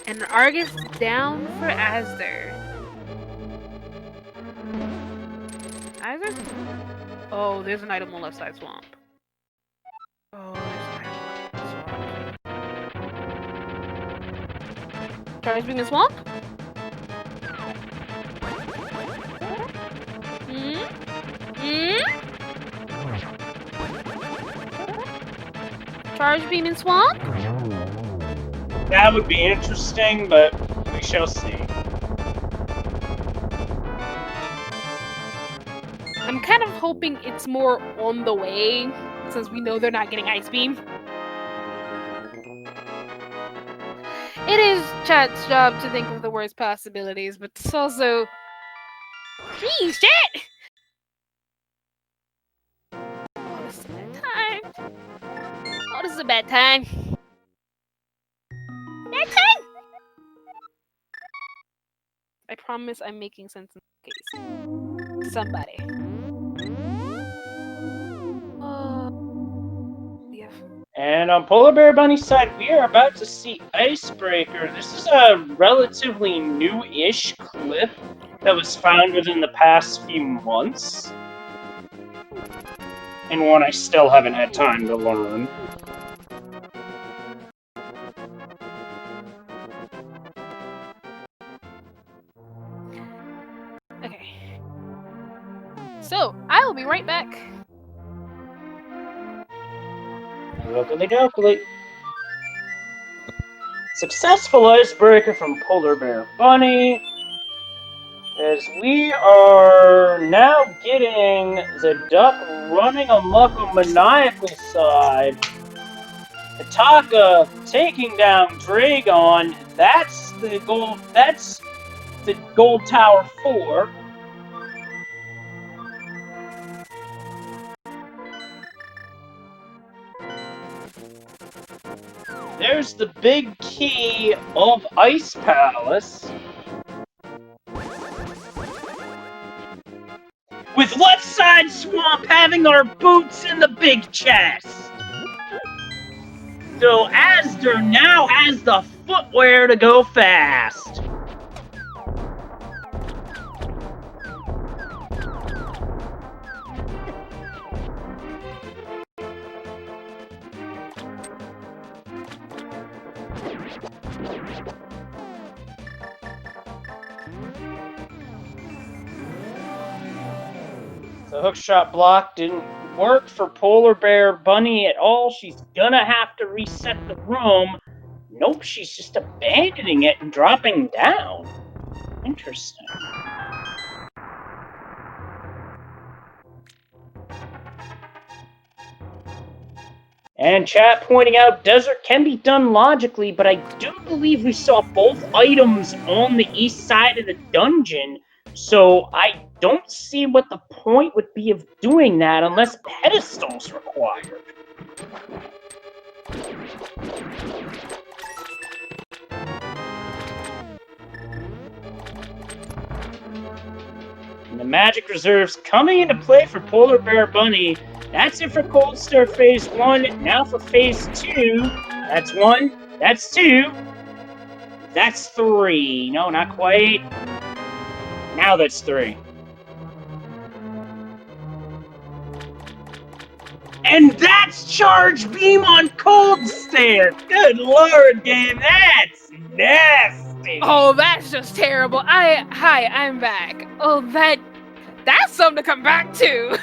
And Argus down for Asder. Asder? Oh, there's an item on left side swamp. Oh, there's an item on left swamp. Charge Beam in swamp? Charge Beam in swamp? That would be interesting, but we shall see. I'm kind of hoping it's more on the way, since we know they're not getting Ice Beam. It is chat's job to think of the worst possibilities, but it's also... Jeez, chat! Oh, this is a bad time. Oh, this is a bad time. Bad time! I promise I'm making sense in this case. Somebody. Yeah. And on Polar Bear Bunny's side, we are about to see Icebreaker. This is a relatively new-ish clip that was found within the past few months. And one I still haven't had time to learn. Okay. So, I will be right back. Dokily. Successful Icebreaker from Polar Bear Bunny. As we are now getting the duck running amok on Maniacal's side. Ataka taking down Dragon. That's the gold tower 4. There's the big key of Ice Palace. With left side swamp having our boots in the big chest. So Asder now has the footwear to go fast. The hookshot block didn't work for Polar Bear Bunny at all. She's gonna have to reset the room. Nope, she's just abandoning it and dropping down. Interesting. And chat pointing out desert can be done logically, but I do believe we saw both items on the east side of the dungeon, so I don't see what the point would be of doing that unless pedestals required. And the magic reserves coming into play for Polar Bear Bunny. That's it for Cold Start Phase 1. Now for Phase 2. That's 1. That's 2. That's 3. No, not quite. Now that's 3. And that's Charge Beam on Cold Stare! Good lord, game, that's nasty! Oh, that's just terrible. Hi, I'm back. Oh, that's something to come back to.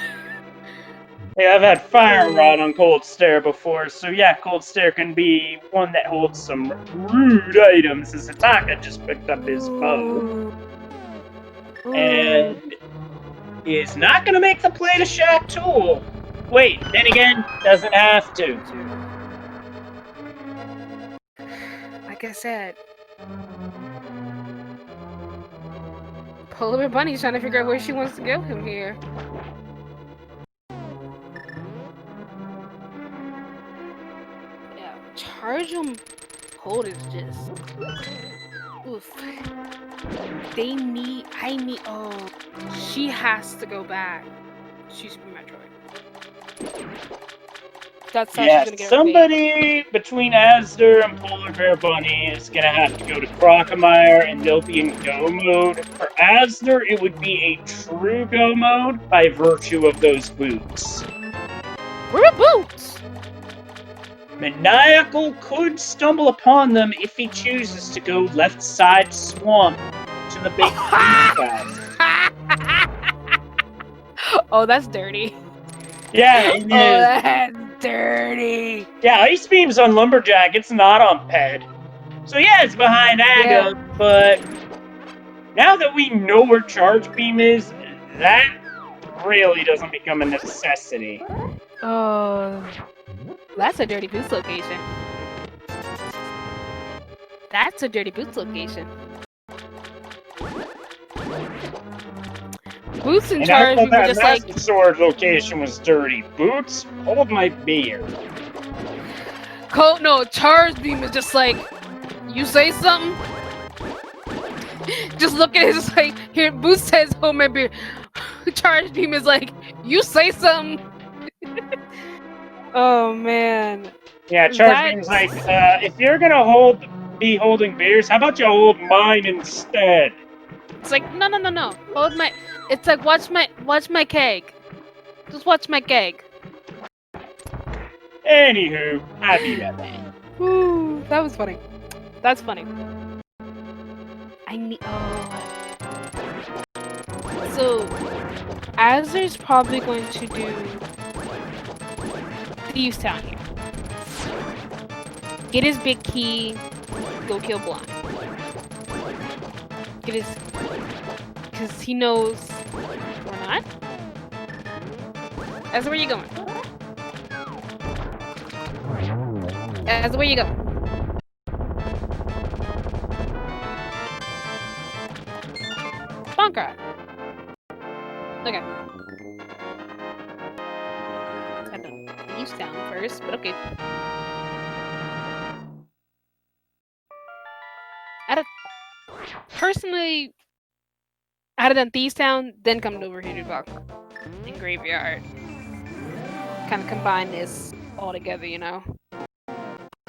Yeah, I've had Fire Rod on Cold Stare before, so yeah, Cold Stare can be one that holds some rude items, as Ataka just picked up his bow. And is not going to make the play to Shack Tool. Wait, then again, doesn't have to. Like I said, Polar Bear Bunny's trying to figure out where she wants to go from here. Yeah, charge him. Hold is just. Oof. Oh, she has to go back. She's Super Metroid. That's how she's gonna get somebody between Asder and Polar Bear Bunny is gonna have to go to Crocomire, and they'll be in Go mode. For Asder, it would be a true Go mode by virtue of those boots. Where are boots? Maniacal could stumble upon them if he chooses to go left side swamp to the big fast. Oh, that's dirty. Yeah, it is. Oh, that's dirty. Yeah, Ice Beam's on Lumberjack, it's not on Ped. So yeah, it's behind Aga, but now that we know where Charge Beam is, that really doesn't become a necessity. Oh, that's a Dirty Boots location. That's a Dirty Boots location. Boots in And I charge, thought we were that just like, Master Sword location was dirty. Boots, hold my beer. no, Charge Beam is just like, you say something? Just look at it, just like, here, Boots says, hold my beer. Charge Beam is like, you say something? Oh, man. Yeah, Charge Beam's like, if you're gonna be holding beers, how about you hold mine instead? It's like, no. Hold my... It's like, watch my keg. Just watch my keg. Anywho, I be right back. Ooh, that was funny. That's funny. I need... Oh. So, Azur's probably going to do... Thieves Town here. Get his big key. Go kill Blonde. Get his... Because he knows... We're not? Azur, where you going? Azur, where you go? Bonka. Okay. I don't Thieves Town first, but okay. Personally, I'd have done Thieves Town, then come over here to Bonka and Graveyard. Kind of combine this all together, you know?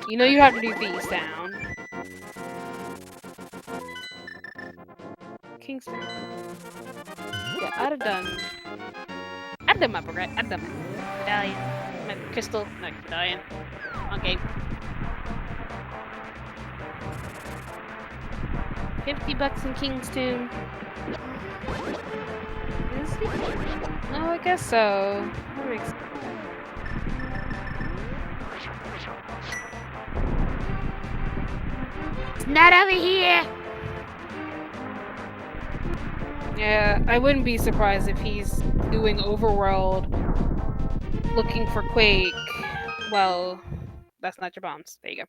You know you have to do Thieves Town. Kingston. Yeah, I'd have done my progress. I'd done my medallion. My crystal. No, medallion. Okay. 50 bucks in Kingston. Is he? Oh, I guess so. That makes sense. It's not over here. Yeah, I wouldn't be surprised if he's doing Overworld looking for Quake. Well, that's not your bombs. There you go.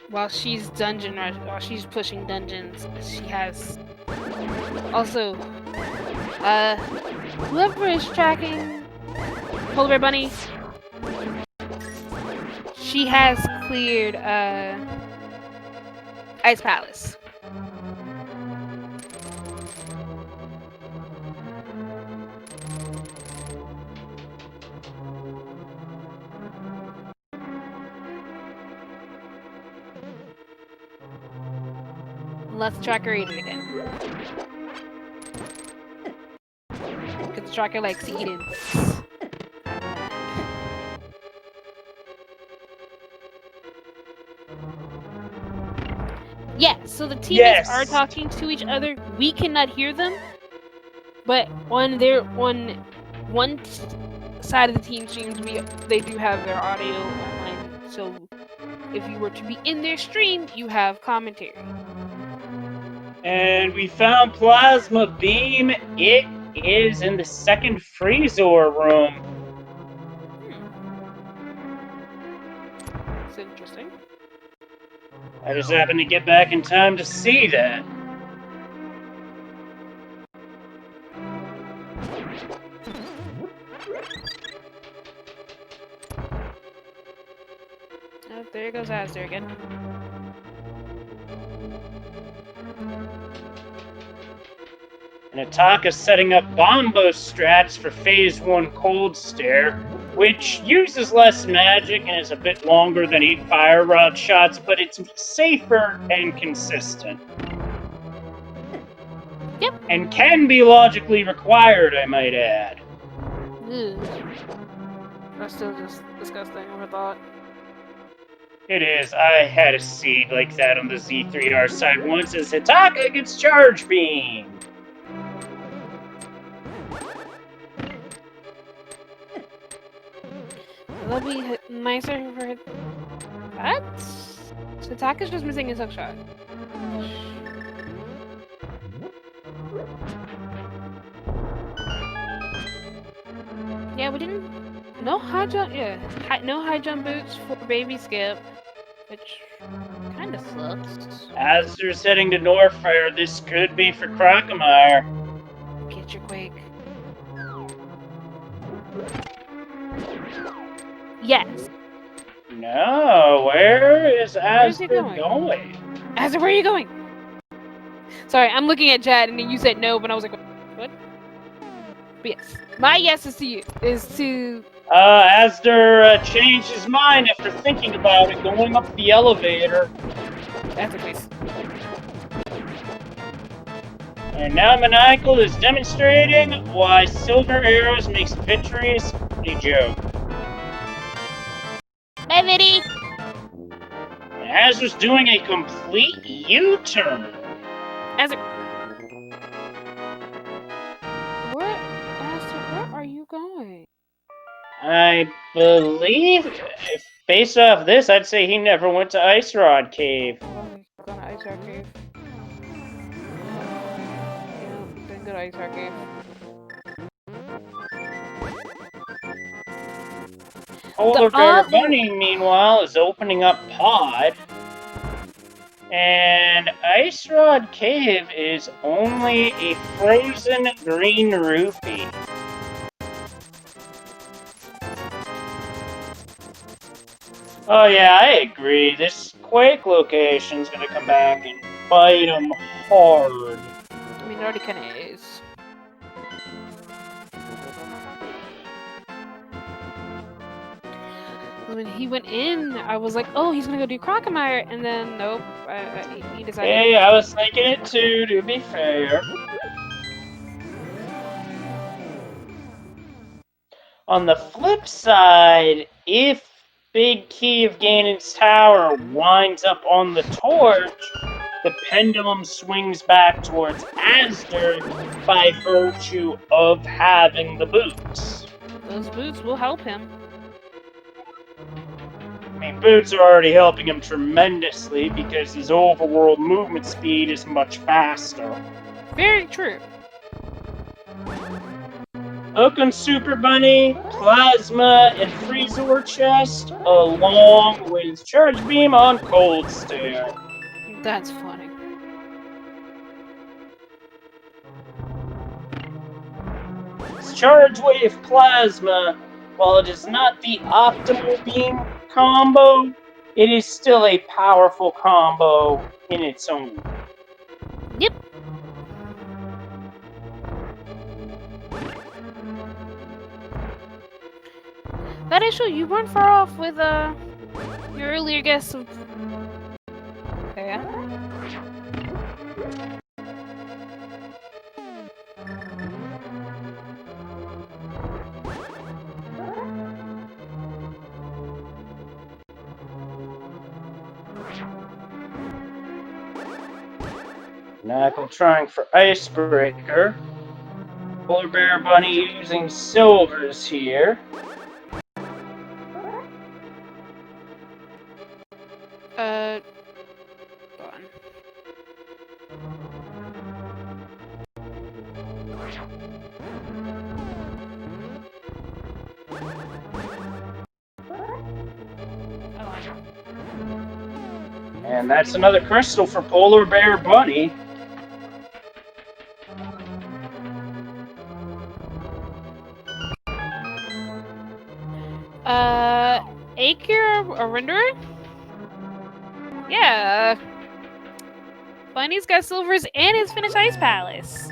While she's while she's pushing dungeons, she has also whoever is tracking Polar Bear Bunny, she has cleared Ice Palace. Let's tracker eat it again. Because the tracker likes eating. Yeah, so the teammates are talking to each other. We cannot hear them. But on one side of the team streams, they do have their audio online. So if you were to be in their stream, you have commentary. And we found Plasma Beam. It is in the second Freezor room. That's interesting. I just happened to get back in time to see that. Oh, there goes Azur again. And Ataka's setting up Bombo strats for Phase 1 Cold Stare, which uses less magic and is a bit longer than 8 Fire Rod shots, but it's safer and consistent. Yep. And can be logically required, I might add. Ugh. That's still just disgusting, I thought. It is. I had a seed like that on the Z3R side once as Ataka gets Charge Beam. That'll be nicer for that. So Ataka's just missing his hook shot. Yeah, we didn't. No high jump. Yeah, no high jump boots for baby Skip, which kind of sucks. As they're heading to Norfair, this could be for Crocomire. Get your Quake. Yes. No, where is Where's he Asper going? Azza, where are you going? Sorry, I'm looking at chat and then you said no, but I was like, what? But yes, my yes is to you. Asder changed his mind after thinking about it, going up the elevator. That's a place. And now Maniacal is demonstrating why Silver Arrows makes victories a joke. Bye, Vinny. And Asder's doing a complete U-turn. Azza, where are you going? I believe, based off this, I'd say he never went to Ice Rod Cave. Oh, he's going to Ice Rock Cave. Yeah, didn't go to Ice Rock Cave. Polar Bear Bunny, meanwhile, is opening up Pod. And Ice Rod Cave is only a frozen green rupee. Oh yeah, I agree. This Quake location's gonna come back and bite him hard. I mean, it already kind of is. When he went in, I was like, oh, he's gonna go do Crocomire, and then nope, he decided. Hey, I was thinking it too, to be fair. On the flip side, if Big Key of Ganon's Tower winds up on the torch, the pendulum swings back towards Asder by virtue of having the boots. Those boots will help him. I mean, boots are already helping him tremendously because his overworld movement speed is much faster. Very true. Hook on Super Bunny, Plasma, and Freezor Chest, along with Charge Beam on Cold Stare. That's funny. Charge Wave Plasma, while it is not the optimal beam combo, it is still a powerful combo in its own. Yep. That issue, you weren't far off with your earlier guess of. Yeah. Knuckle trying for Icebreaker. Polar Bear Bunny using silvers here. Go on. And that's another crystal for Polar Bear Bunny. Acre or renderer? Yeah. Bunny's got silvers and his finished ice palace.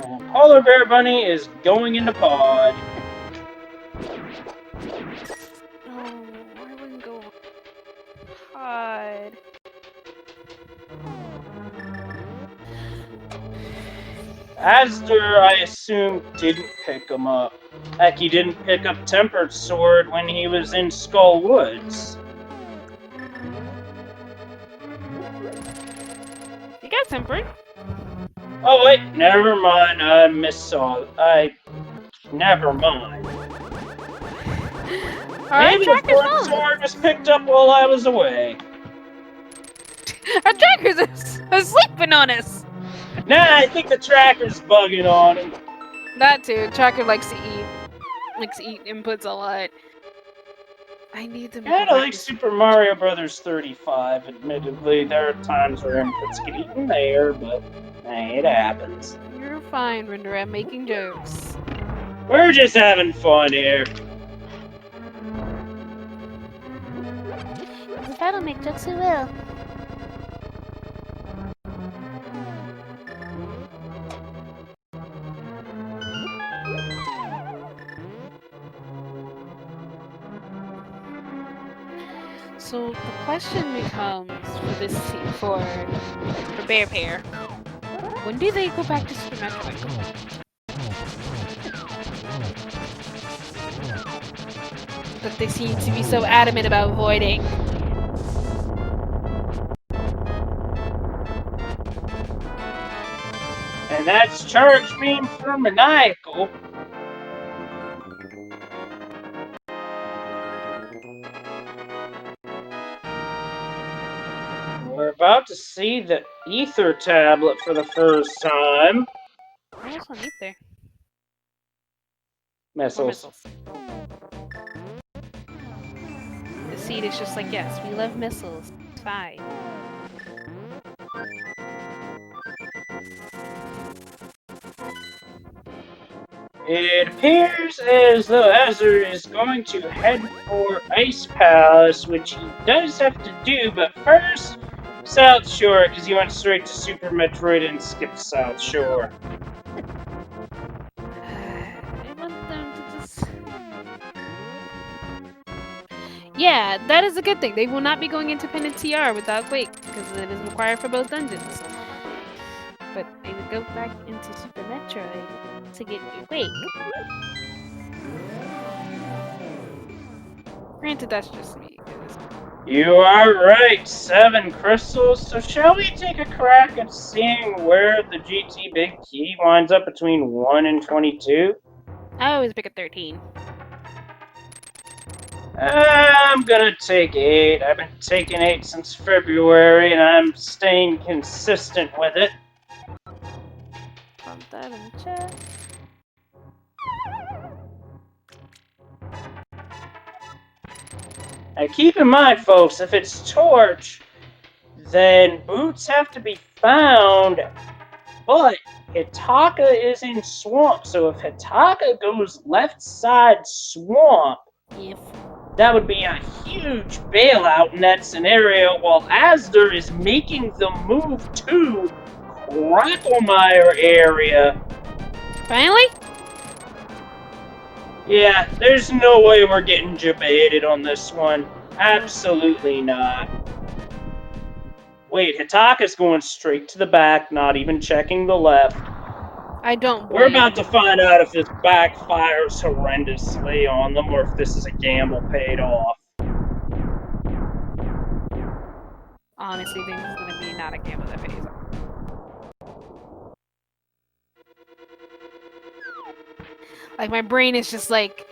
And Polar Bear Bunny is going into pod. Oh, I wouldn't go pod. Asder, I assume, didn't pick him up. Heck, he didn't pick up Tempered Sword when he was in Skull Woods. You got tempered. Oh wait, never mind. I missaw. Never mind. Alright, Maybe the track is Tempered wrong. Sword was picked up while I was away. Our trackers are sleeping on us. Nah, I think the tracker's bugging on him. That too. Tracker likes to eat. Likes to eat inputs a lot. I need them to go Kinda back like to Super Mario Brothers 35, admittedly. There are times where inputs get eaten there, but hey, it happens. You're fine, Render. I'm making jokes. We're just having fun here. If I don't make jokes, who will? So the question becomes for this for Bear Pair. When do they go back to Super Metroid? That they seem to be so adamant about avoiding. And that's Charge Beam for Maniacal. We're about to see the Ether tablet for the first time. What else on Ether? More Missiles. missiles. The seed is just like, yes, we love missiles. It's fine. It appears as though Azure is going to head for Ice Palace, which he does have to do, but first, South Shore, because he went straight to Super Metroid and skipped South Shore. I want them to just. Yeah, that is a good thing. They will not be going independent TR without Quake, because it is required for both dungeons. But they would go back into Super Metroid to get Quake. Granted, that's just me. 'Cause You are right, 7 crystals. So shall we take a crack at seeing where the GT Big Key winds up between 1 and 22? I always pick a 13. I'm gonna take 8. I've been taking 8 since February, and I'm staying consistent with it. Put that in the chat. Now keep in mind, folks, if it's Torch, then boots have to be found, but Hitaka is in Swamp, so if Hitaka goes left side Swamp, If. that would be a huge bailout in that scenario, while Asder is making the move to Cracklemire area. Finally? Yeah, there's no way we're getting debated on this one. Absolutely not. Wait, Hitaka's going straight to the back, not even checking the left. I don't We're blame about to him. find out if this backfires horrendously on them or if this is a gamble paid off. Honestly, think it's gonna be not a gamble that pays off. Like, my brain is just like...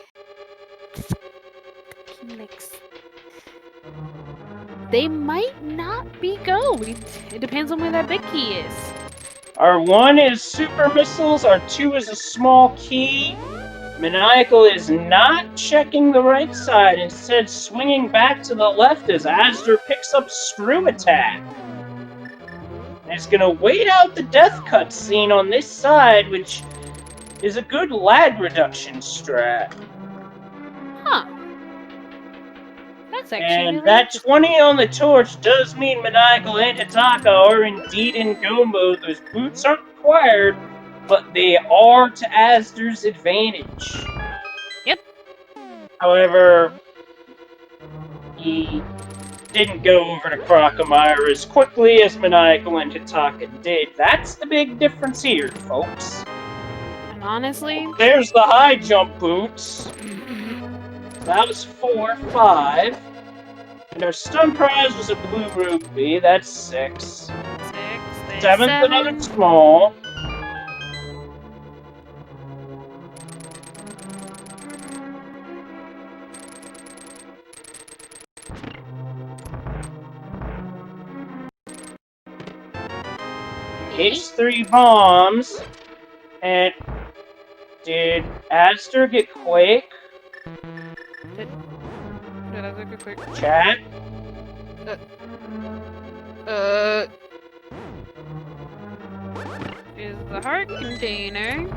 They might not be gold. It depends on where that big key is. Our 1 is super missiles, our 2 is a small key. Maniacal is not checking the right side, instead swinging back to the left as Asder picks up Screw Attack. And it's gonna wait out the death cutscene on this side, which is a good lag reduction strat. Huh. That's actually And really that interesting. 20 on the torch does mean Maniacal and Hitaka are indeed in go mode. Those boots aren't required, but they are to Asder's advantage. Yep. However, he didn't go over to Crocomire as quickly as Maniacal and Hitaka did. That's the big difference here, folks. And honestly... There's the high jump boots. That was 4, 5. And our stun prize was a blue rupee. That's 6. 6. 7th, another small. H3 bombs. And did Aster get Quake? Did I take a quick? Chat? Is the heart container?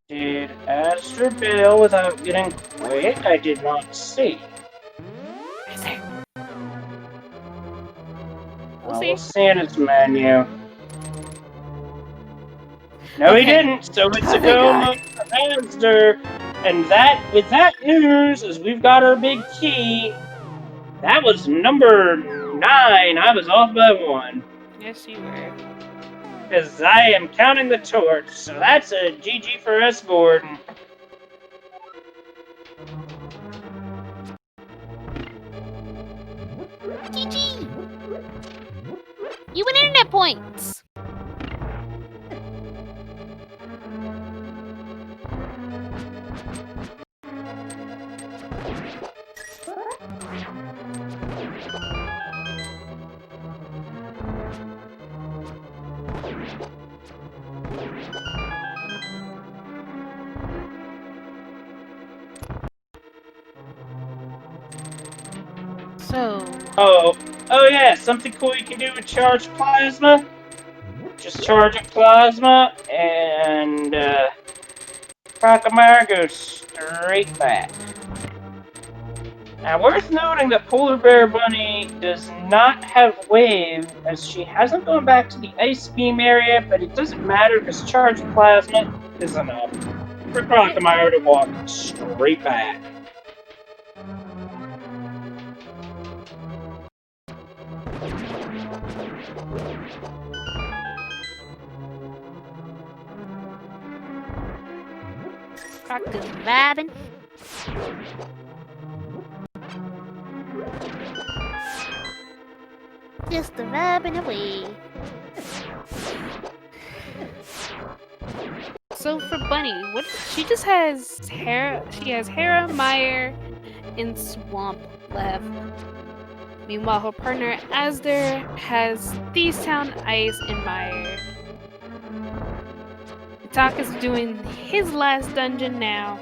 Did Aster bail without getting Quake? I did not see. Is there? We'll see. see in its menu. No, he Okay. didn't. So it's a Oh, go thank mode for Aster. And with that news, as we've got our big key, that was number 9. I was off by 1. Yes, you were. Because I am counting the torch. So that's a GG for us, Gordon. GG! You win internet points! So. Oh yeah, something cool you can do with charged plasma. Just charge a plasma, and Crocomire goes straight back. Now, worth noting that Polar Bear Bunny does not have wave, as she hasn't gone back to the ice beam area, but it doesn't matter because charged plasma is enough for Crocomire to walk straight back. Croc is vibing. Just a vibing away. So for Bunny, what she just has Hera. She has Hera, Meyer, and Swamp left. Meanwhile, her partner Asder has Thieves Town, Ice, and Meyer. Itaka's doing his last dungeon now.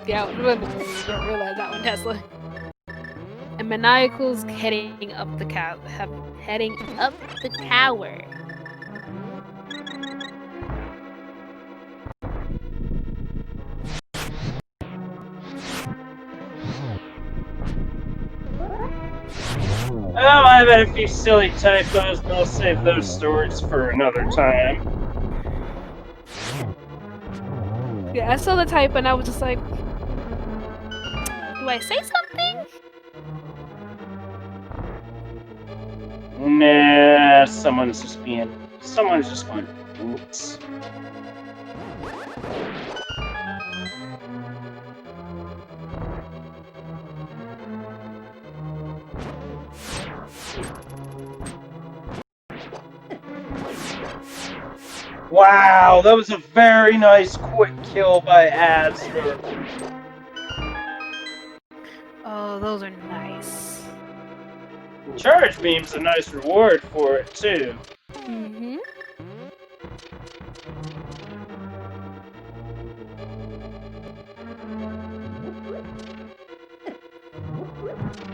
Yeah, you don't realize that one, Tesla. And Maniacal's heading up the tower. Oh, I've had a few silly typos, but I'll save those stories for another time. Yeah, I saw the type and I was just like, do I say something? Nah, someone's just going, oops. Wow, that was a very nice quick kill by Asper. Oh, those are nice. Charge beam's a nice reward for it too. Mm-hmm.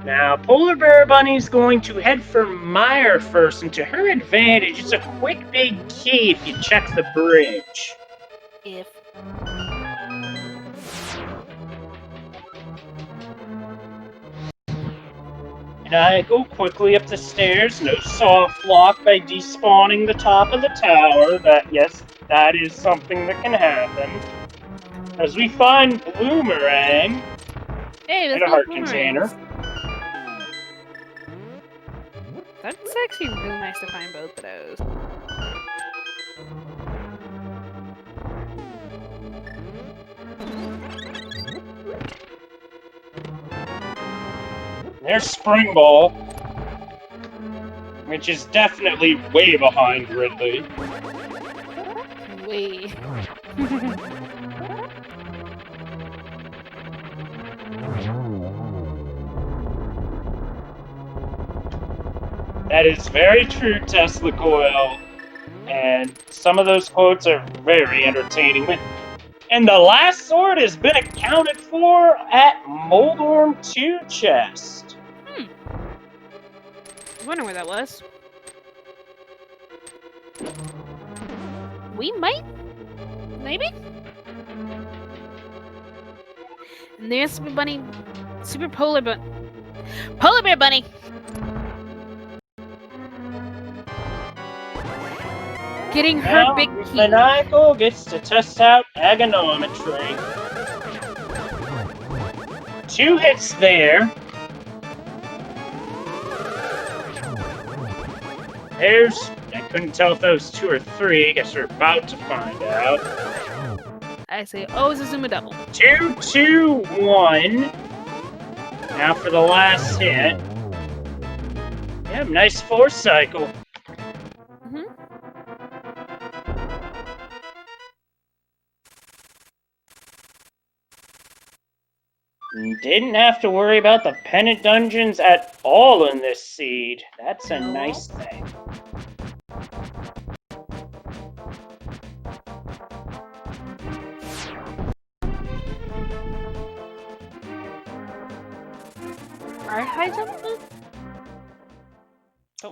Now, Polar Bear Bunny's going to head for Meyer first, and to her advantage, it's a quick big key if you check the bridge. If. And I go quickly up the stairs, no soft lock by despawning the top of the tower. That is something that can happen. As we find Bloomerang Hey, and a heart container. That's actually really nice to find both of those. There's Spring Ball, which is definitely way behind Ridley. Way. That is very true, Tesla Coil. And some of those quotes are very entertaining. And the last sword has been accounted for at Moldorm 2 chest. I wonder where that was. We might? Maybe? And there's Super Bunny. Super Polar Bunny. Polar Bear Bunny! Getting her Now, big key. Maniacal gets to test out agonometry. 2 hits there. I couldn't tell if that was 2 or 3. Guess we're about to find out. I say, oh, it's a Zuma double. 2, 2, 1. Now for the last hit. Yeah, nice force cycle. Didn't have to worry about the pennant dungeons at all in this seed. That's a nice thing. Alright, high jump move?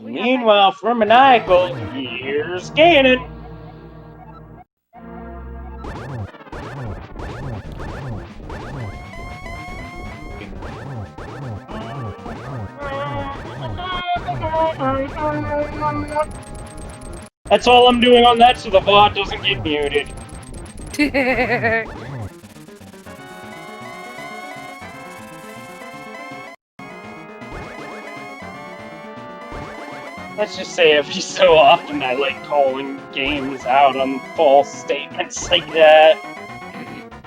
Meanwhile, for Maniacal, here's Ganon. That's all I'm doing on that so the bot doesn't get muted. Let's just say every so often I like calling games out on false statements like that.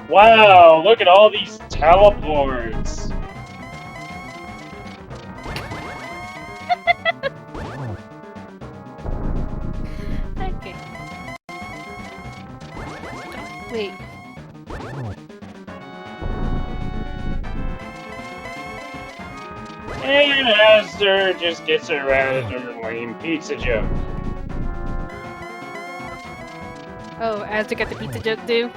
Wow, look at all these teleports. Okay. Wait. And Astor just gets around her lame pizza joke. Oh, as to get the pizza joke too?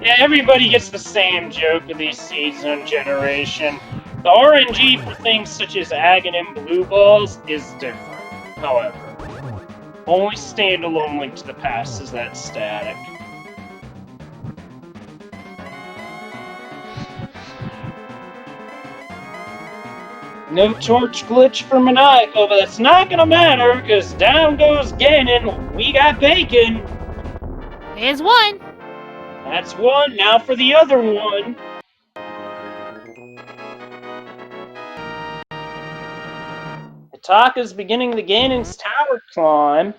Yeah, everybody gets the same joke with these season generation. The RNG for things such as Aghanim Blue Balls is different, however. Only standalone Link to the Past is that static. No torch glitch for Maniacal, but that's not gonna matter, because down goes Ganon, we got bacon! There's one! That's one, now for the other one! Hitaka's beginning the Ganon's tower climb.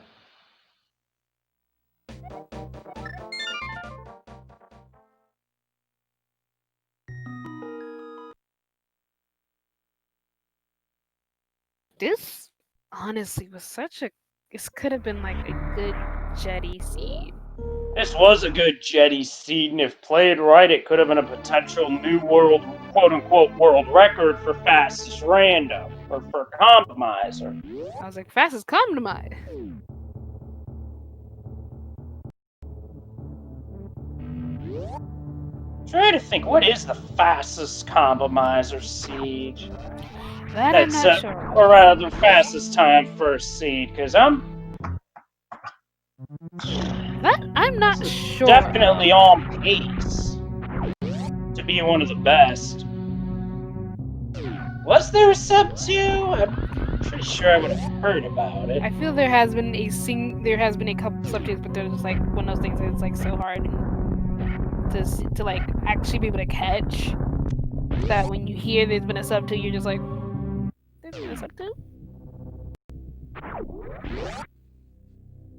This honestly was such a. This could have been like a good jetty seed. This was a good jetty seed, and if played right, it could have been a potential new world, quote-unquote, world record for fastest random, or for compromiser. I was like, fastest come to mind. Try to think, what is the fastest compromiser seed? That I'm not sure. Or rather, fastest time first seed, because I'm not sure. definitely on pace to be one of the best. Was there a sub 2? I'm pretty sure I would have heard about it. I feel there has been a couple subjects, but they're just like one of those things that's like so hard to like actually be able to catch that when you hear there's been a sub 2, you're just like, there's been a sub 2?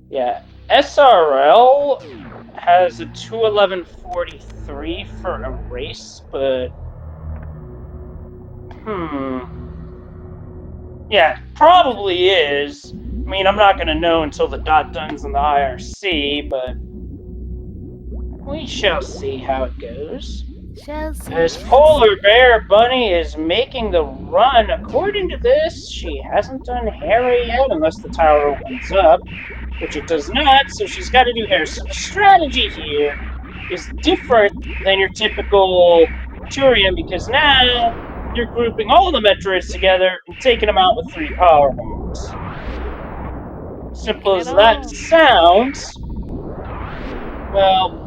Yeah, SRL has a 211.43 for a race, but yeah, probably is. I mean, I'm not gonna know until the dot duns in the IRC, but we shall see how it goes. Shall see. This polar bear bunny is making the run. According to this, she hasn't done hair yet unless the tower opens up, which it does not, so she's got to do hair. So the strategy here is different than your typical Turian because now you're grouping all the Metroids together and taking them out with 3 power bombs. Simple as that sounds, well,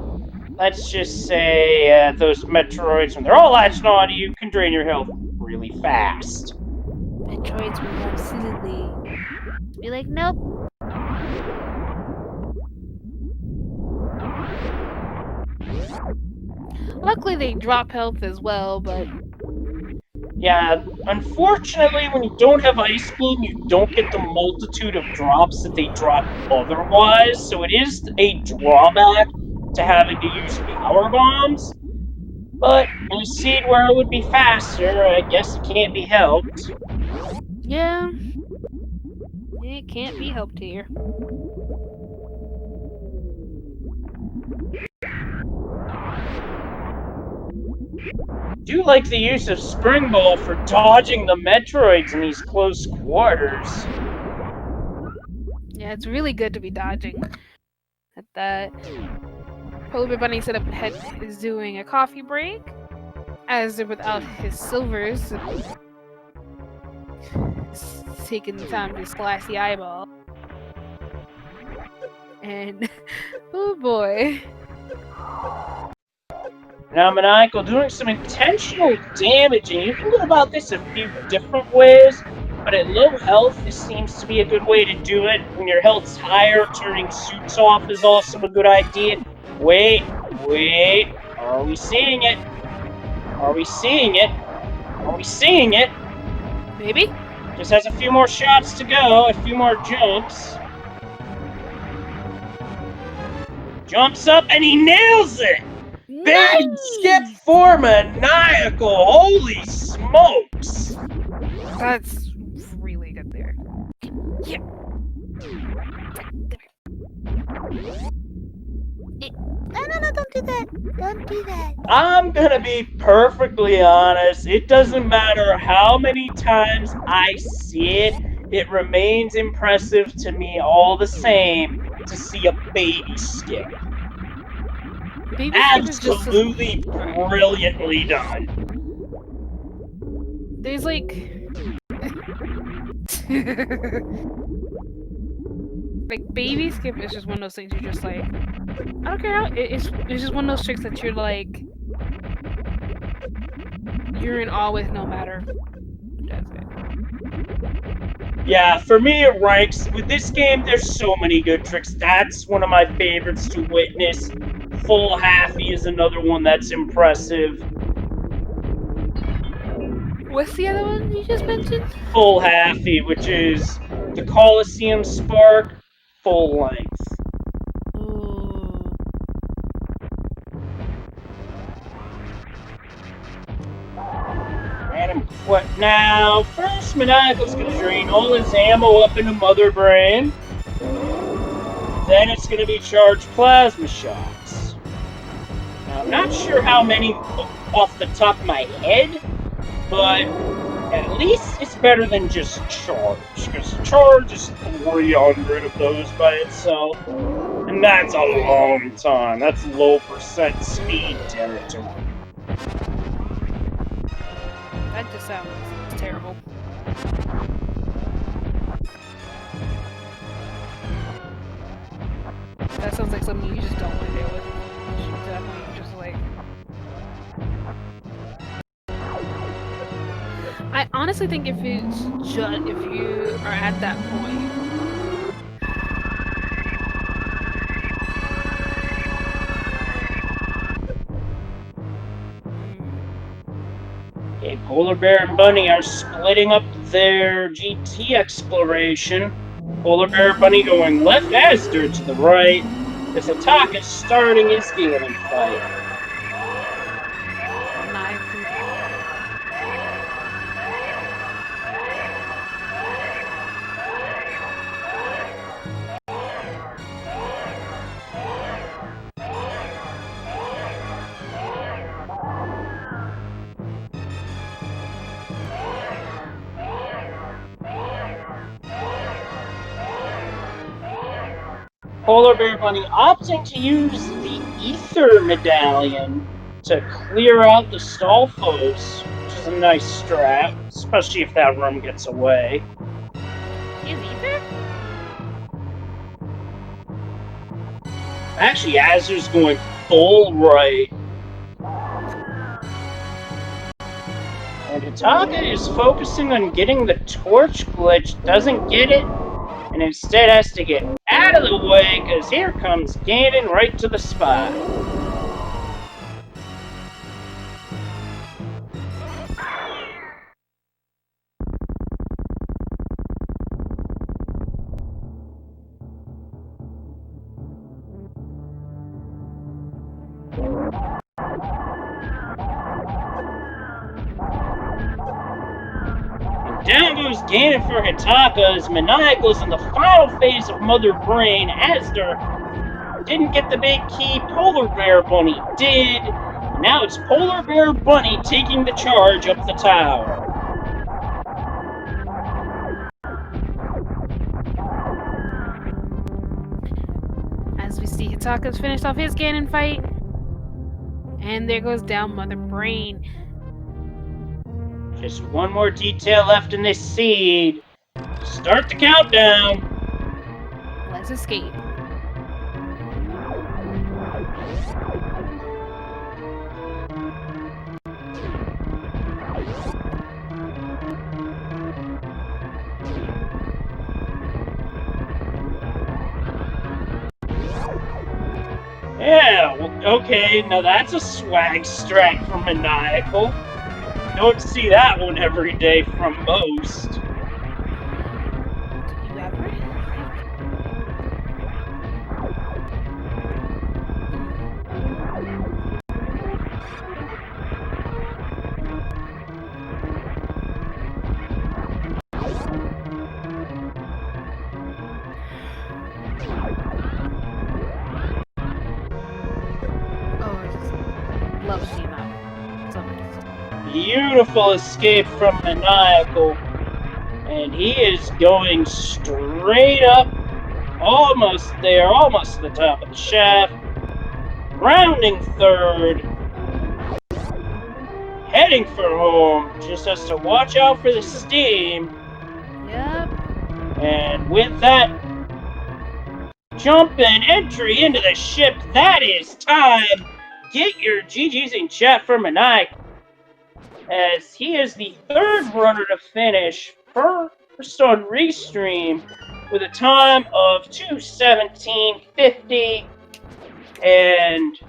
let's just say those Metroids, when they're all latched onto you, can drain your health really fast. Metroids will absolutely be like, nope. Luckily, they drop health as well, but... Yeah, unfortunately, when you don't have Ice Bloom, you don't get the multitude of drops that they drop otherwise, so it is a drawback to having to use power bombs. But in a seed where it would be faster, I guess it can't be helped. Yeah. It can't be helped here. Do like the use of Spring Ball for dodging the Metroids in these close quarters. Yeah, it's really good to be dodging at that. Polar Bear Bunny said is doing a coffee break, as if without his silvers, taking the time to slice the eyeball. And oh boy. Now, Maniacal doing some intentional damage, and you can go about this a few different ways, but at low health, this seems to be a good way to do it. When your health's higher, turning suits off is also a good idea. Wait, are we seeing it? Are we seeing it? Are we seeing it? Maybe? Just has a few more shots to go, a few more jumps. Jumps up and he nails it! Big skip for Maniacal! Holy smokes! That's really good there. Yeah. No, don't do that. Don't do that. I'm gonna be perfectly honest. It doesn't matter how many times I see it, it remains impressive to me all the same to see a baby skip. Baby Absolutely brilliantly done. There's like... like, baby skip is just one of those things you're just like... I don't care how... It's just one of those tricks that you're like... You're in awe with no matter. That's it. Yeah, for me it ranks. With this game, there's so many good tricks. That's one of my favorites to witness. Full Halfy is another one that's impressive. What's the other one you just mentioned? Full Halfy, which is the Coliseum Spark full length. Ooh. Random what now? First, Maniacal's gonna drain all his ammo up into Mother Brain. Then it's gonna be charged plasma shots. Now, I'm not sure how many off the top of my head, but at least it's better than just charge, because charge is 300 of those by itself, and that's a long time. That's low percent speed territory. That just sounds terrible. That sounds like something you just don't want to deal with. Definitely just like... I honestly think if it's just if you are at that point. Okay, Polar Bear and Bunny are splitting up their GT exploration. Polar Bear and Bunny going left, Astor to the right. As Attack is starting his scaling fight. Polar Bear Bunny opting to use the Ether Medallion to clear out the Stalfos, which is a nice strat, especially if that room gets away. Is Ether? Actually, Azur's going full right. And Hitaka is focusing on getting the torch glitch, doesn't get it, and instead has to get out of the way, because here comes Ganon right to the spot. Down goes Ganon for Hitaka as Maniacal's in the final phase of Mother Brain. Astor didn't get the big key, Polar Bear Bunny did. Now it's Polar Bear Bunny taking the charge up the tower. As we see, Hitaka's finished off his Ganon fight. And there goes down Mother Brain. Just one more detail left in this seed. Start the countdown. Let's escape. Yeah, well, okay, now that's a swag strat from Maniacal. Don't see that one every day from most. Do you ever? Oh, I just love seeing that. So nice. Beautiful escape from Maniacal. And he is going straight up. Almost there, almost to the top of the shaft. Rounding third. Heading for home. Just has to watch out for the steam. Yep. And with that jump and entry into the ship, that is time. Get your GGs in chat for Maniacal, as he is the third runner to finish first on Restream with a time of 2:17:50, and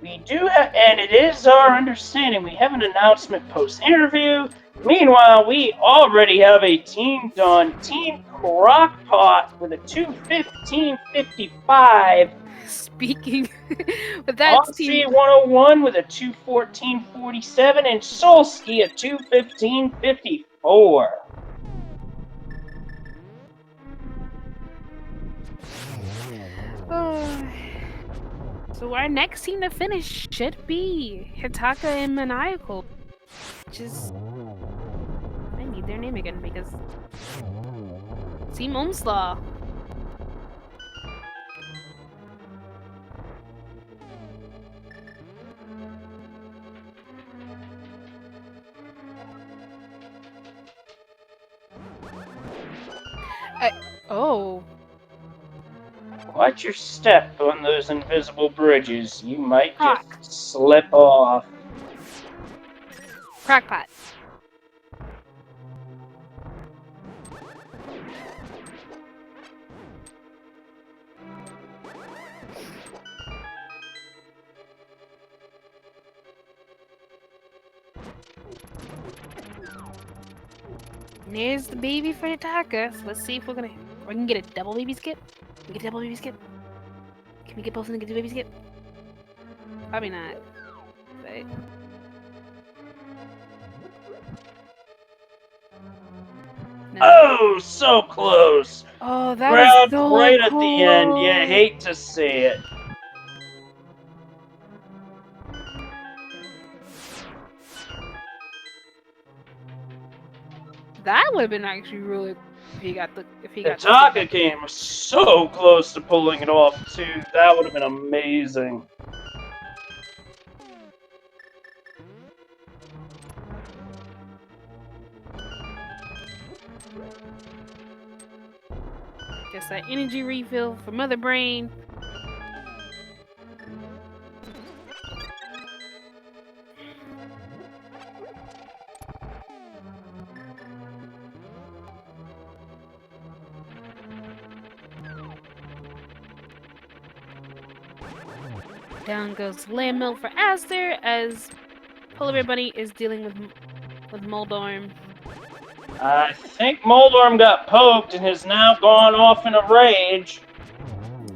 we do have, and it is our understanding we have an announcement post-interview. Meanwhile, we already have a team done. Team Crockpot with a 2:15:55. Speaking, but that's Oxy 101 with a 2:14:47, and Solsky a 2:15:54. So our next team to finish should be Hitaka and Maniacal. Which is... I need their name again because... Team Omslaw. Oh. Watch your step on those invisible bridges. You might Croc. just slip off. Crackpot. There's the baby for Hitaka. So let's see if we can get a double baby skip. Can we get a double baby skip? Can we get both and get a baby skip? Probably not. But... No. Oh, so close! Oh, that Grabbed was so right close. at the end. You hate to see it. That would have been actually really If he got the Hitaka came so close to pulling it off too. That would have been amazing. Just that energy refill for Mother Brain. Down goes Land Milk for Aster as Polar Bear Bunny is dealing with Moldorm. I think Moldorm got poked and has now gone off in a rage.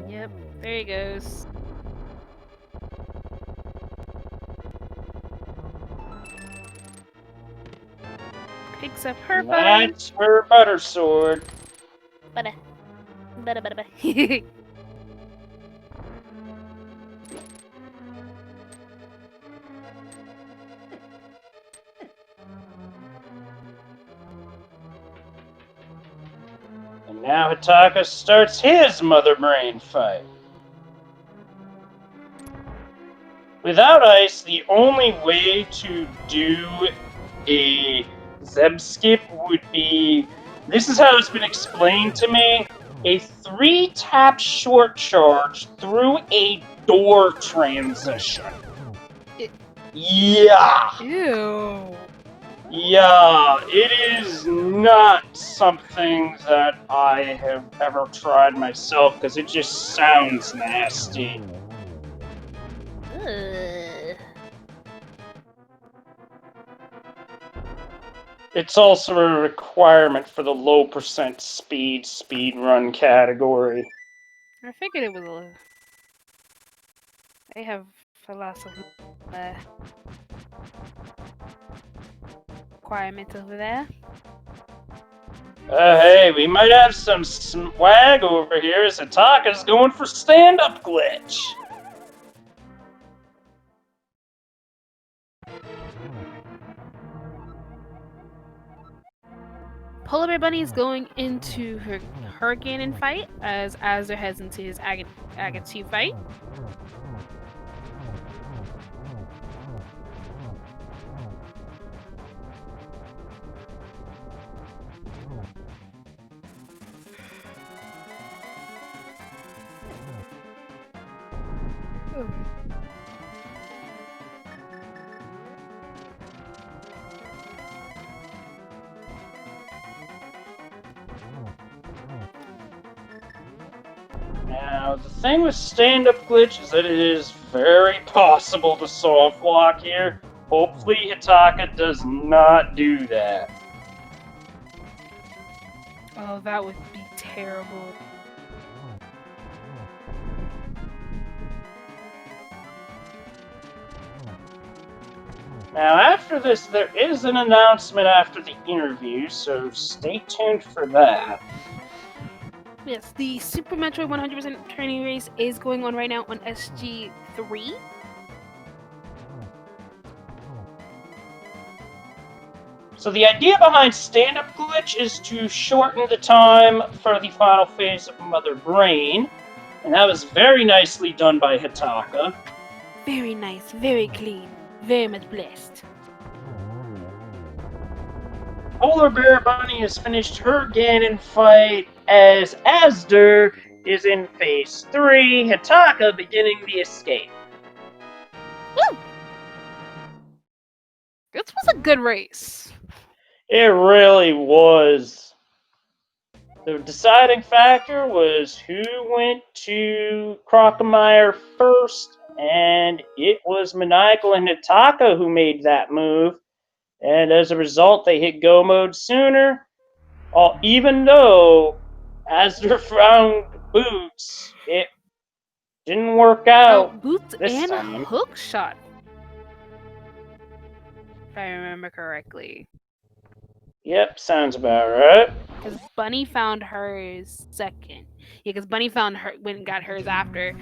Yep, there he goes. Picks up her butter. That's her butter sword. Butter. Butter, butter, butter. And now Hitaka starts his Mother Brain fight. Without ice, the only way to do a Zeb skip would be, this is how it's been explained to me, a 3-tap short charge through a door transition. Yeah! Ew. Yeah, it is not something that I have ever tried myself because it just sounds nasty. Ugh. It's also a requirement for the low percent speed run category. I figured it was a. They have philosophy requirements over there. Hey, we might have some swag over here as Hitaka's going for stand-up glitch. Polar Bear Bunny is going into her Ganon fight as Azure heads into his Aga 2 fight. Now, the thing with stand-up glitch is that it is very possible to soft block here. Hopefully Hitaka does not do that. Oh, that would be terrible. Now, after this, there is an announcement after the interview, so stay tuned for that. Yes, the Super Metroid 100% training race is going on right now on SG3. So the idea behind stand-up glitch is to shorten the time for the final phase of Mother Brain, and that was very nicely done by Hitaka. Very nice, very clean, very much blessed. Polar Bear Bunny has finished her Ganon fight as Asder is in phase 3, Hitaka beginning the escape. Woo! This was a good race. It really was. The deciding factor was who went to Crocomire first, and it was Maniacal and Hitaka who made that move. And as a result, they hit go mode sooner. Even though Asder found boots, it didn't work out. Boots this and time. hook shot. If I remember correctly. Yep, sounds about right. Because Bunny found hers second. Yeah, because Bunny went and got hers after.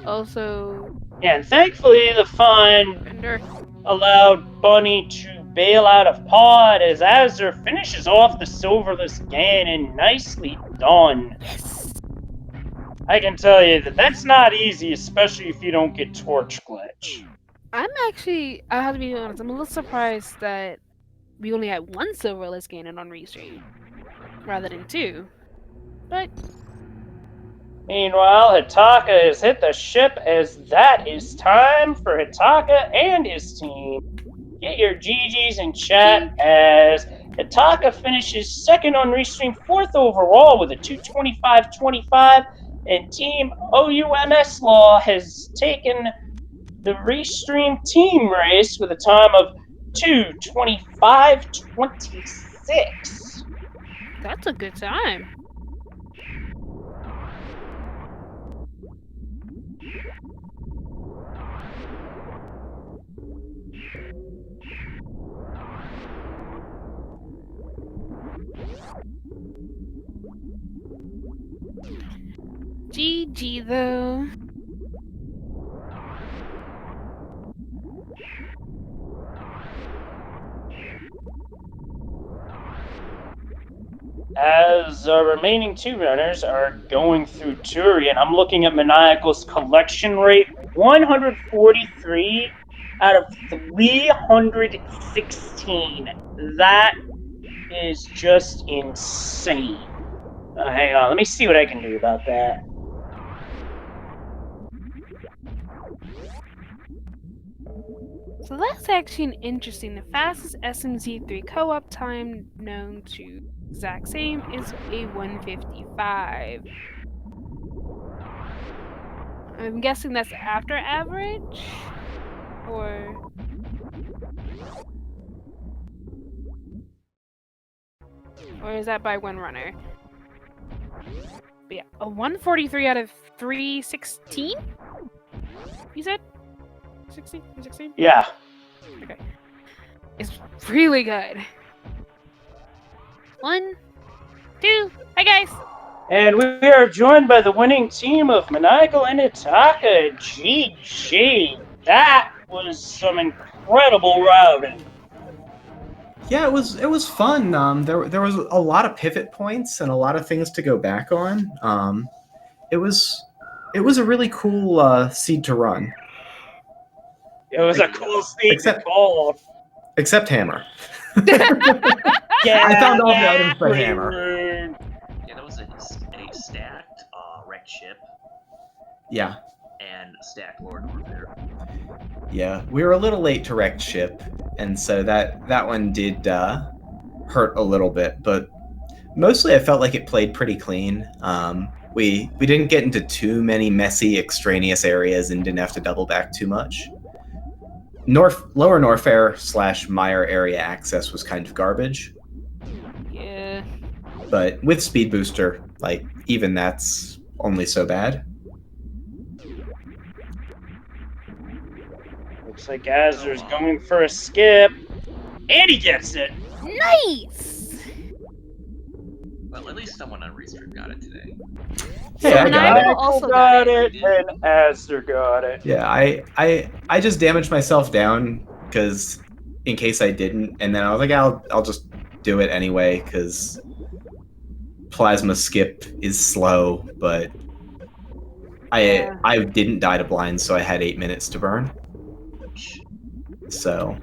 Also, And thankfully, the fun Bender. allowed Bunny to bail out of pod as Azure finishes off the silverless Ganon. Nicely done. Yes. I can tell you that that's not easy, especially if you don't get Torch Glitch. I have to be honest, I'm a little surprised that we only had one silverless Ganon on Restream rather than two. But Meanwhile, Hitaka has hit the ship as that is time for Hitaka and his team. Get your GGs in chat as Hitaka finishes second on Restream, fourth overall with a 225.25, and Team OUMS Law has taken the Restream team race with a time of 225.26. that's a good time. GG though. As our remaining two runners are going through Turian, I'm looking at Maniacal's collection rate, 143 out of 316. That is just insane. Hang on, let me see what I can do about that. So that's actually interesting. The fastest SMZ3 co-op time known to exact same is a 155. I'm guessing that's after average? Or is that by one runner? But yeah, a 143 out of 316? You said? 16? 16? Yeah. Okay. It's really good. 1, 2, hi guys! And we are joined by the winning team of Maniacal and Hitaka. GG. That was some incredible routing. Yeah, it was fun. There was a lot of pivot points and a lot of things to go back on. It was a really cool seed to run. It was a cool seed to call. Except Hammer. Yeah, I found all the items but pretty Hammer. rude. Yeah, that was a stacked wrecked ship Yeah. and stacked Lord Warfare. Yeah, we were a little late to wrecked ship, and so that one did hurt a little bit, but mostly I felt like it played pretty clean. We didn't get into too many messy extraneous areas and didn't have to double back too much. Lower Norfair / Meyer area access was kind of garbage. Yeah. But with Speed Booster, like, even that's only so bad. Looks like Azur's going for a skip. And he gets it. Nice! Well, at least someone on Restream got it today. Hey, I got it. Maniacal also got it. And Azur got it. Yeah, I just damaged myself down because in case I didn't, and then I was like, I'll just do it anyway because plasma skip is slow, but I didn't die to blind, so I had 8 minutes to burn. So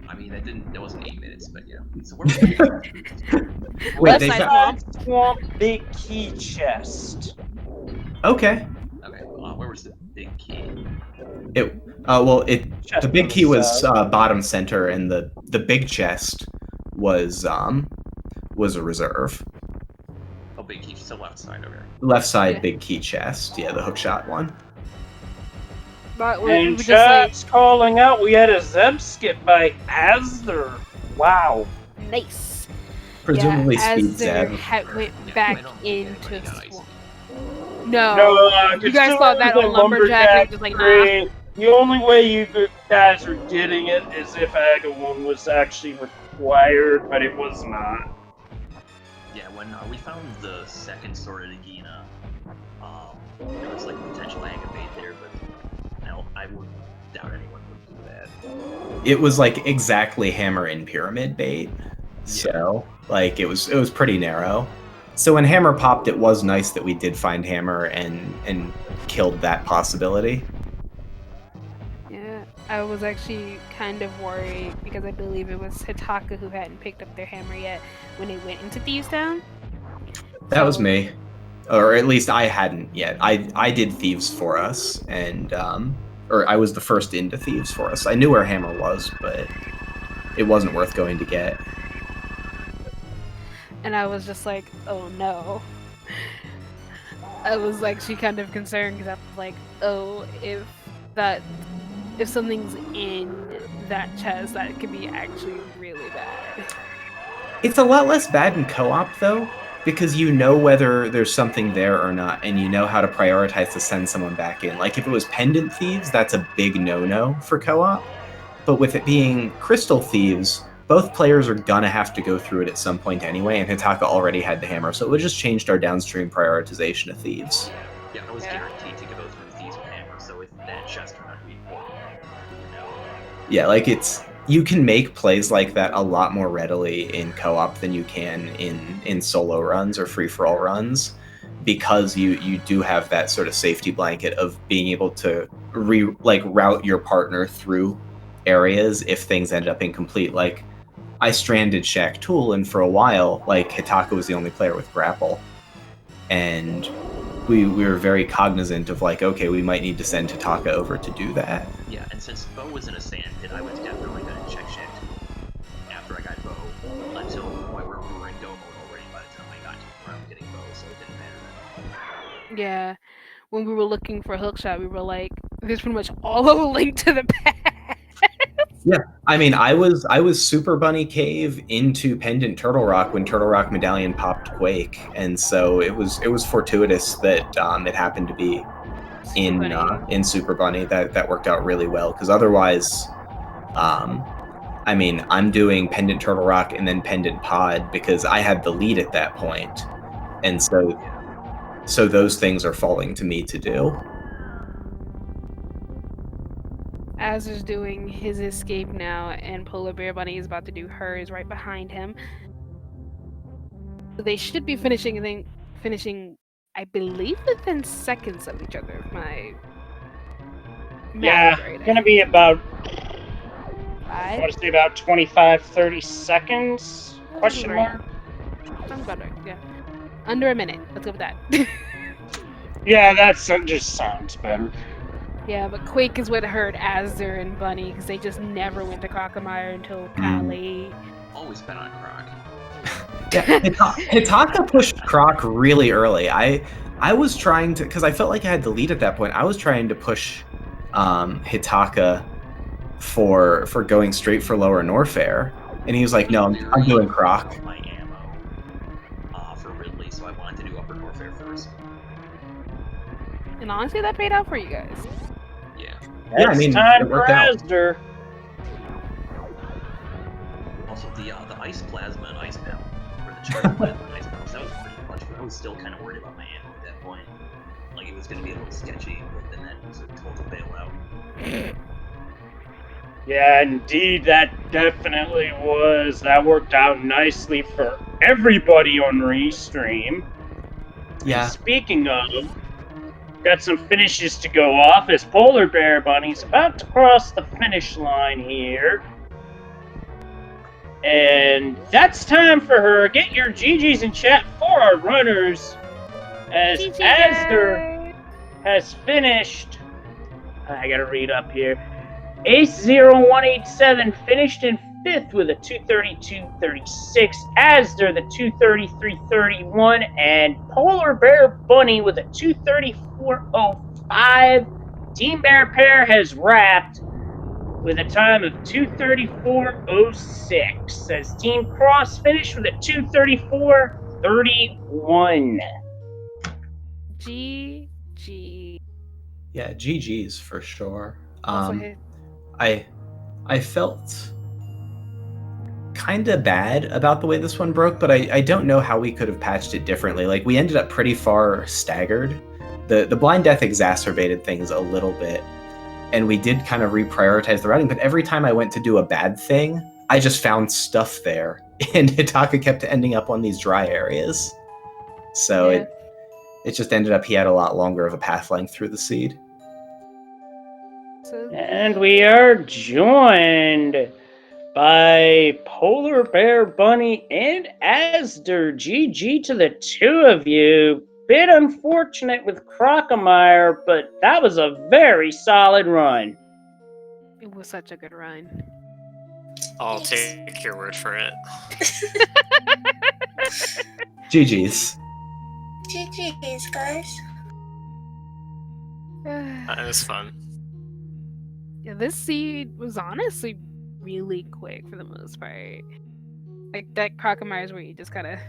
I mean, that wasn't 8 minutes, but yeah. So where was the wait, Left side Swamp big key chest. okay. Okay, where was the big key? The big key was bottom center, and the big chest was a reserve. Oh, big key, still left side over here. Left side Yeah. big key chest. Yeah, the hookshot one. But we And just chat's calling out, we had a Zeb skip by Azur. Wow. nice. Presumably yeah, speed Azur Zeb. went Yeah, back I don't think into anybody got Swamp. ice. No. You guys thought that on Lumberjack, and just like, nah. 3. The only way you guys are getting it is if Agawon was actually required, but it was not. Yeah, when we found the second sword of Nagina, there was like potential agate there, but no, I would doubt anyone would do that. It was like exactly hammer and pyramid bait. So like it was pretty narrow. So when hammer popped, it was nice that we did find hammer and killed that possibility. Yeah, I was actually kind of worried because I believe it was Hitaka who hadn't picked up their hammer yet when they went into Thieves Town. That was me, or at least I hadn't yet. I did Thieves for us, and or I was the first into Thieves for us. I knew where hammer was, but it wasn't worth going to get. And I was just like, oh no. I was actually kind of concerned because I was like, oh, if something's in that chest, that could be actually really bad. It's a lot less bad in co-op though, because you know whether there's something there or not, and you know how to prioritize to send someone back in. Like if it was Pendant Thieves, that's a big no-no for co-op. But with it being Crystal Thieves, both players are gonna have to go through it at some point anyway, and Hitaka already had the hammer, so it would just changed our downstream prioritization of Thieves. Yeah, I was guaranteed to go through Thieves with hammer, so if that chest turned out to be important, Yeah, like you can make plays like that a lot more readily in co-op than you can in solo runs or free-for-all runs, because you do have that sort of safety blanket of being able to route your partner through areas if things end up incomplete. Like I stranded Shaq Tool, and for a while, like Hitaka was the only player with grapple, and we were very cognizant of like, okay, we might need to send Hitaka over to do that. Yeah, and since Bo was in a sand pit, I was definitely going to check Shaq Tool after I got Bo, until the point where we were in go mode already by the time I got around getting Bo, so it didn't matter. Yeah, when we were looking for Hookshot, we were like, there's pretty much all of a link to the past. Yeah, I mean, I was Super Bunny Cave into Pendant Turtle Rock when Turtle Rock Medallion popped Quake, and so it was fortuitous that it happened to be in Super Bunny that worked out really well, because otherwise, I mean, I'm doing Pendant Turtle Rock and then Pendant Pod because I had the lead at that point, and so those things are falling to me to do. Azer's doing his escape now, and Polar Bear Bunny is about to do hers right behind him. So they should be finishing, I believe, within seconds of each other. Gonna be about, I 5? want to say about 25, 30 seconds? Question mark? Sounds about right, yeah. Under a minute. Let's go with that. Yeah, that just sounds better. Yeah, but Quake is what hurt Azer and Bunny, because they just never went to Crocomire until kind of late. Always bet on Croc. Yeah, Hitaka pushed Croc really early. I was trying to, because I felt like I had the lead at that point. I was trying to push Hitaka for going straight for lower Norfair, and he was like, "No, I'm doing Croc." My ammo for Ridley, so I wanted to do upper Norfair first. And honestly, that paid out for you guys. Yeah, I mean, time it worked for out. Asder. Also, the ice plasma and ice panel, or the charged plasma and ice panels, that was pretty clutch, but I was still kind of worried about my ammo at that point. Like, it was going to be a little sketchy, but then that was a total bailout. Yeah, indeed, that definitely was. That worked out nicely for everybody on Restream. Yeah. And speaking of, got some finishes to go off as Polar Bear Bunny's about to cross the finish line here. And that's time for her. Get your GGs in chat for our runners. As Asder has finished. I gotta read up here. Ace0187 finished in 5th with a 232.36. Asder the 233.31, and Polar Bear Bunny with a 234.05. Team Bear Pair has wrapped with a time of 234.06. As Team Cross finished with a 234.31. GG. Yeah, GG's for sure. Also I felt kind of bad about the way this one broke, but I don't know how we could have patched it differently. Like, we ended up pretty far staggered, The blind death exacerbated things a little bit, and we did kind of reprioritize the routing, but every time I went to do a bad thing, I just found stuff there, and Hitaka kept ending up on these dry areas. So Yeah. it just ended up he had a lot longer of a path length through the seed. So And we are joined by Polar Bear Bunny and Asder. GG to the two of you. Bit unfortunate with Crocomire, but that was a very solid run. it was such a good run. I'll take your word for it. GG's. GG's, guys. It was fun. Yeah, this seed was honestly really quick for the most part. Like that Crocomires where you just gotta.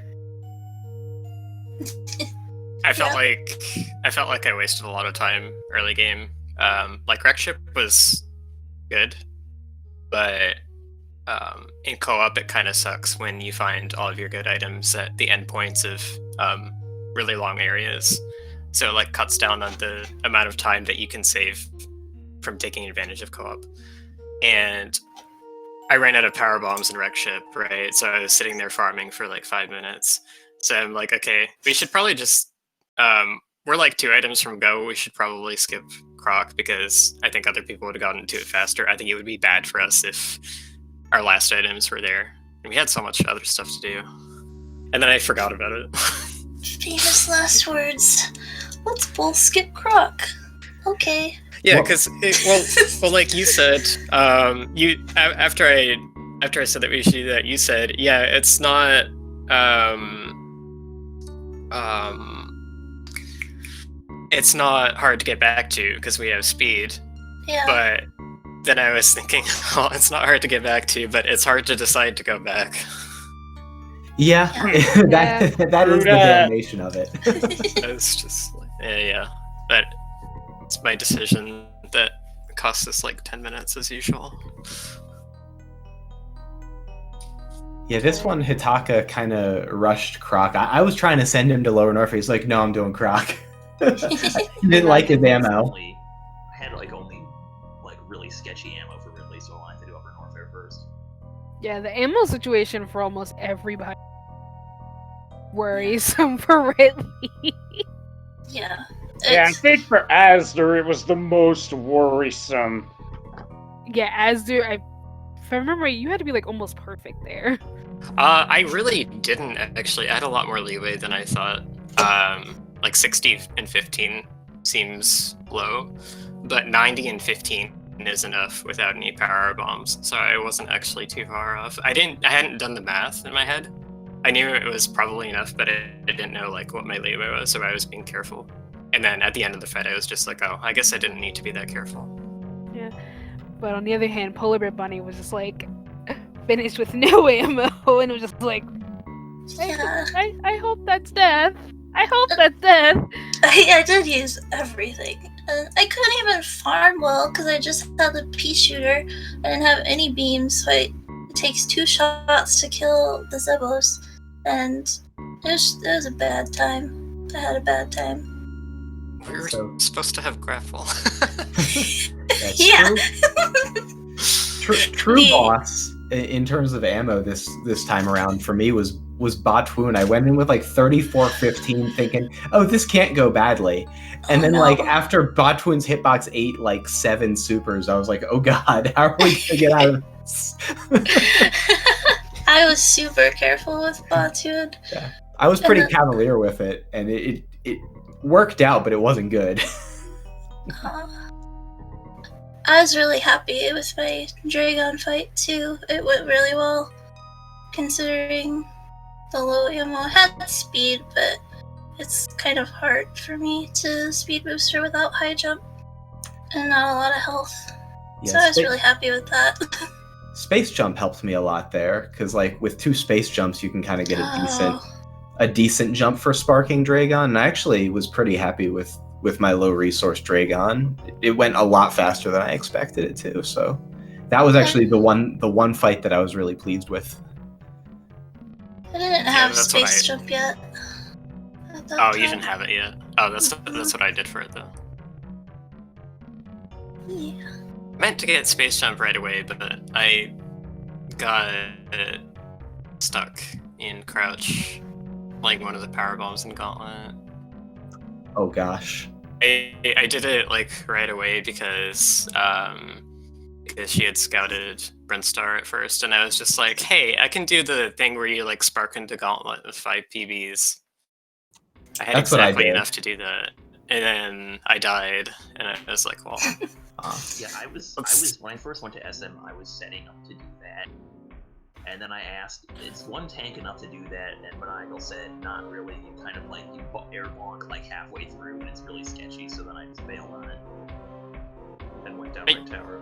I felt like I wasted a lot of time early game. Like Wreck Ship was good, but in co-op it kind of sucks when you find all of your good items at the endpoints of really long areas. So it like cuts down on the amount of time that you can save from taking advantage of co-op. And I ran out of power bombs in Wreck Ship, right? So I was sitting there farming for like 5 minutes. So I'm like, okay, we should probably just we're like 2 items from go. We should probably skip Croc because I think other people would have gotten to it faster. I think it would be bad for us if our last items were there. And we had so much other stuff to do. And then I forgot about it. Famous last words. Let's both skip Croc. Okay. Yeah, because well, like you said, you after I said that we should do that, you said, yeah, it's not, it's not hard to get back to because we have speed. Yeah. But then I was thinking, well, it's not hard to get back to, but it's hard to decide to go back. Yeah, that is the damnation of it. It's just like, yeah, but it's my decision that cost us like 10 minutes as usual. Yeah, this one Hitaka kind of rushed Croc. I was trying to send him to Lower North. He's like, no, I'm doing Croc. He didn't like his ammo. I had like only like really sketchy ammo for Ridley, so I wanted to do Upper Norfair first. Yeah, the ammo situation for almost everybody worrisome for Ridley. Yeah. Yeah, I think for Asder it was the most worrisome. Yeah, if I remember, you had to be like almost perfect there. I really didn't actually. I had a lot more leeway than I thought. Like 60 and 15 seems low, but 90 and 15 is enough without any power bombs. So I wasn't actually too far off. I hadn't done the math in my head. I knew it was probably enough, but I didn't know like what my leeway was, so I was being careful. And then at the end of the fight, I was just like, oh, I guess I didn't need to be that careful. Yeah. But on the other hand, Polar Bear Bunny was just like finished with no ammo, and it was just like, Yeah. I hope that's death. I hope that's death. I did use everything. I couldn't even farm well because I just had the pea shooter. I didn't have any beams, so it takes 2 shots to kill the Zebos. And it was a bad time. I had a bad time. We were supposed to have grapple. That's Yeah. True boss in terms of ammo this time around for me was Batwoon. I went in with like 34-15 thinking, oh, this can't go badly. And then like after Batwoon's hitbox 8 like 7 supers, I was like, oh god, how are we gonna get out of this? I was super careful with Batwoon. Yeah. I was pretty cavalier with it, and it worked out, but it wasn't good. I was really happy with my Dragon fight too. It went really well, considering the low ammo. I had speed, but it's kind of hard for me to speed booster without high jump and not a lot of health. Yeah, so I was really happy with that. Space jump helped me a lot there, because like with 2 space jumps, you can kind of get a decent jump for sparking Dragon. And I actually was pretty happy with my low resource Dragon. It went a lot faster than I expected it to. So that was actually the one fight that I was really pleased with. I didn't have space jump yet. Oh, you didn't have it yet? Oh, that's what I did for it though. Yeah. I meant to get Space Jump right away, but I got stuck in Crouch, like one of the power bombs in Gauntlet. Oh gosh. I did it like right away because she had scouted Brinstar at first, and I was just like, hey, I can do the thing where you like spark into Gauntlet with 5 PBs. I had That's what I exactly did. enough to do that, and then I died, and I was like, well, Yeah, I was when I first went to SM, I was setting up to do that. And then I asked, is one tank enough to do that? And Maniacal said, not really. You kind of like, you air bonk like halfway through, and it's really sketchy, so then I just bailed on it. And went down Red Tower.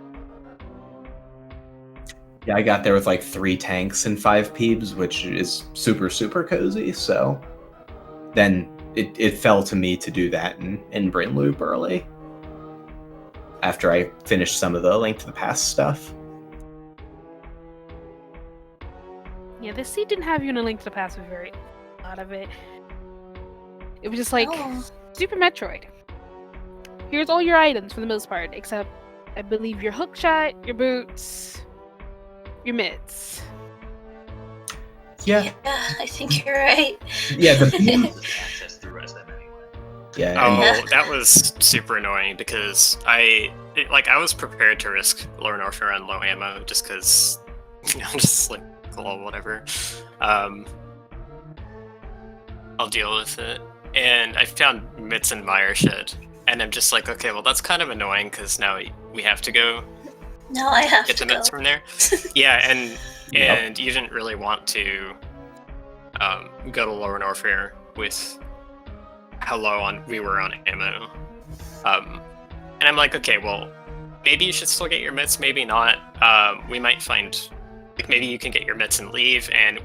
Yeah, I got there with like 3 tanks and 5 peebs, which is super, super cozy, so then it fell to me to do that in Bryn Loop early. After I finished some of the Link to the Past stuff. Yeah, this seed didn't have you in a Link to the Past with very a lot of it. It was just like Oh. Super Metroid. Here's all your items for the most part, except I believe your hook shot, your boots, your mitts. Yeah, I think you're right. yeah, the beam. Access through SM anyway. Yeah, oh, Yeah. that was super annoying because I was prepared to risk Lord Orphan on low ammo just because, just like, well, whatever. I'll deal with it. And I found Mitts and Meyer shit, and I'm just like, okay, well, that's kind of annoying because now we have to go No, I have get to the go. Mitts from there. Yeah, and Yep. you didn't really want to go to Lower Norfair with how low we were on ammo. And I'm like, okay, well, maybe you should still get your mitts, maybe not. We might find, like, maybe you can get your mitts and leave, and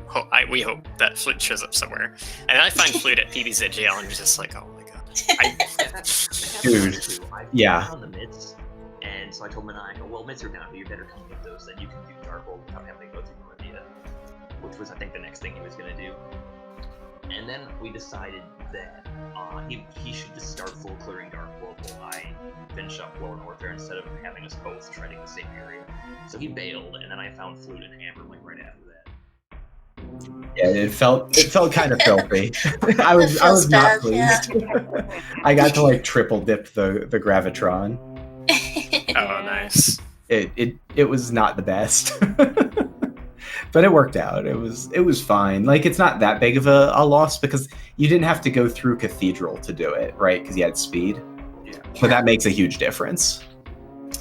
we hope that Flute shows up somewhere. And then I find Flute at PBZ jail, and I'm just like, oh my god. Dude, yeah. I found the mitts, and so I told Maniacal, well, mitts are down here, you better come get those, then you can do Darkhold without having to go through Meridia. Which was, I think, the next thing he was going to do. And then we decided that he should just start full clearing Darkhold while I finish up Lower Norfair instead of having us both treading the same area. So he bailed, and then I found Flute and Hammer like right after that. Yeah, it felt kind of filthy. I was feels not bad, pleased. I got to like triple dip the Gravitron. Oh, nice. It was not the best. But it worked out. It was fine. Like, it's not that big of a loss because you didn't have to go through Cathedral to do it, right? Because you had speed. Yeah. But that makes a huge difference.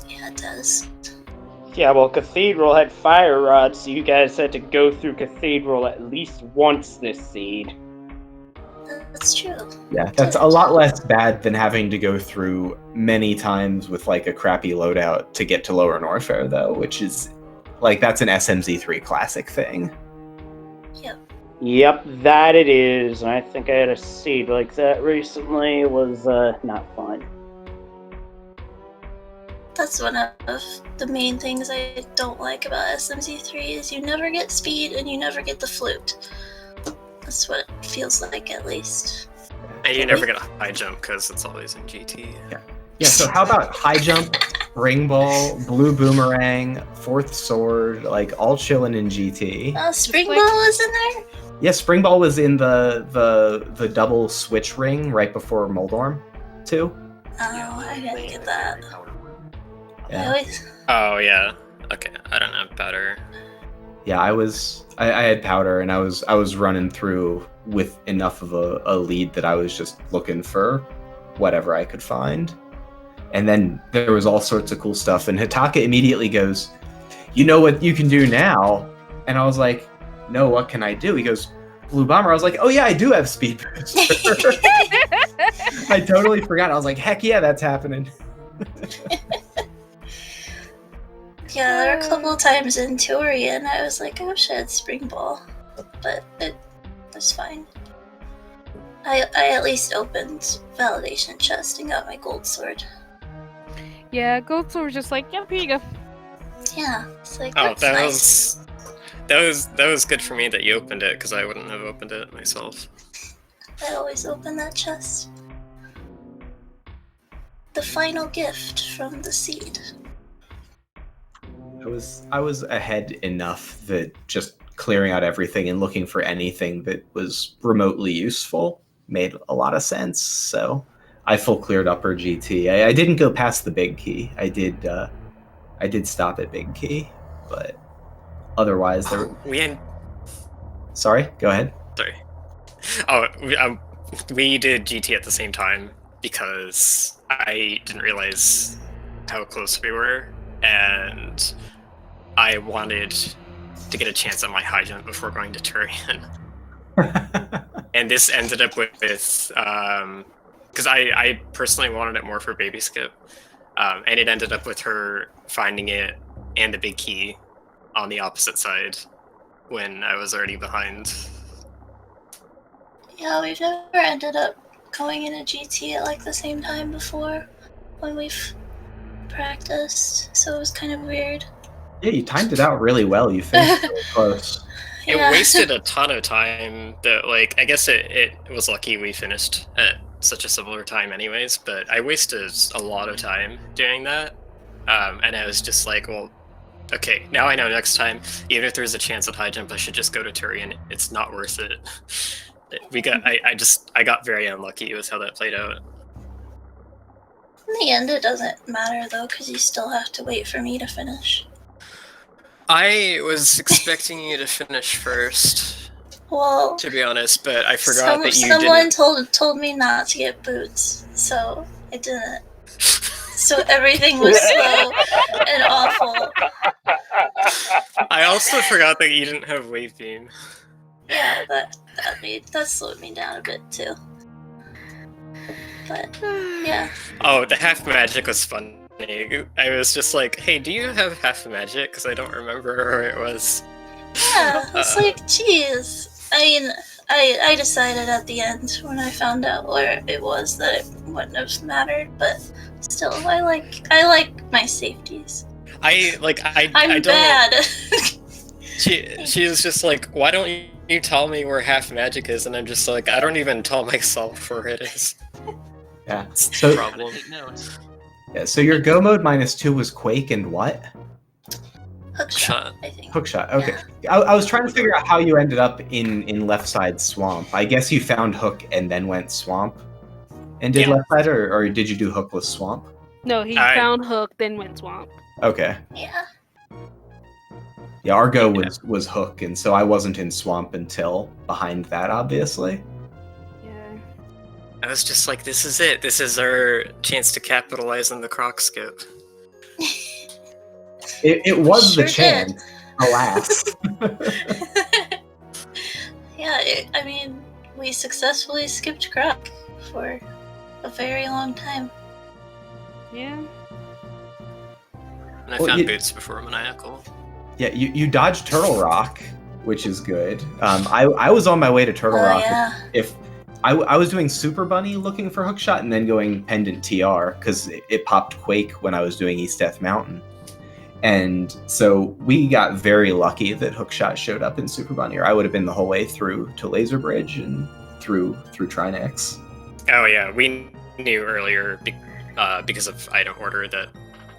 Yeah, it does. Yeah, well, Cathedral had fire rods, so you guys had to go through Cathedral at least once this seed. That's true. Yeah, that's a lot less bad than having to go through many times with like a crappy loadout to get to Lower Norfair, though, which is like, that's an SMZ3 classic thing. Yep, that it is. And I think I had a seed like that recently. It was not fun. That's one of the main things I don't like about SMZ3 is you never get speed and you never get the flute. That's what it feels like, at least. And you never get a high jump because it's always in GT. Yeah, so how about High Jump, Ring Ball, Blue Boomerang, Fourth Sword, like all chilling in GT? Spring like- Ball was in there? Yeah, Spring Ball was in the double switch ring right before Moldorm, too. Oh, I didn't get that. I Yeah. always... Oh, yeah. Okay, I don't know better. Yeah, I had powder and I was running through with enough of a lead that I was just looking for whatever I could find. And then there was all sorts of cool stuff, and Hitaka immediately goes, "You know what you can do now?" And I was like, "No, what can I do?" He goes, "Blue Bomber." I was like, "Oh yeah, I do have Speed Booster." I totally forgot. I was like, "Heck yeah, that's happening." Yeah, there were a couple of times in Turian I was like, I wish I had Spring Ball. But it was fine. I at least opened Validation Chest and got my gold sword. Yeah, Gold Sword was just like, yep, here you go. Yeah, it's like, Oh, that's that nice. was good for me that you opened it because I wouldn't have opened it myself. I always open that chest. the final gift from the seed. I was ahead enough that just clearing out everything and looking for anything that was remotely useful made a lot of sense. So I full cleared upper GT. I didn't go past the big key. I did stop at big key, but otherwise there. Sorry, go ahead. Sorry. We did GT at the same time because I didn't realize how close we were, and I wanted to get a chance at my high jump before going to Turian. And this ended up with because I personally wanted it more for Baby Skip, and it ended up with her finding it and the big key on the opposite side when I was already behind. Yeah, we've never ended up going in a GT at like the same time before when we've practiced, so it was kind of weird. Yeah, you timed it out really well. You finished really close. It wasted a ton of time. That, like, I guess it was lucky we finished at such a similar time anyways, but I wasted a lot of time doing that. And I was just like, well, okay, now I know next time, even if there's a chance at high jump, I should just go to Turian. It's not worth it. I got very unlucky with how that played out. In the end, it doesn't matter though, because you still have to wait for me to finish. I was expecting you to finish first. Well, to be honest, but I forgot that you someone didn't. told me not to get boots, so I didn't. So everything was slow and awful. I also forgot that you didn't have wave beam. Yeah, that slowed me down a bit too. But yeah. Oh, the half magic was funny. I was just like, hey, do you have half magic? Because I don't remember where it was. Yeah, it's like, geez. I mean, I decided at the end when I found out where it was that it wouldn't have mattered, but still, I like my safeties. I'm don't bad. She was just like, why don't you tell me where half magic is? And I'm just like, I don't even tell myself where it is. Yeah. It's So the problem. Take notes. yeah, so your go mode -2 was Quake and what? Hookshot, I think. Hookshot. Okay. I was trying to figure out how you ended up in left side swamp. I guess you found hook and then went swamp and did left side, or did you do hookless swamp? No, he found hook, then went swamp. Okay. Yeah. Yeah, our go was hook, and so I wasn't in swamp until behind that, obviously. Yeah. I was just like, this is it. This is our chance to capitalize on the croc skip. It was Sure the chance, alas. Yeah, I mean, we successfully skipped Croc for a very long time. Yeah. And I found boots before Maniacal. Yeah, you dodged Turtle Rock, which is good. I was on my way to Turtle Rock. Yeah. If I was doing Super Bunny looking for Hookshot and then going Pendant TR because it popped Quake when I was doing East Death Mountain. And so we got very lucky that Hookshot showed up in Super Bunny, or I would have been the whole way through to Laser Bridge and through Trinex. Oh yeah, we knew earlier because of item order that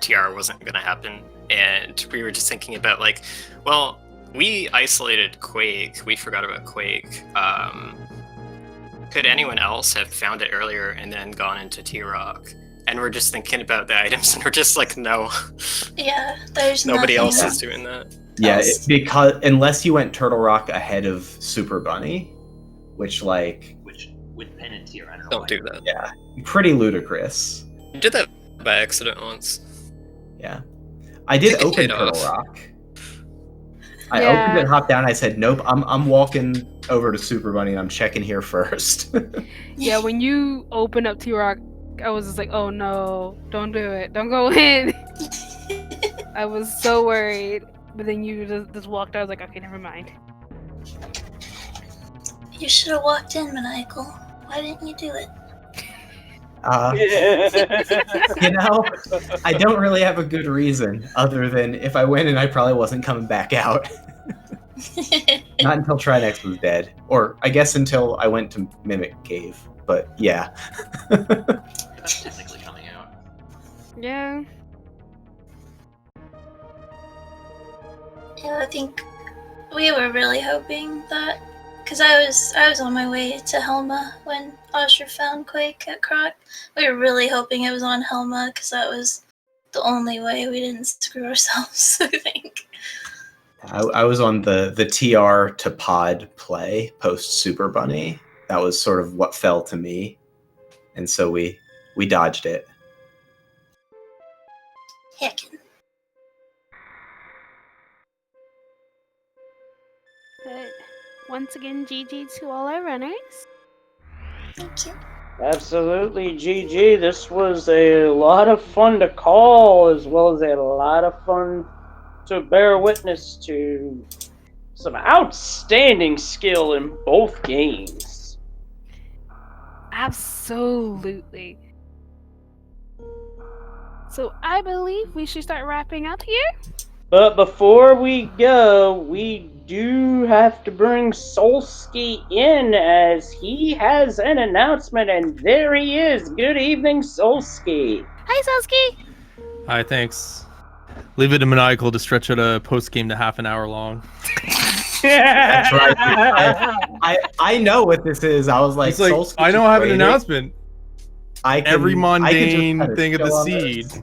TR wasn't going to happen, and we were just thinking about like, well, we isolated Quake, we forgot about Quake. Could anyone else have found it earlier and then gone into T-Rock? And we're just thinking about the items, and we're just like, no. Yeah, there's nobody else nothing is doing that. Yeah, because unless you went Turtle Rock ahead of Super Bunny, which with Pendant Tier, I don't know. Don't do that. Yeah, pretty ludicrous. You did that by accident once. Yeah, I did open Turtle Rock. I opened it, hopped down. I said, "Nope, I'm walking over to Super Bunny, and I'm checking here first." Yeah, when you open up T-Rock, I was just like, oh no, don't do it. Don't go in. I was so worried. But then you just walked out. I was like, okay, never mind. You should have walked in, Maniacal. Why didn't you do it? You know, I don't really have a good reason other than if I went in, I probably wasn't coming back out. Not until Trinex was dead. Or I guess until I went to Mimic Cave. But yeah. That's technically coming out. Yeah. Yeah, I think we were really hoping that, because I was on my way to Helma when Osher found Quake at Croc. We were really hoping it was on Helma because that was the only way we didn't screw ourselves. I think. I was on the TR to pod play post Super Bunny. That was sort of what fell to me, and so we dodged it. Heckin'. But once again, GG to all our runners. Thank you. Absolutely, GG. This was a lot of fun to call, as well as a lot of fun to bear witness to. Some outstanding skill in both games. Absolutely. So I believe we should start wrapping up here. But before we go, we do have to bring Solsky in, as he has an announcement, and there he is. Good evening, Solsky. Hi, Sasuke. Hi, thanks. Leave it to Maniacal to stretch out a post game to half an hour long. That's right. I know what this is. I was like, He's like, Solstice I know I have an traded. announcement. I can, Every I can mundane just kinda thing of the chill on seed. this.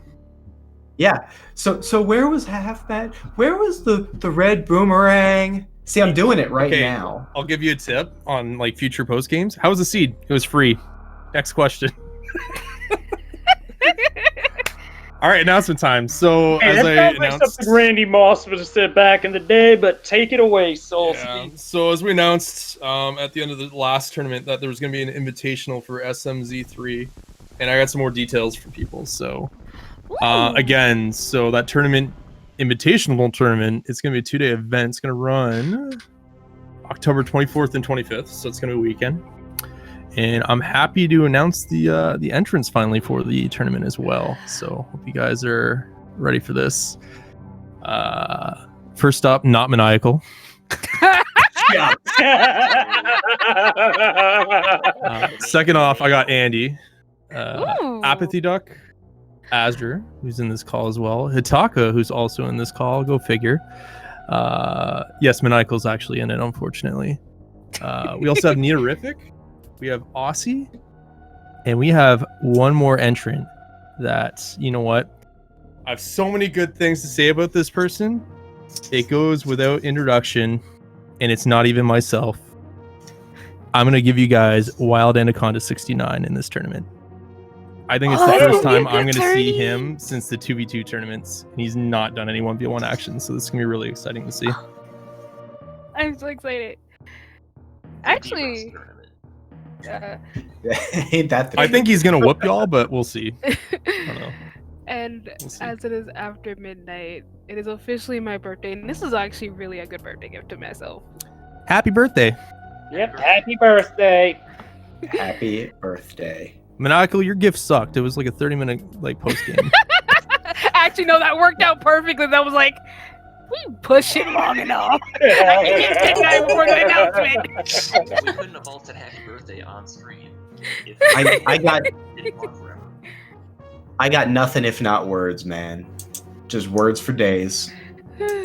Yeah. So where was Halfbat? Where was the red boomerang? See, I'm doing it right Okay. now. I'll give you a tip on like future post games. How was the seed? It was free. Next question. All right, announcement time. So Man, as that I sounds like announced, something Randy Moss would have said back in the day, but take it away, Solsky. yeah. So as we announced at the end of the last tournament that there was going to be an invitational for SMZ3, and I got some more details from people. So again, so that tournament, invitational tournament, it's going to be a 2-day event. It's going to run October 24th and 25th, so it's going to be a weekend. And I'm happy to announce the entrance finally for the tournament as well. So hope you guys are ready for this. First up, not Maniacal. Second off, I got Andy, Ooh. Apathy Duck, Azure, who's in this call as well, Hitaka, who's also in this call. Go figure. Yes, Maniacal's actually in it, unfortunately. We also have Neorific. We have Aussie, and we have one more entrant that, you know what? I have so many good things to say about this person. It goes without introduction, and it's not even myself. I'm going to give you guys Wild Anaconda 69 in this tournament. I think it's the first time I'm going to see him since the 2v2 tournaments, and he's not done any 1v1 action, so this is going to be really exciting to see. I'm so excited. Actually, Ain't that the I think he's going to whoop y'all, but we'll see. I don't know. and We'll see. as it is after midnight, it is officially my birthday, and this is actually really a good birthday gift to myself. Happy birthday. Yep, happy birthday. happy birthday. Maniacal, your gift sucked. It was like a 30-minute like post game. Actually, no, that worked out perfectly. That was like, we push it long enough. I can get that guy before the announcement. We couldn't have all said happy birthday on screen. If I got didn't go on forever. I got nothing if not words, man. Just words for days.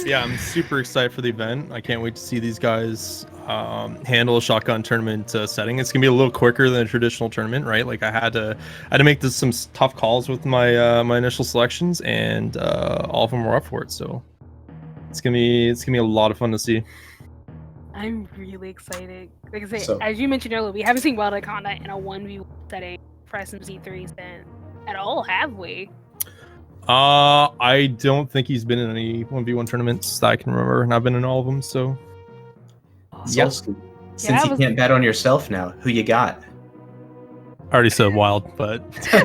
Yeah, I'm super excited for the event. I can't wait to see these guys handle a shotgun tournament setting. It's gonna be a little quicker than a traditional tournament, right? Like I had to make some tough calls with my my initial selections, and all of them were up for it. So it's gonna be a lot of fun to see. I'm really excited. Like I said, So- as you mentioned earlier, we haven't seen Wild Anaconda in a 1v1 setting for SMZ3 at all, have we? I don't think he's been in any 1v1 tournaments that I can remember, and I've been in all of them. So Yeah. Yep. Since Yeah, I you was- can't bet on yourself now, who you got? I already said wild, but I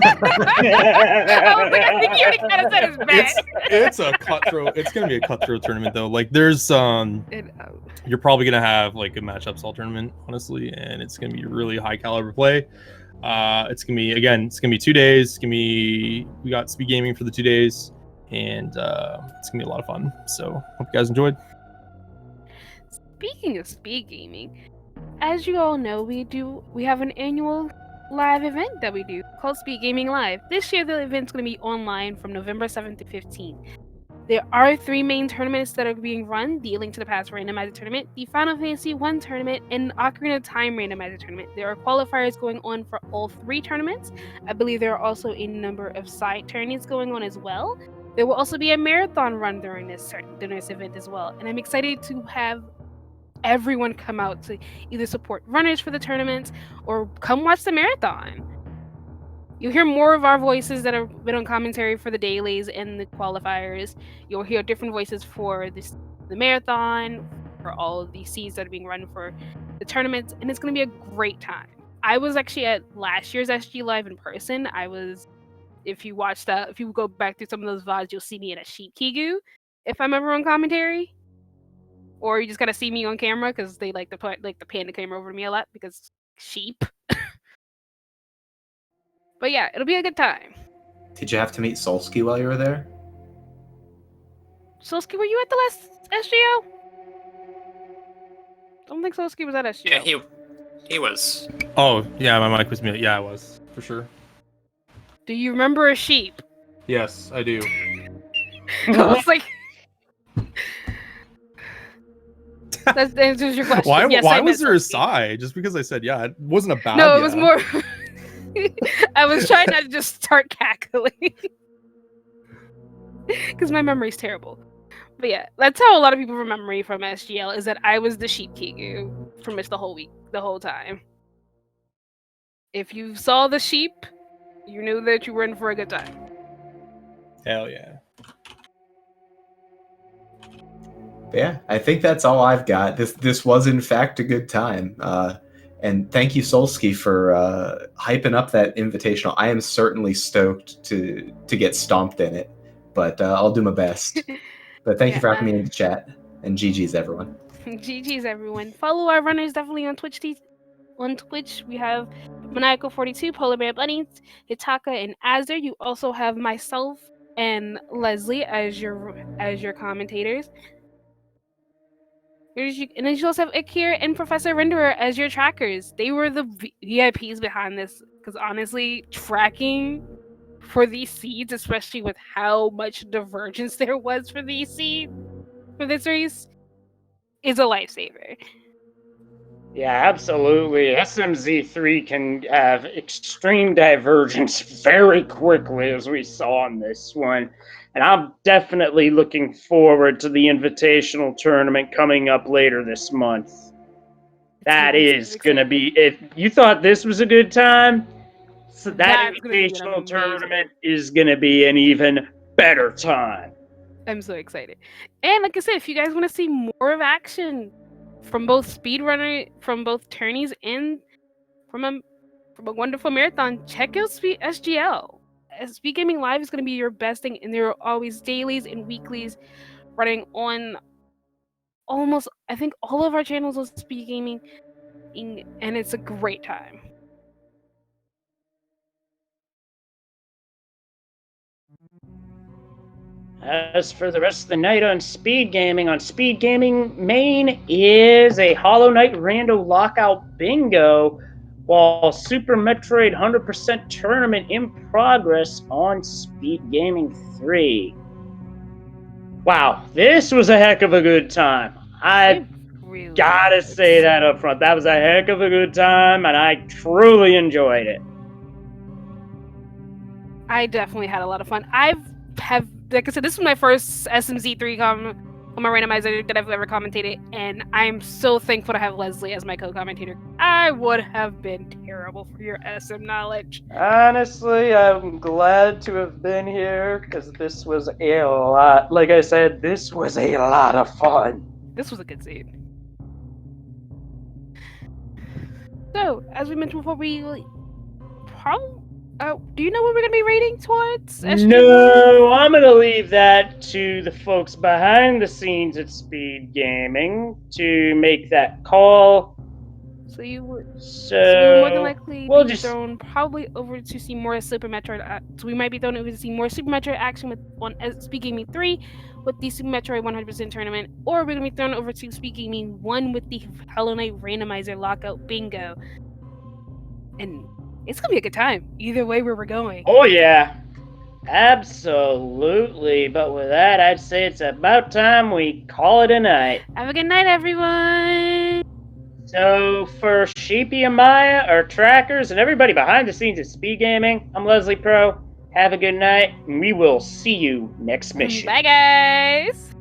think you already kind of said his bet. it's a cutthroat. It's gonna be a cutthroat tournament though. Like there's you're probably gonna have like a matchups all tournament, honestly, and it's gonna be really high caliber play. It's gonna be 2 days. We got speed gaming for the 2 days, and it's gonna be a lot of fun. So hope you guys enjoyed. Speaking of speed gaming, as you all know, we have an annual live event that we do called Speed Gaming Live. This year, the event's going to be online from November 7th to 15th. There are 3 main tournaments that are being run: the Link to the Past Randomizer Tournament, the Final Fantasy 1 Tournament, and Ocarina of Time Randomizer Tournament. There are qualifiers going on for all 3 tournaments. I believe there are also a number of side tourneys going on as well. There will also be a marathon run during this event as well, and I'm excited to have everyone come out to either support runners for the tournaments or come watch the marathon. You'll hear more of our voices that have been on commentary for the dailies and the qualifiers. You'll hear different voices for the marathon, for all of the seeds that are being run for the tournaments, and it's going to be a great time. I was actually at last year's SG Live in person. If you go back through some of those VODs, you'll see me in a sheep kigu, if I'm ever on commentary. Or you just gotta see me on camera because they like to put the pan the camera over to me a lot because sheep. But yeah, it'll be a good time. Did you have to meet Solsky while you were there? Solsky, were you at the last SGO? I don't think Solsky was at SGO. Yeah, he was. Oh, yeah, my mic was muted. Yeah, I was, for sure. Do you remember a sheep? Yes, I do. I was like... That answers your question. Why, yes, why I was met there a Solsky. sigh? Just because I said, yeah, it wasn't a bad No, yeah. it was more... I was trying not to just start cackling. Because my memory's terrible. But yeah, that's how a lot of people remember me from SGL, is that I was the sheep kigu for much the whole time. If you saw the sheep, you knew that you were in for a good time. Hell yeah. But yeah, I think that's all I've got. This was in fact a good time. And thank you, Solsky, for hyping up that invitational. I am certainly stoked to get stomped in it, but I'll do my best. But thank you for having me in the chat, and GG's everyone. GG's everyone. Follow our runners definitely on Twitch. On Twitch, we have Maniacal42, Polar Bear Bunnies, Hitaka, and Azir. You also have myself and Leslie as your commentators. And then you also have Ikir and Professor Renderer as your trackers. They were the VIPs behind this, because honestly, tracking for these seeds, especially with how much divergence there was for these seeds for this race, is a lifesaver. Yeah, absolutely. SMZ3 can have extreme divergence very quickly, as we saw in this one. And I'm definitely looking forward to the Invitational Tournament coming up later this month. That is going to be, if you thought this was a good time, so that Invitational Tournament is going to be an even better time. I'm so excited. And like I said, if you guys want to see more of action from both speedrunner, from both tourneys, and from a wonderful marathon, check out SGL. Speed Gaming Live is going to be your best thing, and there are always dailies and weeklies running on almost, I think, all of our channels on Speed Gaming, and it's a great time. As for the rest of the night on Speed Gaming main is a Hollow Knight Rando Lockout Bingo, while Super Metroid 100% Tournament in progress on Speed Gaming 3. Wow, this was a heck of a good time. I really gotta say that up front. That was a heck of a good time, and I truly enjoyed it. I definitely had a lot of fun. Like I said, this was my first SMZ3 on my randomizer that I've ever commentated, and I'm so thankful to have Leslie as my co-commentator. I would have been terrible for your SM knowledge. Honestly, I'm glad to have been here, because this was a lot. Like I said, this was a lot of fun. This was a good scene. So, as we mentioned before, do you know what we're going to be rating towards? No, I'm going to leave that to the folks behind the scenes at Speed Gaming to make that call. So you would more more than likely be thrown probably over to see more Super Metroid. So we might be thrown over to see more Super Metroid action on Speed Gaming 3 with the Super Metroid 100% tournament, or we're going to be thrown over to Speed Gaming 1 with the Hollow Knight Randomizer Lockout Bingo. And It's gonna be a good time. Either way where we're going. Oh yeah, absolutely. But with that, I'd say it's about time we call it a night. Have a good night, everyone. So for Sheepy and Maya, our trackers, and everybody behind the scenes at Speed Gaming, I'm Leslie Pro. Have a good night, and we will see you next mission. Bye, guys.